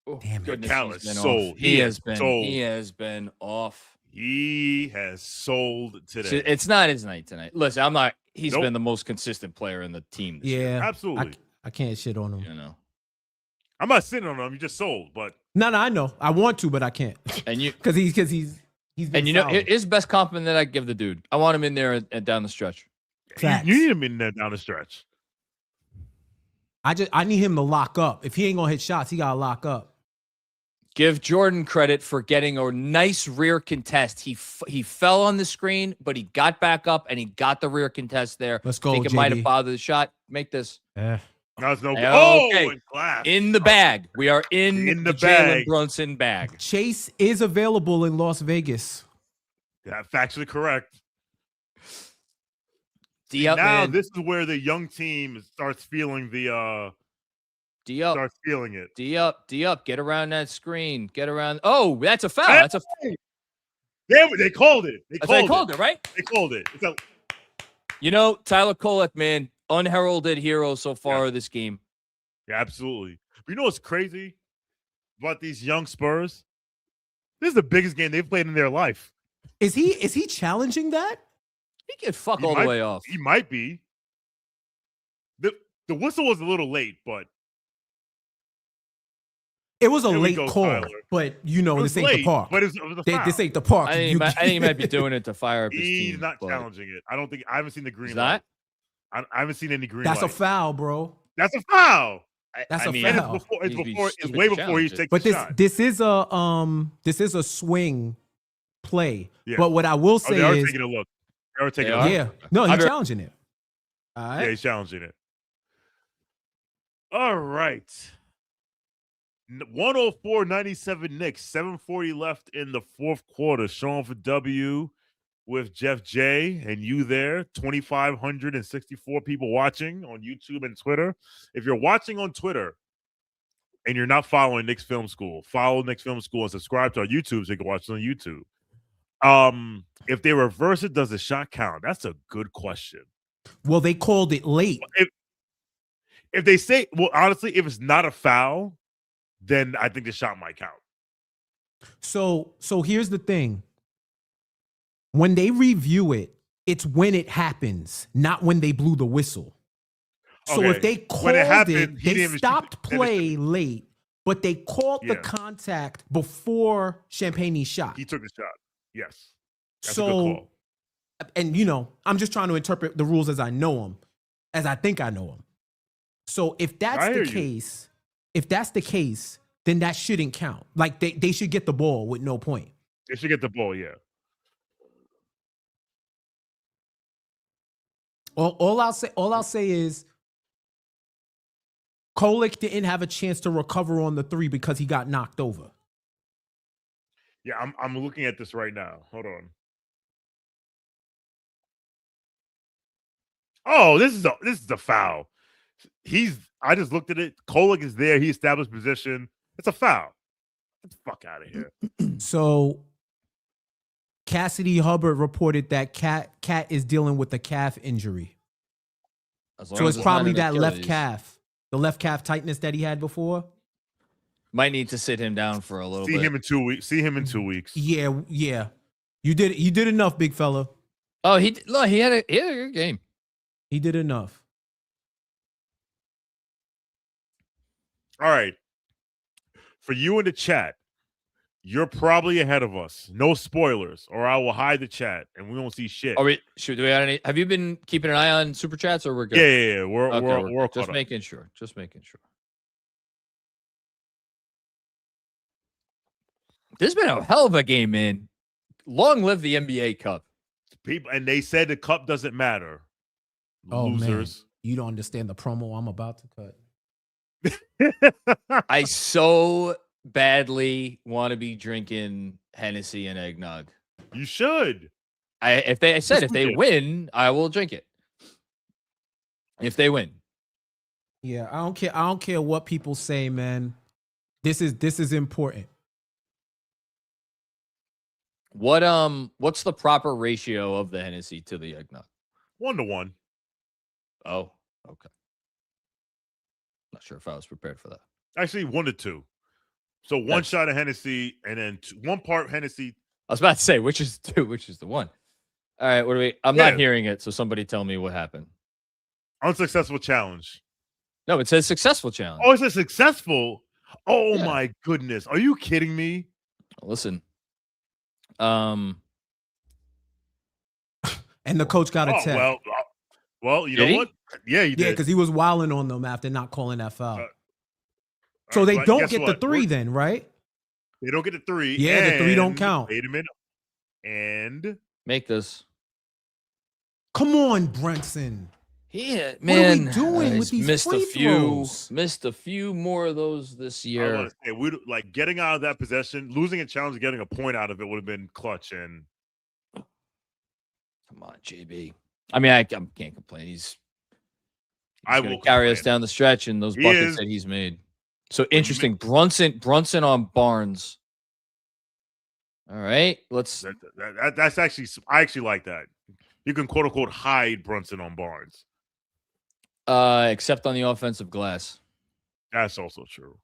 Oh, damn it. Cal is sold. He has been off. He has sold today. So it's not his night tonight. Listen, he's been the most consistent player in the team this year. Absolutely. I can't shit on him. You know. I'm not sitting on him. You just sold, but No, I know. I want to, but I can't. And you because he's been solid. his best compliment that I give the dude. I want him in there and down the stretch. Facts. you need him in there down the stretch. I need him to lock up. If he ain't gonna hit shots, he gotta lock up. Give Jordan credit for getting a nice rear contest. He fell on the screen, but he got back up and he got the rear contest there. Let's go, I think it might have JB. bothered the shot. Make this. No, it's no good. Okay. And glass. In the bag. We are in the bag. Jalen Brunson bag. Chase is available in Las Vegas. Yeah, factually correct. D-up, Now man. this is where the young team starts feeling D-up. starts feeling it. D-up. Get around that screen. Get around. Oh, that's a foul. Hey! That's a foul. They called it. They called it, right? They called it. It's a, You know, Tyler Kolek, man, unheralded hero so far this game. yeah, absolutely. But you know what's crazy about these young Spurs? This is the biggest game they've played in their life. Is he challenging that? He can fuck He all might- the way off. He might be. The whistle was a little late, but It was a Here we late go, call, Tyler. but it was this ain't late, the park. But it was a foul. This ain't the park. I think he might be doing it to fire up his He's team. not but challenging it. I haven't seen the green He's light. not? I haven't seen any green That's light. a foul, bro. That's a foul. That's a mean, And foul. it's way before he takes But the shot. this is a swing play. Yeah. But what I will Oh, say they are is, taking a look. They are taking They a are? look. yeah, no, he's I've- challenging it. All right. Yeah, he's challenging it. All right. 104-97 Knicks. 7:40 left in the fourth quarter. Sean for W with Jeff J. And you there. 2,564 people watching on YouTube and Twitter. If you're watching on Twitter and you're not following Knicks Film School, follow Knicks Film School and subscribe to our YouTube so you can watch it on YouTube. If they reverse it, does the shot count? That's a good question. Well, they called it late. If they say, well, honestly, if it's not a foul, then I think the shot might count. So here's the thing. When they review it, it's when it happens, not when they blew the whistle. So if they called they stopped play late, but they called the contact before Champagne's shot. He took the shot. Yes. That's so, a good call. And I'm just trying to interpret the rules as I know them, as I think I know them. So if that's the case, then that shouldn't count. Like they should get the ball with no point. They should get the ball, yeah. All I'll say is Kolek didn't have a chance to recover on the 3 because he got knocked over. Yeah, I'm looking at this right now. Hold on. Oh, this is a foul. I just looked at it. Kolek is there. He established position. It's a foul. Get the fuck out of here. So Cassidy Hubbard reported that Cat is dealing with a calf injury. So it's probably that left calf, the left calf tightness that he had before. Might need to sit him down for a little bit. See him in 2 weeks. Yeah. You did enough, big fella. Oh, he had a good game. He did enough. All right. For you in the chat, you're probably ahead of us. No spoilers, or I will hide the chat and we won't see shit. Have you been keeping an eye on super chats, or we're good? Yeah. We're just making sure. This has been a hell of a game, man. Long live the NBA Cup. People, and they said the cup doesn't matter. Oh, losers. Man. You don't understand the promo I'm about to cut. I so badly want to be drinking Hennessy and eggnog. You should. If they win, I will drink it. If they win. Yeah, I don't care what people say, man. This is important. What's the proper ratio of the Hennessy to the eggnog? 1-to-1. Oh, okay. Not sure if I was prepared for that. Actually, 1-to-2. So one shot of Hennessy and then 1 part Hennessy. I was about to say, which is 2, which is the 1. All right, I'm not hearing it, so somebody tell me what happened. Unsuccessful challenge. No, it says successful challenge. Oh, it says successful? Oh, my goodness. Are you kidding me? Listen. And the coach got a tech. Well, you know what? Yeah, he did. Yeah, because he was wilding on them after not calling that foul. So they don't get the 3 then, right? They don't get the 3. Yeah, the 3 don't count. Wait a minute. And make this. Come on, Brunson. Yeah, man. What are we doing with these free throws? Missed a few more of those this year. I want to say, we like getting out of that possession, losing a challenge, getting a point out of it would have been clutch. And come on, JB. I mean, I can't complain. He's going to carry us down the stretch in those buckets that he's made. So interesting. Brunson on Barnes. All right, let's. That's actually, I actually like that. You can quote unquote hide Brunson on Barnes. Except on the offensive glass. That's also true.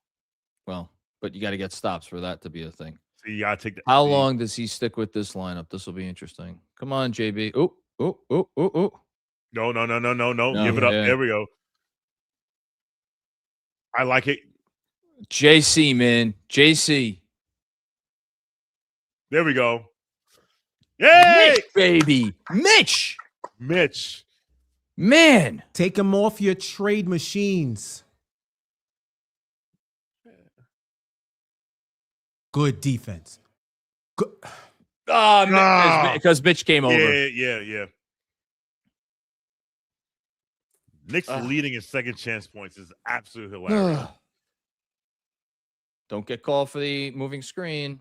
Well, but you got to get stops for that to be a thing. So you got to take that. How long does he stick with this lineup? This will be interesting. Come on, JB. Oh. No. Give it up. There we go. I like it. JC, man. JC. There we go. Yay! Mitch, baby. Mitch. Man. Take him off your trade machines. Good defense. Good. Because Mitch came over. Yeah. Knicks leading in second chance points is absolutely hilarious. Don't get called for the moving screen.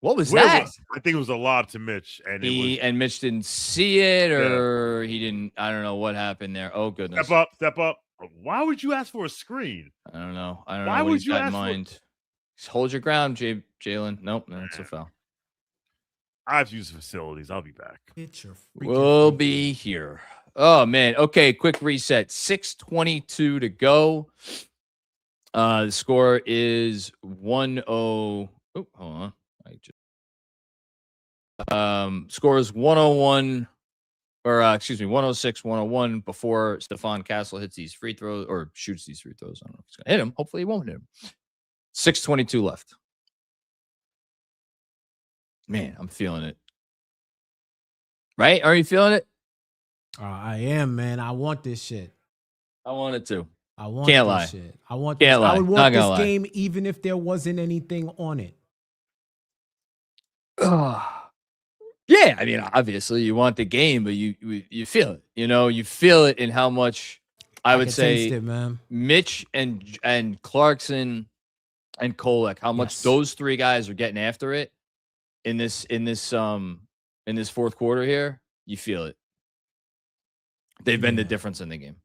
What was that? I think it was a lob to Mitch, and Mitch didn't see it, or he didn't. I don't know what happened there. Oh goodness! Step up. Why would you ask for a screen? I don't know. Why would you ask mind? Just hold your ground, Jalen. Nope, that's a foul. I have to use the facilities. I'll be back. We'll be here. Oh man. Okay, quick reset. 6:22 to go. The score is 1-0. Oh, hold on. Score is 101 or excuse me, 106, 101 before Stephon Castle hits these free throws or shoots these free throws. I don't know if he's gonna hit him. Hopefully he won't hit him. 6:22 left. Man, I'm feeling it. Right? Are you feeling it? I am, man. I want this shit. I want it to. I want Can't this lie. shit. I want Can't this. lie. I would Not want gonna this lie. game even if there wasn't anything on it. Yeah, I mean, obviously you want the game, but you feel it. You know, you feel it in how much I would can say taste it, man. Mitch and Clarkson and Kolek, how much Yes. those three guys are getting after it in this fourth quarter here. You feel it. They've been the Yeah. difference in the game.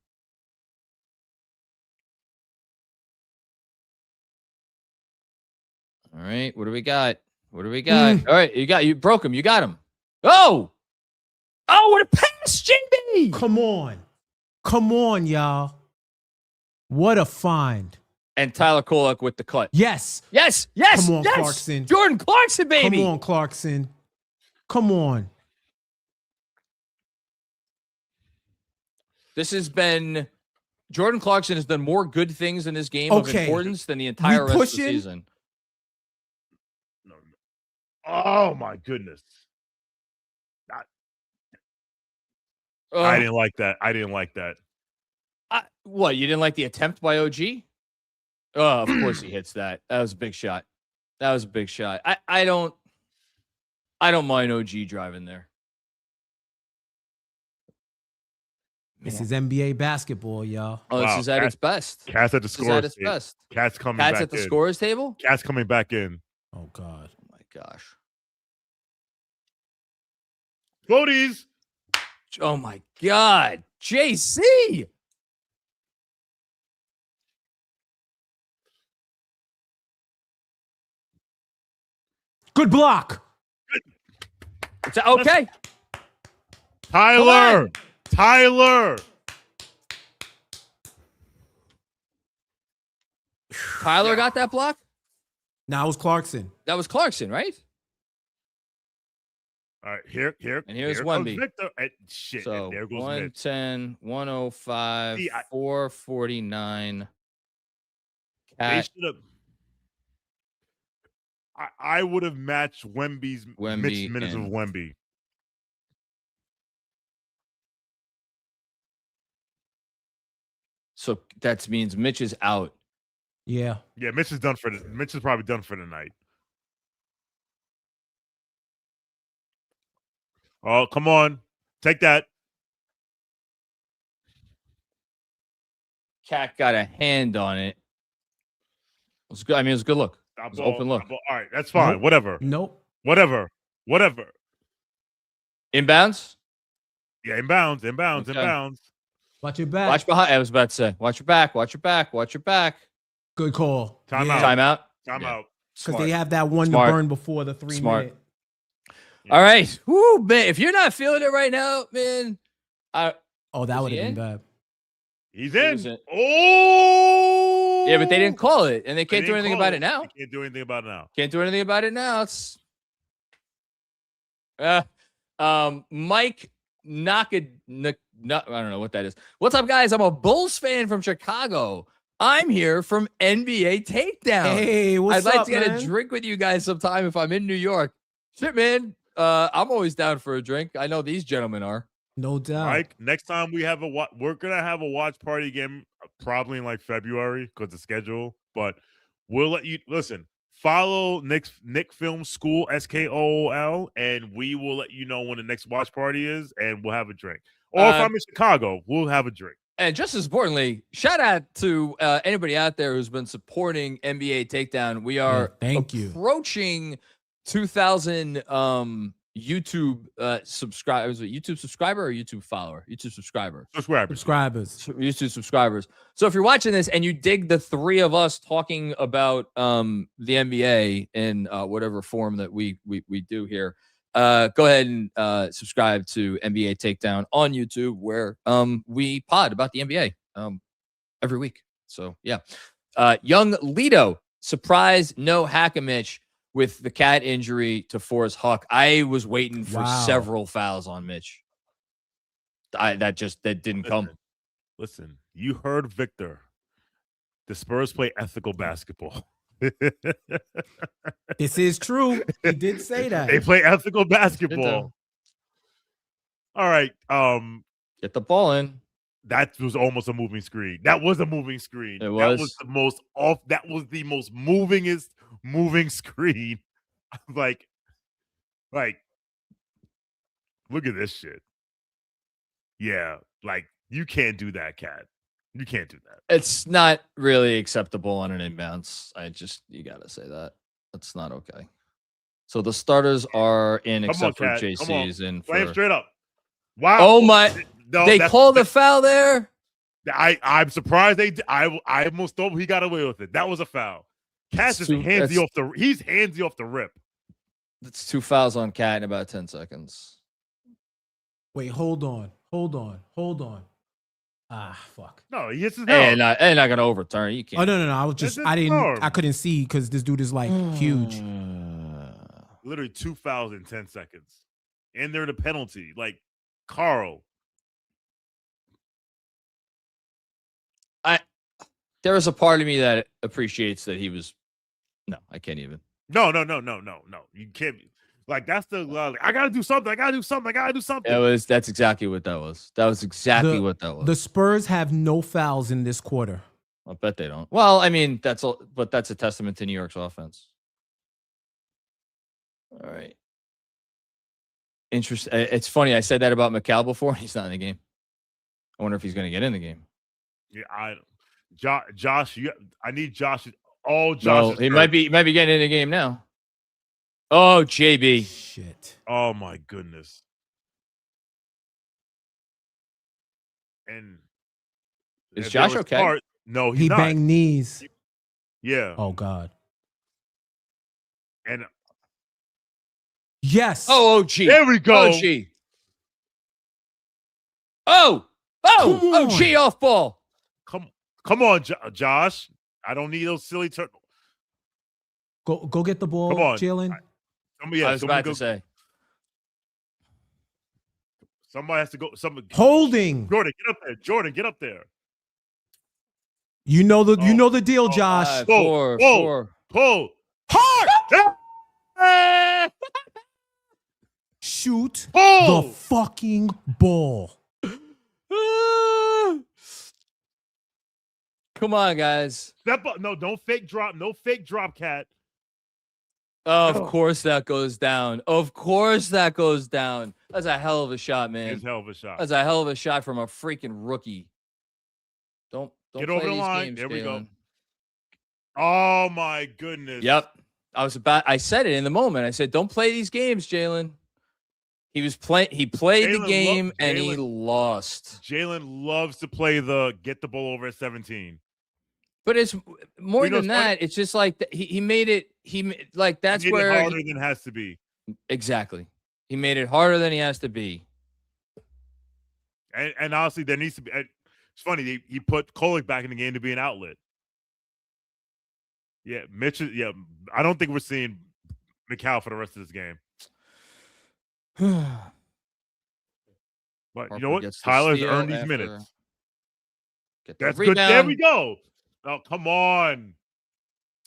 All right, what do we got? What do we got? All right, you broke him. You got him. Oh, what a pass, JB. Come on, y'all. What a find. And Tyler Kolek with the cut. Yes. Yes. Come on, yes. Clarkson. Jordan Clarkson, baby. Come on, Clarkson. Come on. This has been Jordan Clarkson has done more good things in this game of Okay. importance than the entire rest of the pushing? season. No. Oh my goodness. I didn't like that. What, you didn't like the attempt by OG? Oh, of course he hits that. That was a big shot. I don't mind OG driving there. This is NBA basketball, y'all. Oh, Wow, this is at its best. Cat's at the This is at scores its table. best. Cat's coming Cat's back at the in. scorers table? Cat's coming back in. Oh, God. Oh my gosh. Floaties. Oh my God. JC. Good block. It's okay. Tyler. Tyler got that block? Now it was Clarkson. That was Clarkson, right? All right, here. And here's here comes Wemby. Victor. Shit, So and there goes Mitch. 110, 105, See, 449. They Cat, should have. I would have matched Wemby's Wemby minutes of and- Wemby. So that means Mitch is out. Yeah. Yeah, Mitch is probably done for the night. Oh, come on. Take that. Cat got a hand on it. It was good. I mean, it was a good look. Stop was an open look. All right, that's fine. Nope. Whatever. Nope. Whatever. Inbounds? Yeah, inbounds. Okay. Watch your back. Watch behind. I was about to say, watch your back. Good call. Timeout. Timeout. Timeout. Because they have that one Smart. to burn before the 3 Smart. minute. All right. Woo, man. If you're not feeling it right now, man. Oh, that Was would he have in? been bad. He's He in. was in. Oh. Yeah, but they didn't call it, and they can't do didn't anything call about it now. They can't do anything about it now. Can't do anything about it now. It's Mike I don't know what that is. What's up, guys? I'm a Bulls fan from Chicago. I'm here from NBA Takedown. Hey, what's I'd like up, to get man? a drink with you guys sometime if I'm in New York. Shit, man. I'm always down for a drink. I know these gentlemen are. No doubt. Mike, next time we have we're gonna have a watch party again, probably in like February because the schedule. But we'll let you listen. Follow Knicks Film School SKOOL, and we will let you know when the next watch party is, and we'll have a drink. Or if I'm in Chicago, we'll have a drink. And just as importantly, shout out to anybody out there who's been supporting NBA Takedown. We are thank you. approaching 2,000 YouTube subscribers. YouTube subscriber or YouTube follower? YouTube subscriber. Subscribers. YouTube subscribers. So if you're watching this and you dig the three of us talking about the NBA in whatever form that we do here, go ahead and subscribe to NBA Takedown on YouTube, where we pod about the NBA every week. So yeah, young Lido, surprise no Hack-a-Mitch with the cat injury to Forrest Huck. I was waiting for several fouls on Mitch. that didn't come. Listen, you heard Victor. The Spurs play ethical basketball. This is true. He did say that. They play ethical basketball. All right. Get the ball in. That was almost a moving screen. That was a moving screen. It was. That was the most off. That was the most movingest moving screen. like, look at this shit. Yeah, like you can't do that, Cat. You can't do that. It's not really acceptable on an inbounds. You gotta say that. That's not okay. So the starters are in except for JC's in. Play him straight up. Wow. Oh my! No, they called the foul there. I'm surprised they. I almost thought he got away with it. That was a foul. Cat's just handsy off the. He's handsy off the rip. That's 2 fouls on Cat in about 10 seconds. Wait, hold on. Ah, fuck. No, he hits his and not gonna overturn. You can't. Oh no. I couldn't see because this dude is like huge. Literally 2 fouls in 10 seconds, and they're in a penalty. Like Carl. There is a part of me that appreciates that he was. No, I can't even. No. You can't. Like that's the. I gotta do something. That's exactly what that was. That was exactly what that was. The Spurs have no fouls in this quarter. I bet they don't. Well, I mean, that's a testament to New York's offense. All right. Interesting. It's funny. I said that about McCall before. He's not in the game. I wonder if he's going to get in the game. Yeah, Josh. I need Josh. All Josh. No, he might be getting in the game now. Oh, JB. Shit. Oh my goodness. And is Josh okay? Smart, no, he's he not. banged knees. Yeah. Oh God. And yes. Oh, OG. There we go. OG. OG off ball. Come on, Josh. I don't need those silly turtles. Go get the ball, Come on. Jalen. I was about to say. Somebody has to go. Holding. Jordan, get up there. You know the deal, Josh. Pull. Hard. Shoot the fucking ball. Come on, guys. Step up. No, don't fake drop. No fake drop, Cat. Of course that goes down. That's a hell of a shot, man. It's a hell of a shot. That's a hell of a shot from a freaking rookie. Don't get play over the these line. games, There we Jalen. go. Oh my goodness. Yep. I said it in the moment. I said, don't play these games, Jalen. He played the game and he lost. Jalen loves to play get the ball over at 17. But it's more than that. It's just like he made it. That's where it harder than it has to be. Exactly. He made it harder than he has to be. And honestly, there needs to be. It's funny. He put Kolek back in the game to be an outlet. Yeah, Mitch. Yeah, I don't think we're seeing McCall for the rest of this game. But you know what? Tyler's earned these minutes. That's good. There we go. Oh, come on.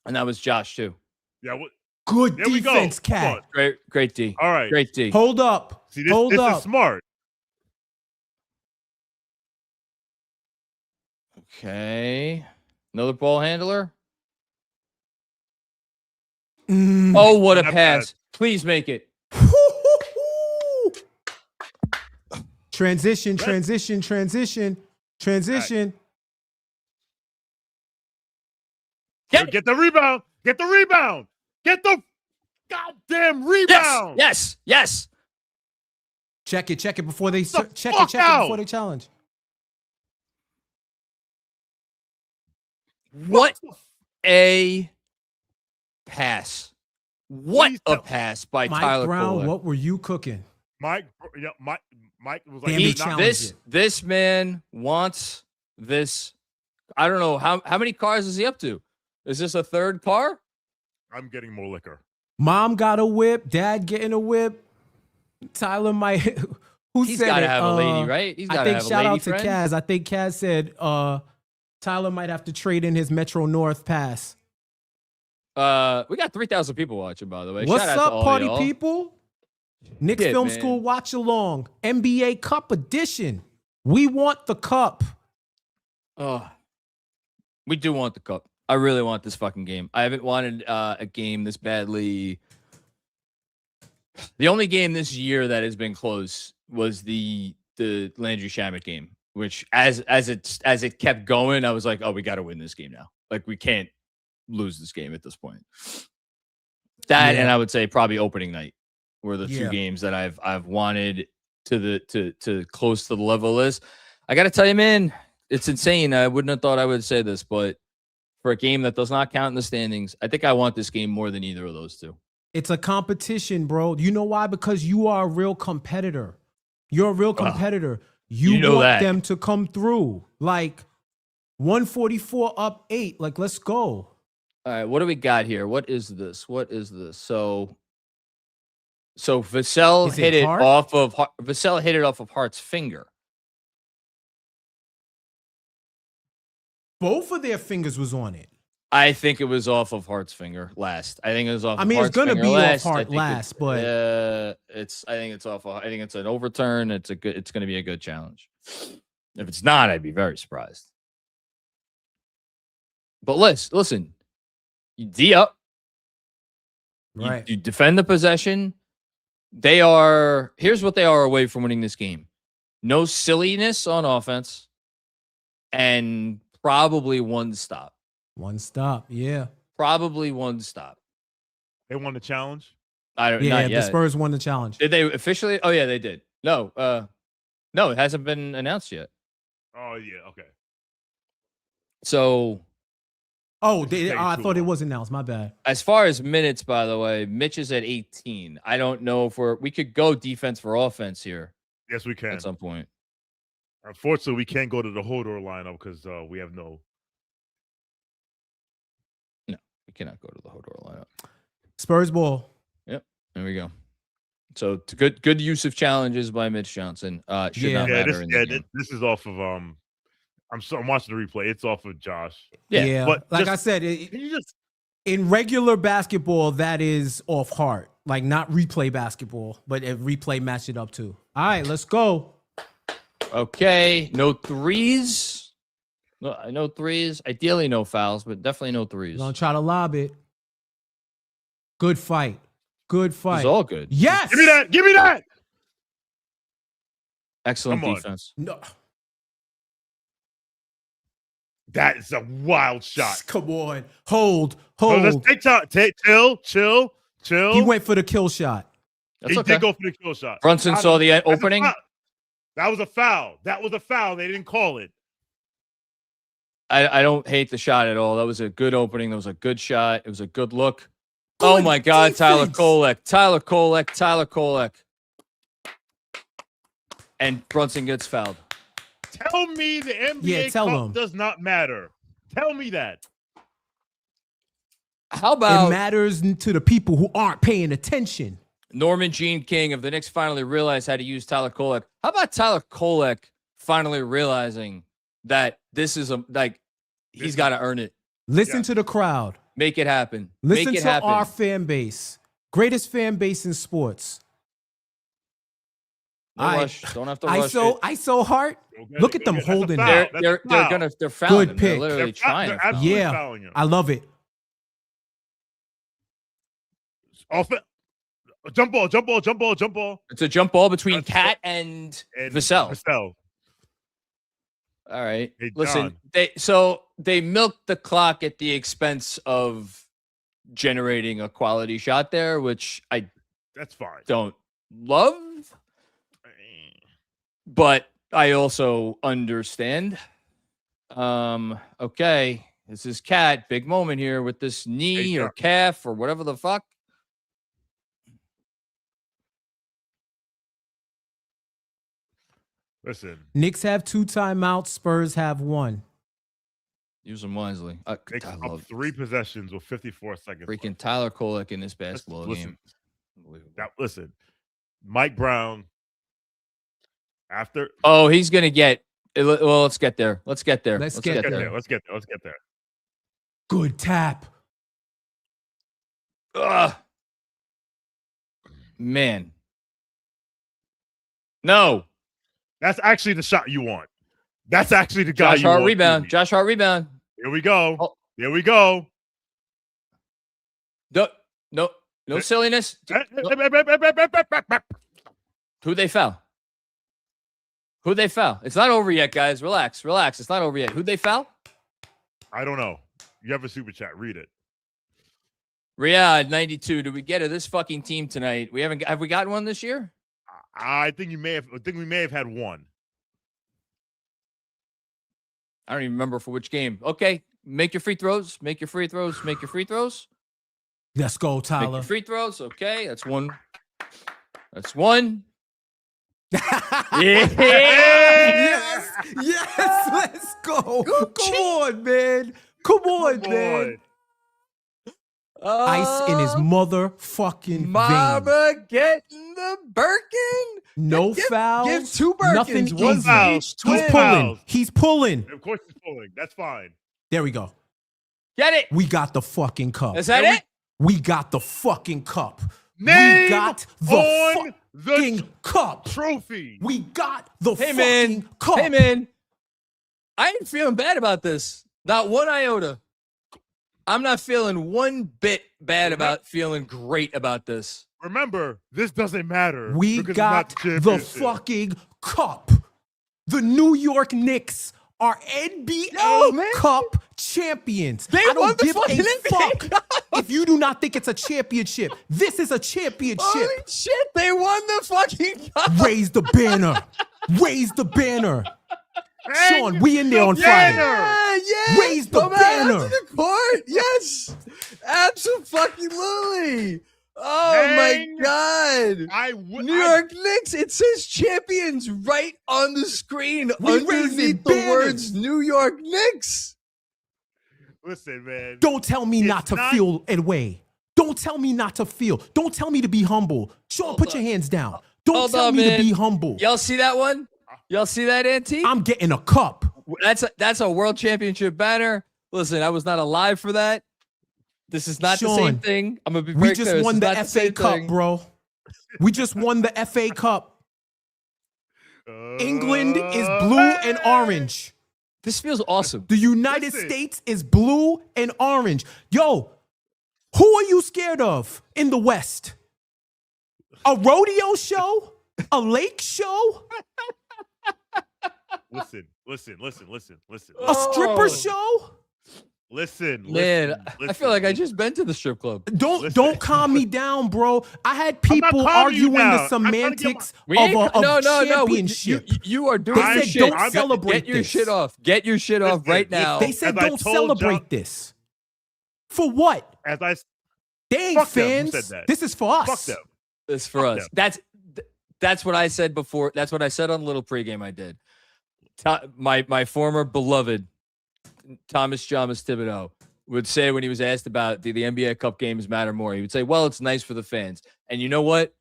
And that was Josh too. Yeah. Good defense, Cat. Great D. All right. Great D. Hold up. See, this is smart. Okay. Another ball handler. Oh, what a pass. Please make it. Transition. Right. Get the rebound. Get the goddamn rebound. Yes. Check it before they before they challenge. What a pass. What a pass by Tyler Brown, Kolek. what were you cooking? Mike was like, this man wants this. I don't know how many cars is he up to? Is this a third car? I'm getting more liquor. Mom got a whip, dad getting a whip. Tyler might Who He's said got to it? have a lady, right? He's got I to think have a shout lady out to friend. Kaz. I think Kaz said Tyler might have to trade in his Metro North pass. We got 3,000 people watching, by the way. What's Shout out up, to all party y'all. people? Knicks Yeah, Film man. School Watch Along NBA Cup Edition. We want the cup. Oh, we do want the cup. I really want this fucking game. I haven't wanted a game this badly. The only game this year that has been close was the Landry Shamet game, which as it kept going, I was like, oh, we got to win this game now. Like, we can't lose this game at this point. That and I would say probably opening night were the two games that I've wanted to close to the level list. I got to tell you, man, it's insane. I wouldn't have thought I would say this, but for a game that does not count in the standings, I think I want this game more than either of those two. It's a competition, bro. You know why? Because you are a real competitor. You're a real competitor. You know want that. them to come through. Like 144 up 8. Like, let's go. All right, what do we got here? What is this? So Vassell hit it off of Hart's finger. Both of their fingers was on it. I think it was off of Hart's finger last. I think it was off. I mean, of it's Hart's gonna finger be last. off Hart last, but I think it's off. I think it's an overturn. It's going to be a good challenge. If it's not, I'd be very surprised. But listen, you D up. right. You defend the possession. Here's what they are away from winning this game. No silliness on offense and probably one stop. One stop, yeah. Probably one stop. They won the challenge. Not The yet. Spurs won the challenge. Did they officially? Oh yeah, they did. No, it hasn't been announced yet. Oh yeah, okay. So, Oh, This is I taking thought too it long. was announced. My bad. as far as minutes, by the way, Mitch is at 18. I don't know if we could go defense for offense here Yes, we can. at some point. Unfortunately, we can't go to the Hodor lineup because we have no. We cannot go to the Hodor lineup. Spurs ball. There we go. So it's good use of challenges by Mitch Johnson. Should not matter in the game. This is off of I'm watching the replay. It's off of Josh. Yeah, but like just- I said, Can you just in regular basketball, that is off Hart. Like not replay basketball, but if replay match it up too. All right, let's go. Okay, no threes. No threes. Ideally, no fouls, but definitely no threes. We're gonna try to lob it. Good fight. Good fight. It's all good. Yes. give me that. Give me that. Excellent Come on. defense. No. That is a wild shot. Come on. Hold. Oh, let's take time. Chill. He went for the kill shot. That's He okay. did go for the kill shot. Brunson saw the That's a opening. foul. That was a foul. They didn't call it. I don't hate the shot at all. That was a good opening. That was a good shot. It was a good look. Good Oh my God, Tyler defense. Kolek. And Brunson gets fouled. Tell me the NBA Yeah, tell Cup him. does not matter. Tell me that. How It about matters to the people who aren't paying attention. Norman Jean King of the Knicks finally realized how to use Tyler Kolek? How about Tyler Kolek finally realizing that this is he's got to earn it. Listen to the crowd. Make it happen. Listen Make it to happen. our fan base. Greatest fan base in sports. No rush. Don't have to rush it. ISO Hart. Look at them That's a holding foul. that. They're fouling Good him. pick. They're literally trying They're to foul him. absolutely Yeah. fouling him. I love it. Jump ball. It's a jump ball between That's Cat and Vassell. All right. Hey, Listen, John. they milked the clock at the expense of generating a quality shot there, which I That's fine. don't love, but I also understand. Okay. This is Cat. Big moment here with this knee or calf or whatever the fuck. Listen, Knicks have 2 timeouts. Spurs have 1. Use them wisely. Knicks I up love 3 possessions with 54 seconds. freaking left. Tyler Kolek in this basketball Listen, game. Unbelievable. Listen, Mike Brown After. Oh, he's gonna get. Well, let's get there. Let's get there. Let's get there. Let's get there. Good tap. Ugh. Man. No. That's actually the shot you want. That's actually the guy Josh you Hart want. rebound. Josh Hart rebound. Here we go. Oh. Here we go. No silliness. Who'd they foul? It's not over yet, guys. Relax. It's not over yet. Who'd they foul? I don't know. You have a super chat. Read it. Riyadh 92. Did we get to this fucking team tonight? Have we gotten one this year? I think we may have had one. I don't even remember for which game. Okay. Make your free throws. Let's go, Tyler. Make your free throws. Okay. That's one. Yes. Let's go. Come on, man. Ice in his motherfucking Mama veins. getting the Birkin. No foul. Give 2 Birkins. Nothing One easy. foul. He's Twin pulling. fouls. He's pulling. Of course he's pulling. That's fine. There we go. Get it. We got the fucking cup. Is that it? We got the fucking cup. Name we got the fucking the cup. trophy. We got the Hey, fucking man. cup. Hey, man. I ain't feeling bad about this. Not one iota. I'm not feeling one bit bad about feeling great about this. Remember, this doesn't matter. We because got it's not the championship. fucking cup. The New York Knicks are NBA Cup champions. They I won don't the give fucking a NBA fuck if you do not think it's a championship. This is a championship. Holy shit, they won the fucking cup. Raise the banner. Raise the banner. Hang Sean, we in there the on Friday. Yeah. Raise the Come out banner. onto the court. Yes. Absolutely. Oh, Hang- my God. New York Knicks, it says champions right on the screen We raising underneath the banners. words New York Knicks. Listen, man. Don't tell me not to not- feel away. Don't tell me not to feel. Don't tell me to be humble. Sean, put your hands down. Don't Hold tell on, me man. to be humble. Y'all see that one? Y'all see that, Auntie? I'm getting a cup. That's a world championship banner. Listen, I was not alive for that. This is not the same Sean, thing. I'm gonna be very We just clear. This won is the not FA same Cup, thing. bro. We just won the FA Cup. England is blue and orange. This feels awesome. The United Listen. States is blue and orange. Yo, who are you scared of in the West? A rodeo show? A lake show? Listen. A Oh. stripper show? Man, I feel like I just been to the strip club. Don't calm me down, bro. I had people calming you arguing down. the I'm trying to get semantics No. championship. You are doing They your said shit. don't celebrate Get your this. shit off. Get your shit off Listen, right now. They said As I don't told celebrate John- this. For what? As I They ain't Fuck them. Who fans. said that? This is for us. fuck them. It's for Fuck us. them. That's what I said before. That's what I said on the little pregame I did. My former beloved Thomas Thibodeau would say when he was asked about the NBA Cup games matter more, he would say, well, it's nice for the fans. And you know what?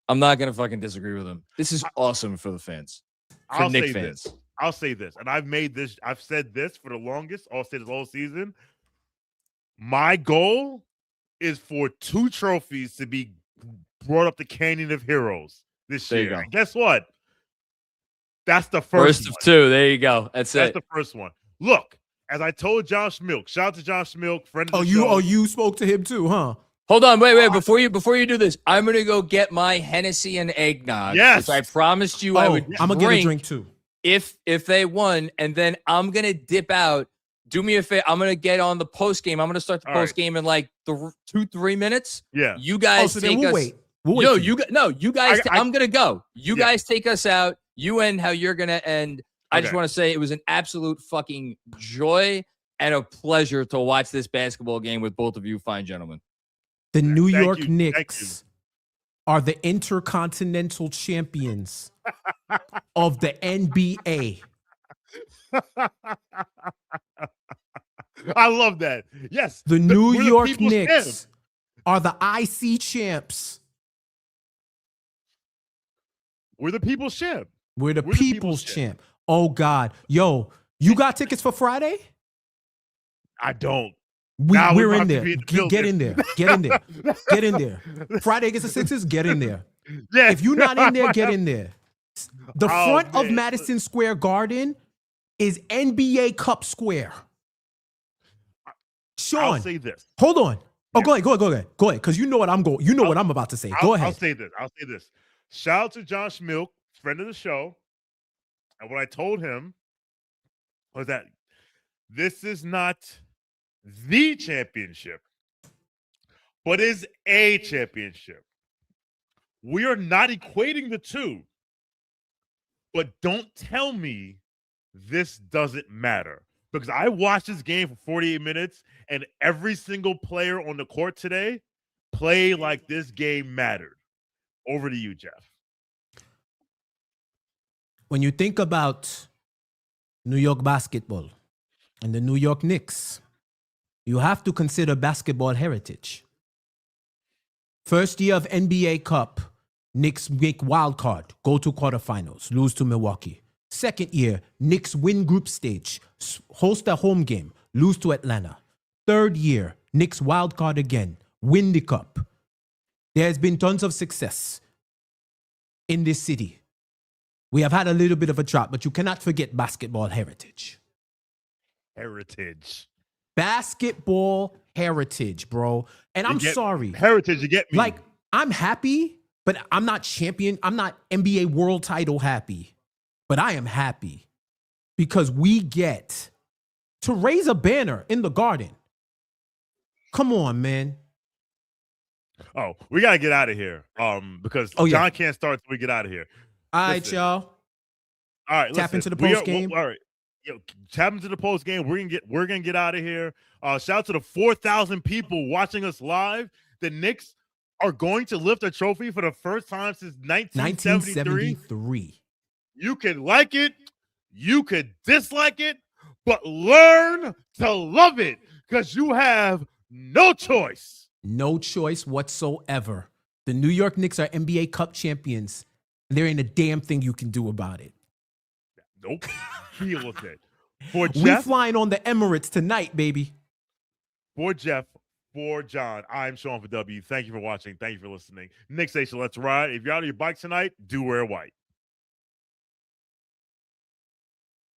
I'm not going to fucking disagree with him. This is awesome for the fans. For I'll Knicks say fans. this. I'll say this. And I've said this for the longest. I'll say this all season. My goal is for 2 trophies to be brought up the Canyon of Heroes this There you year. go. And guess what? That's the first First one. of 2. There you go. That's That's it. the first one. Look, as I told Josh Milk, shout out to Josh Milk, friend of the show. You spoke to him too, huh? Hold on, wait. Before you do this, I'm gonna go get my Hennessy and eggnog. Yes. which I promised you I would. I'm gonna get a drink drink too. if they won, and then I'm gonna dip out. Do me a favor. I'm gonna get on the post game. I'm gonna start the All right. post game in like 2-3 minutes. Yeah. You guys So take then we'll us. wait. We'll wait. No, for you. you guys. I- I'm gonna go. You Yeah. guys take us out. You end how you're gonna end. I just Okay. want to say it was an absolute fucking joy and a pleasure to watch this basketball game with both of you fine gentlemen. The New Thank York you. Thank Knicks are the intercontinental champions of the NBA. I love that. Yes. The New we're the York people's Knicks champ. are the IC champs. We're the people's champ. We're the people's champ. Oh, God. Yo, you got tickets for Friday? I don't. We're in there. Get in there. Get in there. Get in there. Friday against the Sixers, get in there. Yeah. If you're not in there, get in there. The front of Madison Square Garden is NBA Cup Square. Sean, I'll say this. Hold on. Oh, go ahead. Because you know what what I'm about to say. Go ahead. I'll say this. Shout out to John Schmilk, friend of the show. And what I told him was that this is not the championship, but is a championship. We are not equating the two, but don't tell me this doesn't matter, because I watched this game for 48 minutes and every single player on the court today played like this game mattered. Over to you, Jeff. When you think about New York basketball and the New York Knicks, you have to consider basketball heritage. First year of NBA Cup, Knicks make wild card, go to quarterfinals, lose to Milwaukee. Second year, Knicks win group stage, host a home game, lose to Atlanta. Third year, Knicks wild card again, win the cup. There's been tons of success in this city. We have had a little bit of a drop, but you cannot forget basketball heritage. Basketball heritage, bro. And I'm sorry. Heritage, you get me. Like, I'm happy, but I'm not champion. I'm not NBA world title happy. But I am happy because we get to raise a banner in the Garden. Come on, man. Oh, we got to get out of here because John can't start till we get out of here. All right, y'all. All right, tap into the post game. All right, tap into the post game. We're gonna get out of here. Shout out to the 4,000 people watching us live. The Knicks are going to lift a trophy for the first time since 1973. You can like it, you could dislike it, but learn to love it because you have no choice. No choice whatsoever. The New York Knicks are NBA Cup champions. There ain't a damn thing you can do about it. Nope. Deal with it. For Jeff, we flying on the Emirates tonight, baby. For Jeff, for John, I'm Sean for W. Thank you for watching. Thank you for listening. Knicks Nation, let's ride. If you're out on your bike tonight, do wear white.